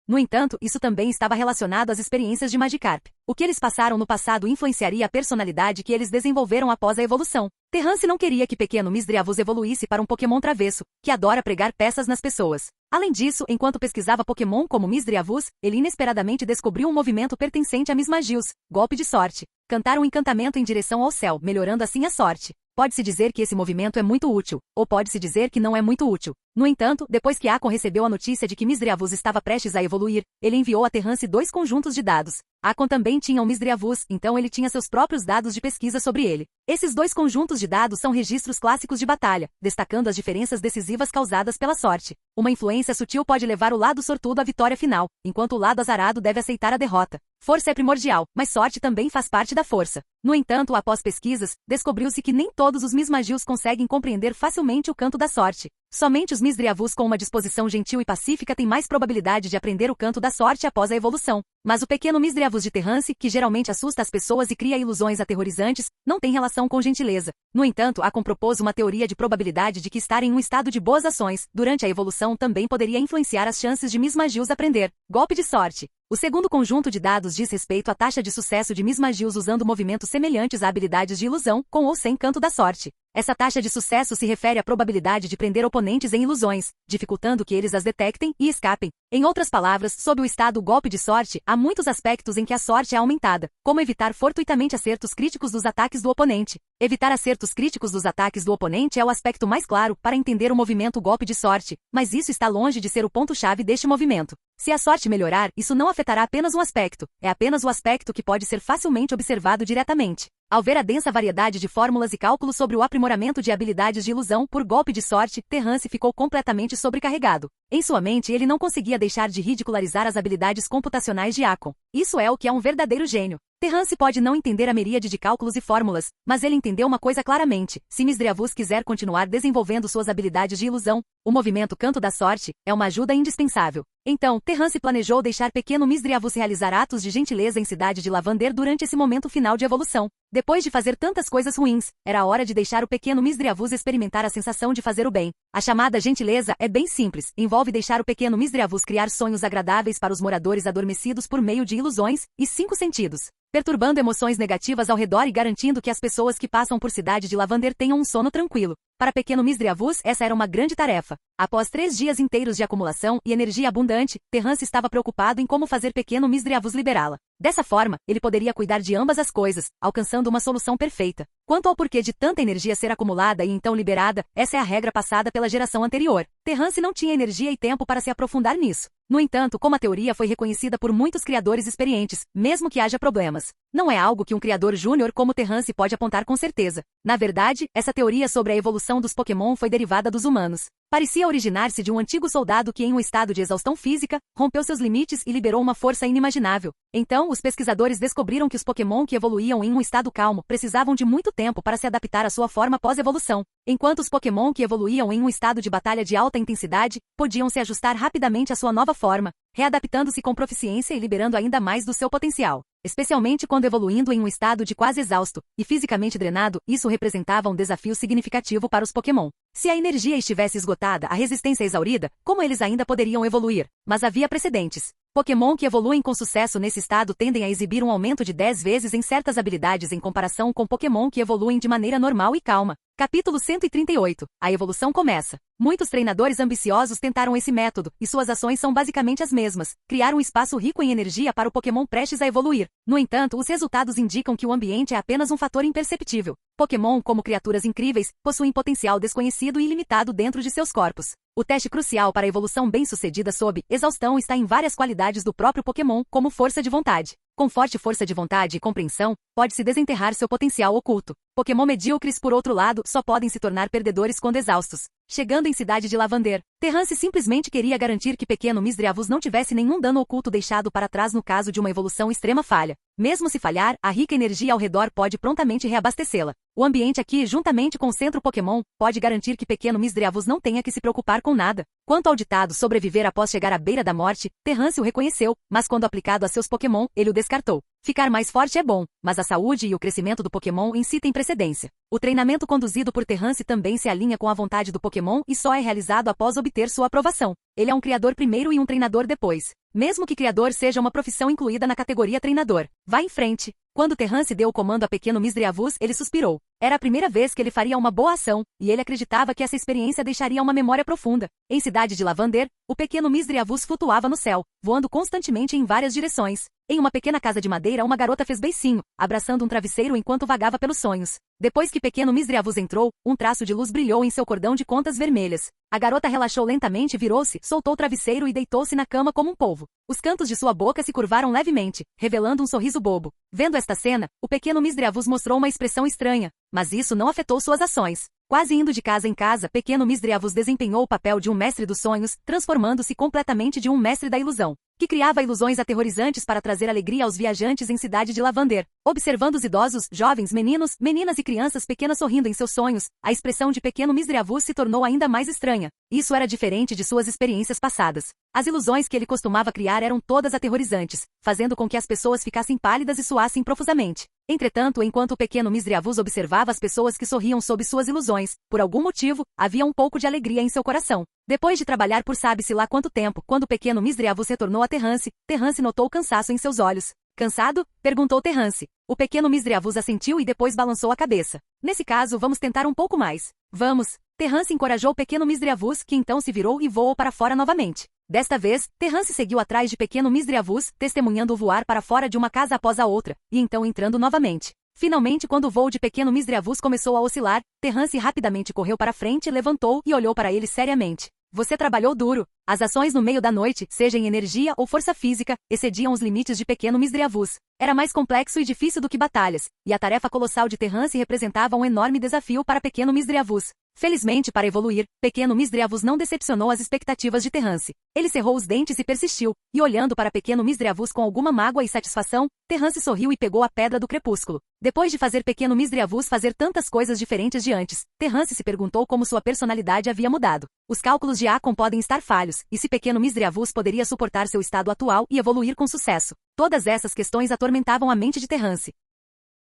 No entanto, isso também estava relacionado às experiências de Magikarp. O que eles passaram no passado influenciaria a personalidade que eles desenvolveram após a evolução. Terrance não queria que Pequeno Misdreavus evoluísse para um Pokémon travesso, que adora pregar peças nas pessoas. Além disso, enquanto pesquisava Pokémon como Misdreavus, ele inesperadamente descobriu um movimento pertencente a Mismagius, golpe de sorte. Cantar um encantamento em direção ao céu, melhorando assim a sorte. Pode-se dizer que esse movimento é muito útil, ou pode-se dizer que não é muito útil. No entanto, depois que Akon recebeu a notícia de que Misdreavus estava prestes a evoluir, ele enviou a Terrance 2 conjuntos de dados. Akon também tinha um Misdreavus, então ele tinha seus próprios dados de pesquisa sobre ele. Esses 2 conjuntos de dados são registros clássicos de batalha, destacando as diferenças decisivas causadas pela sorte. Uma influência sutil pode levar o lado sortudo à vitória final, enquanto o lado azarado deve aceitar a derrota. Força é primordial, mas sorte também faz parte da força. No entanto, após pesquisas, descobriu-se que nem todos os Mismagius conseguem compreender facilmente o canto da sorte. Somente os Misdreavus com uma disposição gentil e pacífica têm mais probabilidade de aprender o canto da sorte após a evolução. Mas o pequeno Misdreavus de Terrance, que geralmente assusta as pessoas e cria ilusões aterrorizantes, não tem relação com gentileza. No entanto, Akon propôs uma teoria de probabilidade de que estar em um estado de boas ações durante a evolução também poderia influenciar as chances de Mismagius aprender. Golpe de sorte. O segundo conjunto de dados diz respeito à taxa de sucesso de Mismagius usando movimentos semelhantes a habilidades de ilusão, com ou sem canto da sorte. Essa taxa de sucesso se refere à probabilidade de prender oponentes em ilusões, dificultando que eles as detectem e escapem. Em outras palavras, sob o estado golpe de sorte, há muitos aspectos em que a sorte é aumentada, como evitar fortuitamente acertos críticos dos ataques do oponente. Evitar acertos críticos dos ataques do oponente é o aspecto mais claro para entender o movimento golpe de sorte, mas isso está longe de ser o ponto-chave deste movimento. Se a sorte melhorar, isso não afetará apenas um aspecto, é apenas o aspecto que pode ser facilmente observado diretamente. Ao ver a densa variedade de fórmulas e cálculos sobre o aprimoramento de habilidades de ilusão por golpe de sorte, Terrance ficou completamente sobrecarregado. Em sua mente ele não conseguia deixar de ridicularizar as habilidades computacionais de Akon. Isso é o que é um verdadeiro gênio. Terrance pode não entender a miríade de cálculos e fórmulas, mas ele entendeu uma coisa claramente. Se Misdreavus quiser continuar desenvolvendo suas habilidades de ilusão, o movimento Canto da Sorte é uma ajuda indispensável. Então, Terrance planejou deixar pequeno Misdreavus realizar atos de gentileza em Cidade de Lavander durante esse momento final de evolução. Depois de fazer tantas coisas ruins, era a hora de deixar o pequeno Misdreavus experimentar a sensação de fazer o bem. A chamada gentileza é bem simples, envolve deixar o pequeno Misdreavus criar sonhos agradáveis para os moradores adormecidos por meio de ilusões e 5 sentidos, perturbando emoções negativas ao redor e garantindo que as pessoas que passam por Cidade de Lavander tenham um sono tranquilo. Para pequeno Misdreavus, essa era uma grande tarefa. Após 3 dias inteiros de acumulação e energia abundante, Terrance estava preocupado em como fazer pequeno Misdreavus liberá-la. Dessa forma, ele poderia cuidar de ambas as coisas, alcançando uma solução perfeita. Quanto ao porquê de tanta energia ser acumulada e então liberada, essa é a regra passada pela geração anterior. Terrance não tinha energia e tempo para se aprofundar nisso. No entanto, como a teoria foi reconhecida por muitos criadores experientes, mesmo que haja problemas, não é algo que um criador júnior como Terrance pode apontar com certeza. Na verdade, essa teoria sobre a evolução dos Pokémon foi derivada dos humanos. Parecia originar-se de um antigo soldado que, em um estado de exaustão física, rompeu seus limites e liberou uma força inimaginável. Então, os pesquisadores descobriram que os Pokémon que evoluíam em um estado calmo precisavam de muito tempo para se adaptar à sua forma pós-evolução, enquanto os Pokémon que evoluíam em um estado de batalha de alta intensidade podiam se ajustar rapidamente à sua nova forma, readaptando-se com proficiência e liberando ainda mais do seu potencial. Especialmente quando evoluindo em um estado de quase exausto e fisicamente drenado, isso representava um desafio significativo para os Pokémon. Se a energia estivesse esgotada, a resistência exaurida, como eles ainda poderiam evoluir? Mas havia precedentes. Pokémon que evoluem com sucesso nesse estado tendem a exibir um aumento de 10 vezes em certas habilidades em comparação com Pokémon que evoluem de maneira normal e calma. Capítulo 138. A evolução começa. Muitos treinadores ambiciosos tentaram esse método, e suas ações são basicamente as mesmas: criar um espaço rico em energia para o Pokémon prestes a evoluir. No entanto, os resultados indicam que o ambiente é apenas um fator imperceptível. Pokémon, como criaturas incríveis, possuem potencial desconhecido e ilimitado dentro de seus corpos. O teste crucial para a evolução bem-sucedida sob exaustão está em várias qualidades do próprio Pokémon, como força de vontade. Com forte força de vontade e compreensão, pode-se desenterrar seu potencial oculto. Pokémon medíocres, por outro lado, só podem se tornar perdedores quando exaustos. Chegando em Cidade de Lavander, Terrance simplesmente queria garantir que pequeno Misdreavus não tivesse nenhum dano oculto deixado para trás no caso de uma evolução extrema falha. Mesmo se falhar, a rica energia ao redor pode prontamente reabastecê-la. O ambiente aqui, juntamente com o centro Pokémon, pode garantir que pequeno Misdreavus não tenha que se preocupar com nada. Quanto ao ditado sobreviver após chegar à beira da morte, Terrance o reconheceu, mas quando aplicado a seus Pokémon, ele o descartou. Ficar mais forte é bom, mas a saúde e o crescimento do Pokémon em si têm precedência. O treinamento conduzido por Terrance também se alinha com a vontade do Pokémon e só é realizado após obter sua aprovação. Ele é um criador primeiro e um treinador depois. Mesmo que criador seja uma profissão incluída na categoria treinador. Vá em frente. Quando Terrance deu o comando a pequeno Misdreavus, ele suspirou. Era a primeira vez que ele faria uma boa ação, e ele acreditava que essa experiência deixaria uma memória profunda. Em Cidade de Lavander, o pequeno Misdreavus flutuava no céu, voando constantemente em várias direções. Em uma pequena casa de madeira, uma garota fez beicinho, abraçando um travesseiro enquanto vagava pelos sonhos. Depois que pequeno Misdreavus entrou, um traço de luz brilhou em seu cordão de contas vermelhas. A garota relaxou lentamente, virou-se, soltou o travesseiro e deitou-se na cama como um polvo. Os cantos de sua boca se curvaram levemente, revelando um sorriso bobo. Vendo esta cena, o pequeno Misdreavus mostrou uma expressão estranha, mas isso não afetou suas ações. Quase indo de casa em casa, pequeno Misdreavus desempenhou o papel de um mestre dos sonhos, transformando-se completamente de um mestre da ilusão, que criava ilusões aterrorizantes para trazer alegria aos viajantes em Cidade de Lavander. Observando os idosos, jovens, meninos, meninas e crianças pequenas sorrindo em seus sonhos, a expressão de pequeno Misdreavus se tornou ainda mais estranha. Isso era diferente de suas experiências passadas. As ilusões que ele costumava criar eram todas aterrorizantes, fazendo com que as pessoas ficassem pálidas e suassem profusamente. Entretanto, enquanto o pequeno Misdreavus observava as pessoas que sorriam sob suas ilusões, por algum motivo, havia um pouco de alegria em seu coração. Depois de trabalhar por sabe-se lá quanto tempo, quando o pequeno Misdreavus retornou a Terrance, Terrance notou o cansaço em seus olhos. Cansado? Perguntou Terrance. O pequeno Misdreavus assentiu e depois balançou a cabeça. Nesse caso, vamos tentar um pouco mais. Vamos. Terrance encorajou o pequeno Misdreavus, que então se virou e voou para fora novamente. Desta vez, Terrance seguiu atrás de pequeno Misdreavus, testemunhando-o voar para fora de uma casa após a outra, e então entrando novamente. Finalmente, quando o voo de pequeno Misdreavus começou a oscilar, Terrance rapidamente correu para frente, levantou e olhou para ele seriamente. Você trabalhou duro. As ações no meio da noite, seja em energia ou força física, excediam os limites de pequeno Misdreavus. Era mais complexo e difícil do que batalhas, e a tarefa colossal de Terrance representava um enorme desafio para pequeno Misdreavus. Felizmente para evoluir, pequeno Misdreavus não decepcionou as expectativas de Terrance. Ele cerrou os dentes e persistiu, e olhando para pequeno Misdreavus com alguma mágoa e satisfação, Terrance sorriu e pegou a pedra do crepúsculo. Depois de fazer pequeno Misdreavus fazer tantas coisas diferentes de antes, Terrance se perguntou como sua personalidade havia mudado. Os cálculos de Akon podem estar falhos, e se pequeno Misdreavus poderia suportar seu estado atual e evoluir com sucesso. Todas essas questões atormentavam a mente de Terrance.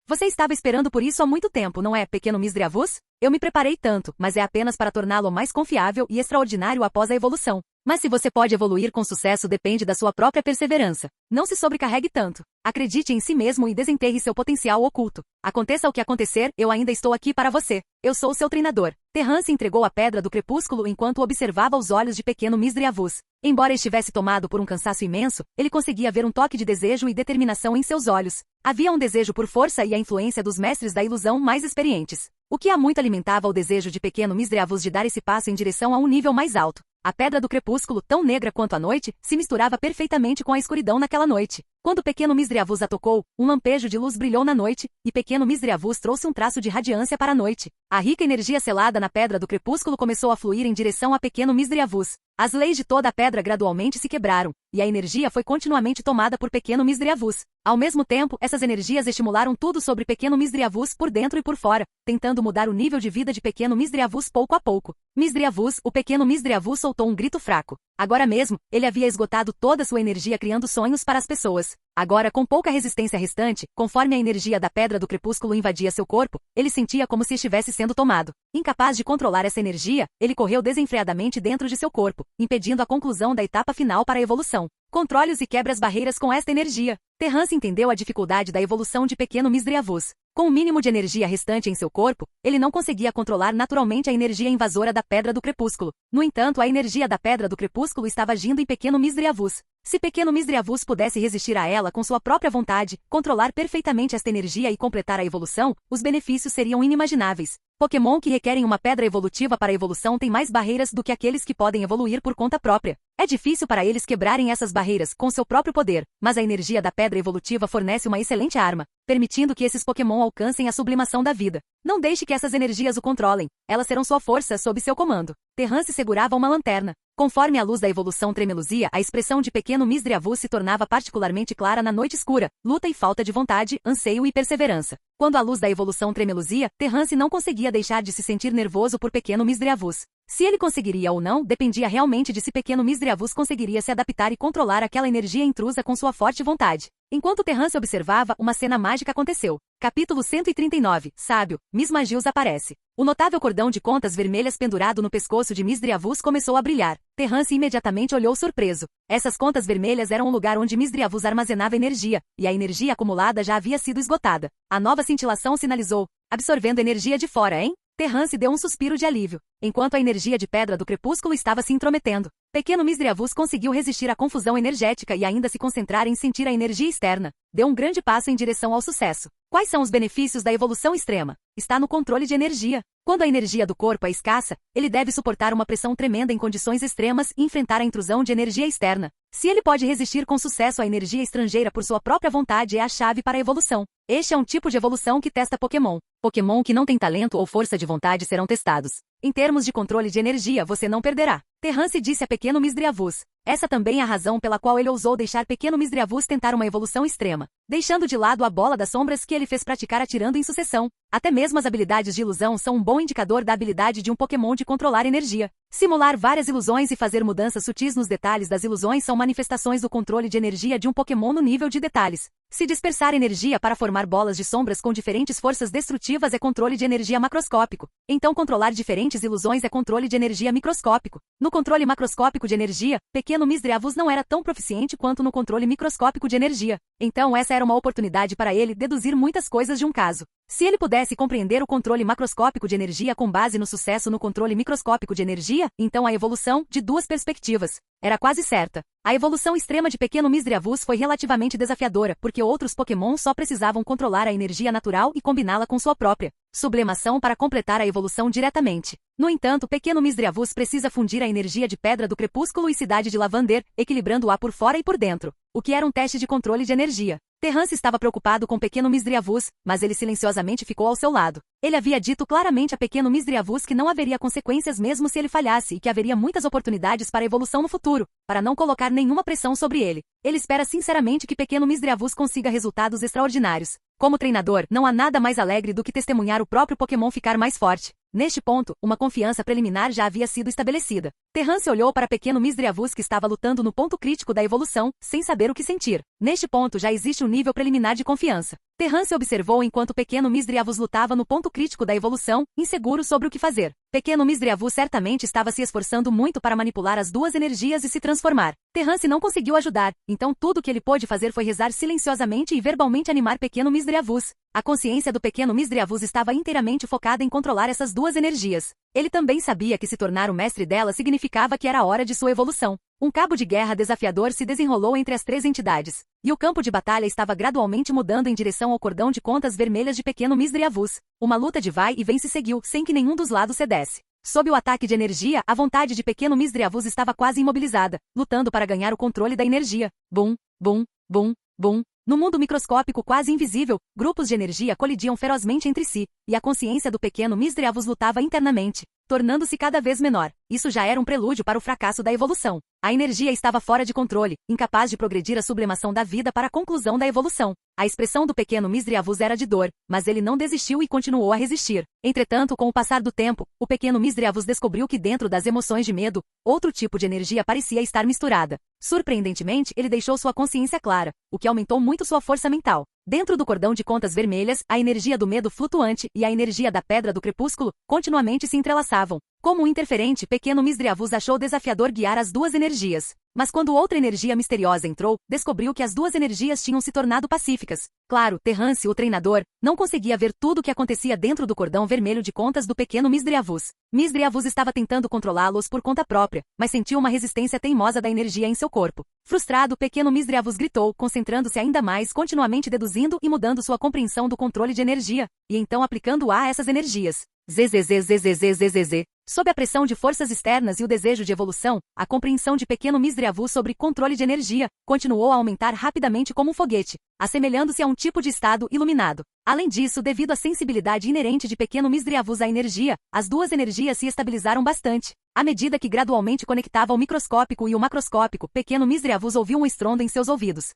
Você estava esperando por isso há muito tempo, não é, pequeno Misdreavus? Eu me preparei tanto, mas é apenas para torná-lo mais confiável e extraordinário após a evolução. Mas se você pode evoluir com sucesso depende da sua própria perseverança. Não se sobrecarregue tanto. Acredite em si mesmo e desenterre seu potencial oculto. Aconteça o que acontecer, eu ainda estou aqui para você. Eu sou seu treinador. Terrance entregou a pedra do crepúsculo enquanto observava os olhos de pequeno Misdreavus. Embora estivesse tomado por um cansaço imenso, ele conseguia ver um toque de desejo e determinação em seus olhos. Havia um desejo por força e a influência dos mestres da ilusão mais experientes. O que há muito alimentava o desejo de pequeno Misdreavus de dar esse passo em direção a um nível mais alto. A pedra do crepúsculo, tão negra quanto a noite, se misturava perfeitamente com a escuridão naquela noite. Quando pequeno Misdreavus a tocou, um lampejo de luz brilhou na noite, e pequeno Misdreavus trouxe um traço de radiância para a noite. A rica energia selada na pedra do crepúsculo começou a fluir em direção a pequeno Misdreavus. As leis de toda a pedra gradualmente se quebraram, e a energia foi continuamente tomada por pequeno Misdreavus. Ao mesmo tempo, essas energias estimularam tudo sobre pequeno Misdreavus por dentro e por fora, tentando mudar o nível de vida de pequeno Misdreavus pouco a pouco. Misdreavus, o pequeno Misdreavus soltou um grito fraco. Agora mesmo, ele havia esgotado toda sua energia criando sonhos para as pessoas. Agora, com pouca resistência restante, conforme a energia da pedra do crepúsculo invadia seu corpo, ele sentia como se estivesse sendo tomado. Incapaz de controlar essa energia, ele correu desenfreadamente dentro de seu corpo, impedindo a conclusão da etapa final para a evolução. Controle-os e quebre as barreiras com esta energia. Terrance entendeu a dificuldade da evolução de pequeno Misdreavus. Com o mínimo de energia restante em seu corpo, ele não conseguia controlar naturalmente a energia invasora da Pedra do Crepúsculo. No entanto, a energia da Pedra do Crepúsculo estava agindo em Pequeno Misdreavus. Se Pequeno Misdreavus pudesse resistir a ela com sua própria vontade, controlar perfeitamente esta energia e completar a evolução, os benefícios seriam inimagináveis. Pokémon que requerem uma pedra evolutiva para a evolução têm mais barreiras do que aqueles que podem evoluir por conta própria. É difícil para eles quebrarem essas barreiras com seu próprio poder, mas a energia da pedra evolutiva fornece uma excelente arma, permitindo que esses Pokémon alcancem a sublimação da vida. Não deixe que essas energias o controlem, elas serão sua força sob seu comando. Terrance segurava uma lanterna. Conforme a luz da evolução tremeluzia, a expressão de Pequeno Misdreavus se tornava particularmente clara na noite escura, luta e falta de vontade, anseio e perseverança. Quando a luz da evolução tremeluzia, Terrance não conseguia deixar de se sentir nervoso por Pequeno Misdreavus. Se ele conseguiria ou não, dependia realmente de se Pequeno Misdreavus conseguiria se adaptar e controlar aquela energia intrusa com sua forte vontade. Enquanto Terrance observava, uma cena mágica aconteceu. Capítulo 139. Sábio, Mismagius aparece. O notável cordão de contas vermelhas pendurado no pescoço de Misdreavus começou a brilhar. Terrance imediatamente olhou surpreso. Essas contas vermelhas eram o lugar onde Misdreavus armazenava energia, e a energia acumulada já havia sido esgotada. A nova cintilação sinalizou, absorvendo energia de fora, hein? Terrance deu um suspiro de alívio, enquanto a energia de Pedra do Crepúsculo estava se intrometendo. Pequeno Misdreavus conseguiu resistir à confusão energética e ainda se concentrar em sentir a energia externa. Deu um grande passo em direção ao sucesso. Quais são os benefícios da evolução extrema? Está no controle de energia. Quando a energia do corpo é escassa, ele deve suportar uma pressão tremenda em condições extremas e enfrentar a intrusão de energia externa. Se ele pode resistir com sucesso à energia estrangeira por sua própria vontade, é a chave para a evolução. Este é um tipo de evolução que testa Pokémon. Pokémon que não têm talento ou força de vontade serão testados. Em termos de controle de energia, você não perderá. Terrance disse a Pequeno Misdreavus. Essa também é a razão pela qual ele ousou deixar Pequeno Misdreavus tentar uma evolução extrema, deixando de lado a bola das sombras que ele fez praticar atirando em sucessão. Até mesmo as habilidades de ilusão são um bom indicador da habilidade de um Pokémon de controlar energia. Simular várias ilusões e fazer mudanças sutis nos detalhes das ilusões são manifestações do controle de energia de um Pokémon no nível de detalhes. Se dispersar energia para formar bolas de sombras com diferentes forças destrutivas é controle de energia macroscópico. Então controlar diferentes ilusões é controle de energia microscópico. No controle macroscópico de energia, Pequeno Misdreavus não era tão proficiente quanto no controle microscópico de energia. Então essa era uma oportunidade para ele deduzir muitas coisas de um caso. Se ele pudesse compreender o controle macroscópico de energia com base no sucesso no controle microscópico de energia, então a evolução, de duas perspectivas, era quase certa. A evolução extrema de Pequeno Misdreavus foi relativamente desafiadora, porque outros Pokémon só precisavam controlar a energia natural e combiná-la com sua própria sublimação para completar a evolução diretamente. No entanto, Pequeno Misdreavus precisa fundir a energia de Pedra do Crepúsculo e Cidade de Lavander, equilibrando-a por fora e por dentro, o que era um teste de controle de energia. Terrance estava preocupado com Pequeno Misdreavus, mas ele silenciosamente ficou ao seu lado. Ele havia dito claramente a Pequeno Misdreavus que não haveria consequências mesmo se ele falhasse e que haveria muitas oportunidades para a evolução no futuro, para não colocar nenhuma pressão sobre ele. Ele espera sinceramente que Pequeno Misdreavus consiga resultados extraordinários. Como treinador, não há nada mais alegre do que testemunhar o próprio Pokémon ficar mais forte. Neste ponto, uma confiança preliminar já havia sido estabelecida. Terrance olhou para Pequeno Misdreavus que estava lutando no ponto crítico da evolução, sem saber o que sentir. Neste ponto já existe um nível preliminar de confiança. Terrance observou enquanto Pequeno Misdreavus lutava no ponto crítico da evolução, inseguro sobre o que fazer. Pequeno Misdreavus certamente estava se esforçando muito para manipular as duas energias e se transformar. Terrance não conseguiu ajudar, então tudo o que ele pôde fazer foi rezar silenciosamente e verbalmente animar Pequeno Misdreavus. A consciência do Pequeno Misdreavus estava inteiramente focada em controlar essas duas energias. Ele também sabia que se tornar o mestre dela significava que era a hora de sua evolução. Um cabo de guerra desafiador se desenrolou entre as três entidades, e o campo de batalha estava gradualmente mudando em direção ao cordão de contas vermelhas de Pequeno Misdreavus. Uma luta de vai e vem se seguiu, sem que nenhum dos lados cedesse. Sob o ataque de energia, a vontade de Pequeno Misdreavus estava quase imobilizada, lutando para ganhar o controle da energia. Bum, bum, bum, bum. No mundo microscópico quase invisível, grupos de energia colidiam ferozmente entre si, e a consciência do Pequeno Misdreavus lutava internamente, tornando-se cada vez menor. Isso já era um prelúdio para o fracasso da evolução. A energia estava fora de controle, incapaz de progredir a sublimação da vida para a conclusão da evolução. A expressão do Pequeno Misdreavus era de dor, mas ele não desistiu e continuou a resistir. Entretanto, com o passar do tempo, o Pequeno Misdreavus descobriu que dentro das emoções de medo, outro tipo de energia parecia estar misturada. Surpreendentemente, ele deixou sua consciência clara, o que aumentou muito sua força mental. Dentro do cordão de contas vermelhas, a energia do medo flutuante e a energia da Pedra do Crepúsculo continuamente se entrelaçavam. Como um interferente, pequeno Misdreavus achou desafiador guiar as duas energias. Mas quando outra energia misteriosa entrou, descobriu que as duas energias tinham se tornado pacíficas. Claro, Terrance, o treinador, não conseguia ver tudo o que acontecia dentro do cordão vermelho de contas do pequeno Misdreavus. Misdreavus estava tentando controlá-los por conta própria, mas sentiu uma resistência teimosa da energia em seu corpo. Frustrado, o pequeno Misdreavus gritou, concentrando-se ainda mais, continuamente deduzindo e mudando sua compreensão do controle de energia, e então aplicando-a a essas energias. Zzzzzzzzzzz. Sob a pressão de forças externas e o desejo de evolução, a compreensão de pequeno Misdreavus sobre controle de energia continuou a aumentar rapidamente como um foguete, assemelhando-se a um tipo de estado iluminado. Além disso, devido à sensibilidade inerente de pequeno Misdreavus à energia, as duas energias se estabilizaram bastante. À medida que gradualmente conectava o microscópico e o macroscópico, pequeno Misdreavus ouviu um estrondo em seus ouvidos.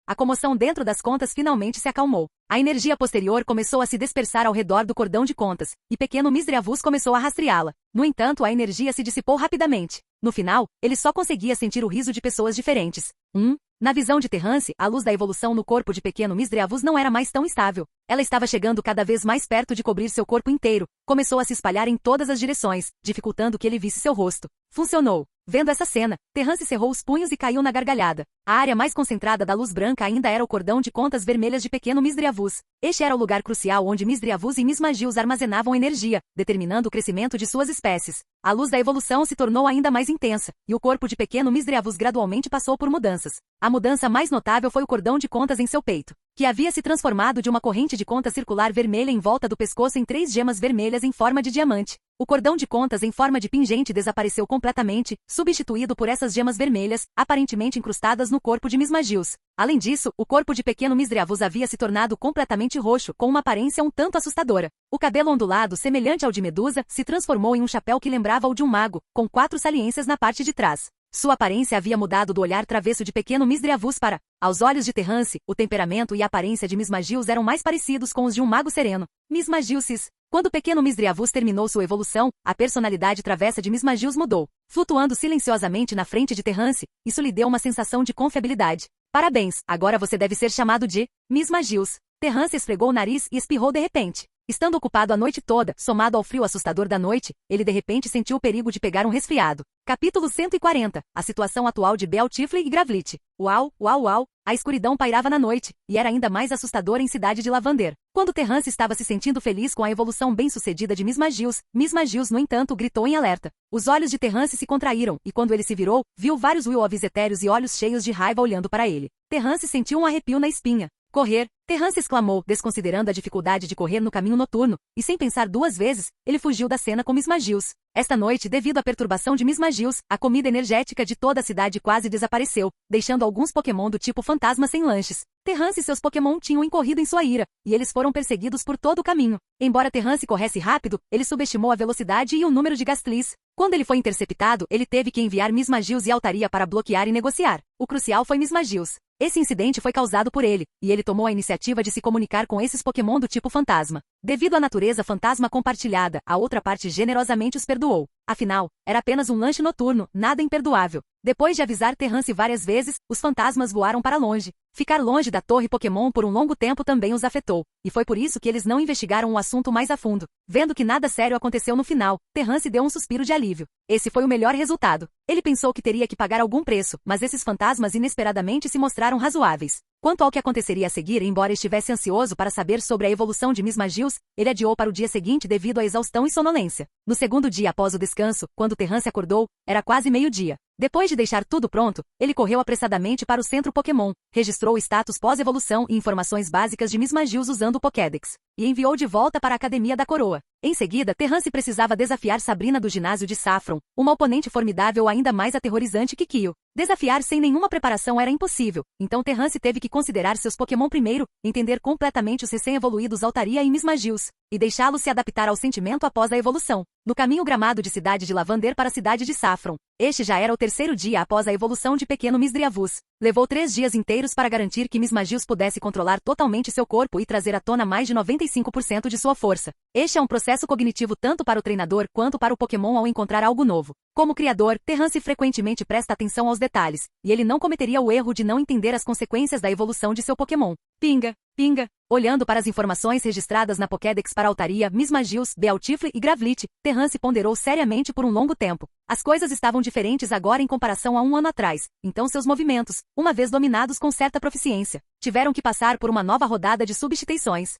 A comoção dentro das contas finalmente se acalmou. A energia posterior começou a se dispersar ao redor do cordão de contas, e pequeno Misdreavus começou a rastreá-la. No entanto, a energia se dissipou rapidamente. No final, ele só conseguia sentir o riso de pessoas diferentes. Na visão de Terrance, a luz da evolução no corpo de pequeno Misdreavus não era mais tão estável. Ela estava chegando cada vez mais perto de cobrir seu corpo inteiro. Começou a se espalhar em todas as direções, dificultando que ele visse seu rosto. Funcionou. Vendo essa cena, Terrance cerrou os punhos e caiu na gargalhada. A área mais concentrada da luz branca ainda era o cordão de contas vermelhas de pequeno Misdreavus. Este era o lugar crucial onde Misdreavus e Mismagius armazenavam energia, determinando o crescimento de suas espécies. A luz da evolução se tornou ainda mais intensa, e o corpo de pequeno Misdreavus gradualmente passou por mudanças. A mudança mais notável foi o cordão de contas em seu peito, que havia se transformado de uma corrente de contas circular vermelha em volta do pescoço em 3 gemas vermelhas em forma de diamante. O cordão de contas em forma de pingente desapareceu completamente, substituído por essas gemas vermelhas, aparentemente incrustadas no corpo de Mismagius. Além disso, o corpo de pequeno Misdreavus havia se tornado completamente roxo, com uma aparência um tanto assustadora. O cabelo ondulado, semelhante ao de Medusa, se transformou em um chapéu que lembrava o de um mago, com 4 saliências na parte de trás. Sua aparência havia mudado do olhar travesso de pequeno Misdreavus para, aos olhos de Terrance, o temperamento e a aparência de Mismagius eram mais parecidos com os de um mago sereno. Mismagius. Quando o pequeno Misdreavus terminou sua evolução, a personalidade travessa de Mismagius mudou. Flutuando silenciosamente na frente de Terrance, isso lhe deu uma sensação de confiabilidade. Parabéns, agora você deve ser chamado de Mismagius. Terrance esfregou o nariz e espirrou de repente. Estando ocupado a noite toda, somado ao frio assustador da noite, ele de repente sentiu o perigo de pegar um resfriado. Capítulo 140. A situação atual de Bel Tifley e Gravlit. Uau, uau, uau. A escuridão pairava na noite, e era ainda mais assustadora em Cidade de Lavander. Quando Terrance estava se sentindo feliz com a evolução bem-sucedida de Mismagius, no entanto, gritou em alerta. Os olhos de Terrance se contraíram, e quando ele se virou, viu vários Will-Ovis etéreos e olhos cheios de raiva olhando para ele. Terrance sentiu um arrepio na espinha. Correr! Terrance exclamou, desconsiderando a dificuldade de correr no caminho noturno, e sem pensar 2 vezes, ele fugiu da cena com Mismagius. Esta noite, devido à perturbação de Mismagius, a comida energética de toda a cidade quase desapareceu, deixando alguns Pokémon do tipo fantasma sem lanches. Terrance e seus Pokémon tinham incorrido em sua ira, e eles foram perseguidos por todo o caminho. Embora Terrance corresse rápido, ele subestimou a velocidade e o número de Gastly's. Quando ele foi interceptado, ele teve que enviar Mismagius e Altaria para bloquear e negociar. O crucial foi Mismagius. Esse incidente foi causado por ele, e ele tomou a iniciativa de se comunicar com esses Pokémon do tipo fantasma. Devido à natureza fantasma compartilhada, a outra parte generosamente os perdoou. Afinal, era apenas um lanche noturno, nada imperdoável. Depois de avisar Terrance várias vezes, os fantasmas voaram para longe. Ficar longe da torre Pokémon por um longo tempo também os afetou, e foi por isso que eles não investigaram o assunto mais a fundo. Vendo que nada sério aconteceu no final, Terrance deu um suspiro de alívio. Esse foi o melhor resultado. Ele pensou que teria que pagar algum preço, mas esses fantasmas inesperadamente se mostraram razoáveis. Quanto ao que aconteceria a seguir, embora estivesse ansioso para saber sobre a evolução de Mismagius, ele adiou para o dia seguinte devido à exaustão e sonolência. No segundo dia após o descanso, quando Terrance acordou, era quase meio-dia. Depois de deixar tudo pronto, ele correu apressadamente para o centro Pokémon, registrou o status pós-evolução e informações básicas de Mismagius usando o Pokédex, e enviou de volta para a Academia da Coroa. Em seguida, Terrance precisava desafiar Sabrina do ginásio de Saffron, uma oponente formidável ainda mais aterrorizante que Kyo. Desafiar sem nenhuma preparação era impossível, então Terrance teve que considerar seus Pokémon primeiro, entender completamente os recém-evoluídos Altaria e Mismagius, e deixá-los se adaptar ao sentimento após a evolução. No caminho gramado de Cidade de Lavander para a cidade de Saffron. Este já era o 3º dia após a evolução de pequeno Misdreavus. Levou 3 dias inteiros para garantir que Mismagius pudesse controlar totalmente seu corpo e trazer à tona mais de 95% de sua força. Este é um processo cognitivo tanto para o treinador quanto para o Pokémon ao encontrar algo novo. Como criador, Terrance frequentemente presta atenção aos detalhes, e ele não cometeria o erro de não entender as consequências da evolução de seu Pokémon. Pinga! Pinga. Olhando para as informações registradas na Pokédex para Altaria, Mismagius, Bealtifle e Gravlit, Terrance ponderou seriamente por um longo tempo. As coisas estavam diferentes agora em comparação a um ano atrás, então seus movimentos, uma vez dominados com certa proficiência, tiveram que passar por uma nova rodada de substituições.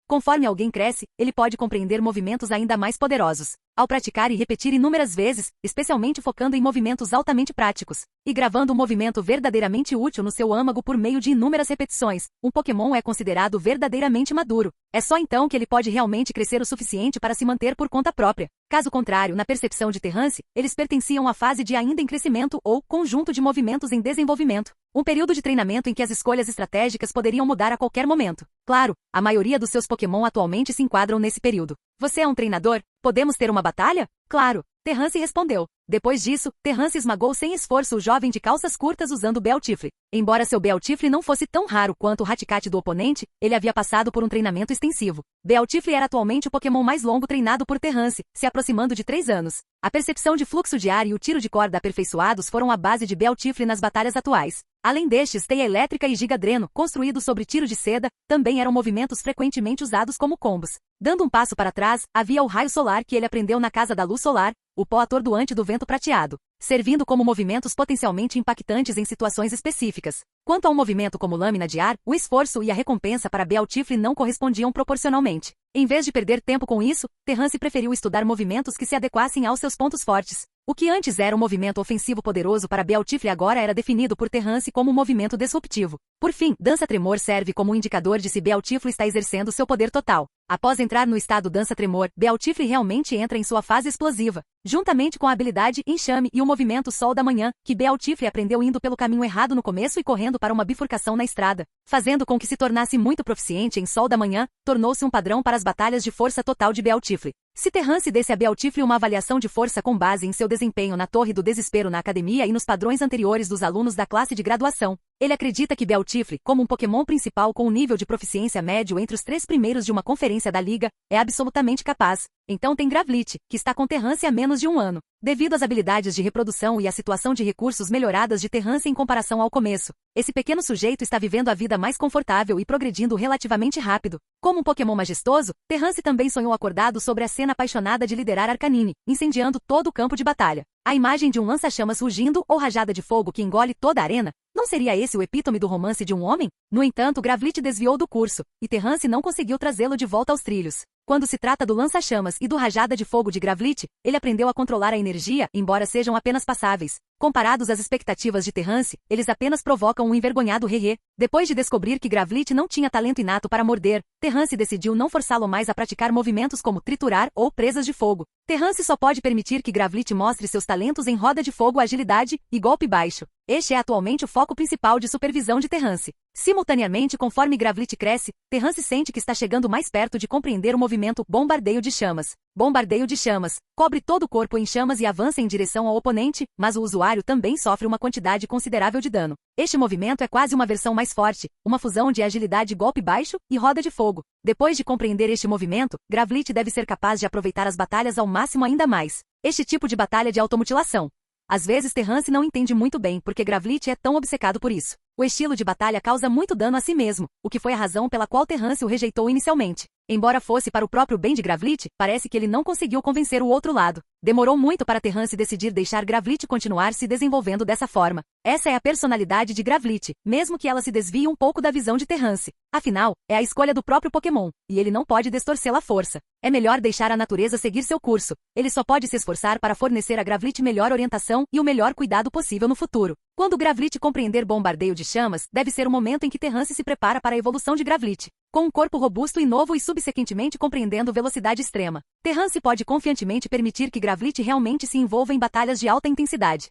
Conforme alguém cresce, ele pode compreender movimentos ainda mais poderosos. Ao praticar e repetir inúmeras vezes, especialmente focando em movimentos altamente práticos, e gravando um movimento verdadeiramente útil no seu âmago por meio de inúmeras repetições, um Pokémon é considerado verdadeiramente maduro. É só então que ele pode realmente crescer o suficiente para se manter por conta própria. Caso contrário, na percepção de Terrance, eles pertenciam à fase de ainda em crescimento ou conjunto de movimentos em desenvolvimento. Um período de treinamento em que as escolhas estratégicas poderiam mudar a qualquer momento. Claro, a maioria dos seus Pokémon atualmente se enquadram nesse período. Você é um treinador? Podemos ter uma batalha? Claro, Terrance respondeu. Depois disso, Terrance esmagou sem esforço o jovem de calças curtas usando Bealtifle. Embora seu Bealtifle não fosse tão raro quanto o Raticate do oponente, ele havia passado por um treinamento extensivo. Bealtifle era atualmente o Pokémon mais longo treinado por Terrance, se aproximando de 3 anos. A percepção de fluxo de ar e o tiro de corda aperfeiçoados foram a base de Bealtifle nas batalhas atuais. Além destes, teia elétrica e gigadreno, construídos sobre tiro de seda, também eram movimentos frequentemente usados como combos. Dando um passo para trás, havia o raio solar que ele aprendeu na Casa da Luz Solar, o pó atordoante do vento prateado, servindo como movimentos potencialmente impactantes em situações específicas. Quanto ao movimento como lâmina de ar, o esforço e a recompensa para Bealtifle não correspondiam proporcionalmente. Em vez de perder tempo com isso, Terrance preferiu estudar movimentos que se adequassem aos seus pontos fortes. O que antes era um movimento ofensivo poderoso para Bealtifle agora era definido por Terrance como um movimento disruptivo. Por fim, Dança Tremor serve como um indicador de se Bealtifle está exercendo seu poder total. Após entrar no estado Dança Tremor, Bealtifle realmente entra em sua fase explosiva, juntamente com a habilidade Enxame e o movimento Sol da Manhã, que Bealtifle aprendeu indo pelo caminho errado no começo e correndo para uma bifurcação na estrada, fazendo com que se tornasse muito proficiente em Sol da Manhã, tornou-se um padrão para as batalhas de força total de Bealtifle. Se Terrance desse a Bealtifle uma avaliação de força com base em seu desempenho na Torre do Desespero na academia e nos padrões anteriores dos alunos da classe de graduação, ele acredita que Bealtifle, como um Pokémon principal com um nível de proficiência médio entre os 3 primeiros de uma conferência da Liga, é absolutamente capaz. Então tem Gravlit, que está com Terrance há menos de um ano. Devido às habilidades de reprodução e à situação de recursos melhoradas de Terrance em comparação ao começo, esse pequeno sujeito está vivendo a vida mais confortável e progredindo relativamente rápido. Como um Pokémon majestoso, Terrance também sonhou acordado sobre a cena apaixonada de liderar Arcanine, incendiando todo o campo de batalha. A imagem de um lança-chamas rugindo ou rajada de fogo que engole toda a arena, não seria esse o epítome do romance de um homem? No entanto, Gravlit desviou do curso, e Terrance não conseguiu trazê-lo de volta aos trilhos. Quando se trata do lança-chamas e do rajada de fogo de Gravlit, ele aprendeu a controlar a energia, embora sejam apenas passáveis. Comparados às expectativas de Terrance, eles apenas provocam um envergonhado rerê. Depois de descobrir que Gravlit não tinha talento inato para morder, Terrance decidiu não forçá-lo mais a praticar movimentos como triturar ou presas de fogo. Terrance só pode permitir que Gravlit mostre seus talentos em roda de fogo, agilidade e golpe baixo. Este é atualmente o foco principal de supervisão de Terrance. Simultaneamente, conforme Gravlit cresce, Terrance sente que está chegando mais perto de compreender o movimento Bombardeio de Chamas. Bombardeio de Chamas. Cobre todo o corpo em chamas e avança em direção ao oponente, mas o usuário também sofre uma quantidade considerável de dano. Este movimento é quase uma versão mais forte, uma fusão de agilidade golpe baixo e roda de fogo. Depois de compreender este movimento, Gravlit deve ser capaz de aproveitar as batalhas ao máximo ainda mais. Este tipo de batalha de automutilação. Às vezes Terrance não entende muito bem porque Gravlit é tão obcecado por isso. O estilo de batalha causa muito dano a si mesmo, o que foi a razão pela qual Terrance o rejeitou inicialmente. Embora fosse para o próprio bem de Gravlit, parece que ele não conseguiu convencer o outro lado. Demorou muito para Terrance decidir deixar Gravlit continuar se desenvolvendo dessa forma. Essa é a personalidade de Gravlit, mesmo que ela se desvie um pouco da visão de Terrance. Afinal, é a escolha do próprio Pokémon, e ele não pode distorcê-la à força. É melhor deixar a natureza seguir seu curso. Ele só pode se esforçar para fornecer a Gravlit melhor orientação e o melhor cuidado possível no futuro. Quando Gravlit compreender Bombardeio de Chamas, deve ser o momento em que Terrance se prepara para a evolução de Gravlit. Com um corpo robusto e novo e subsequentemente compreendendo velocidade extrema, Terrance pode confiantemente permitir que Gravlit realmente se envolva em batalhas de alta intensidade.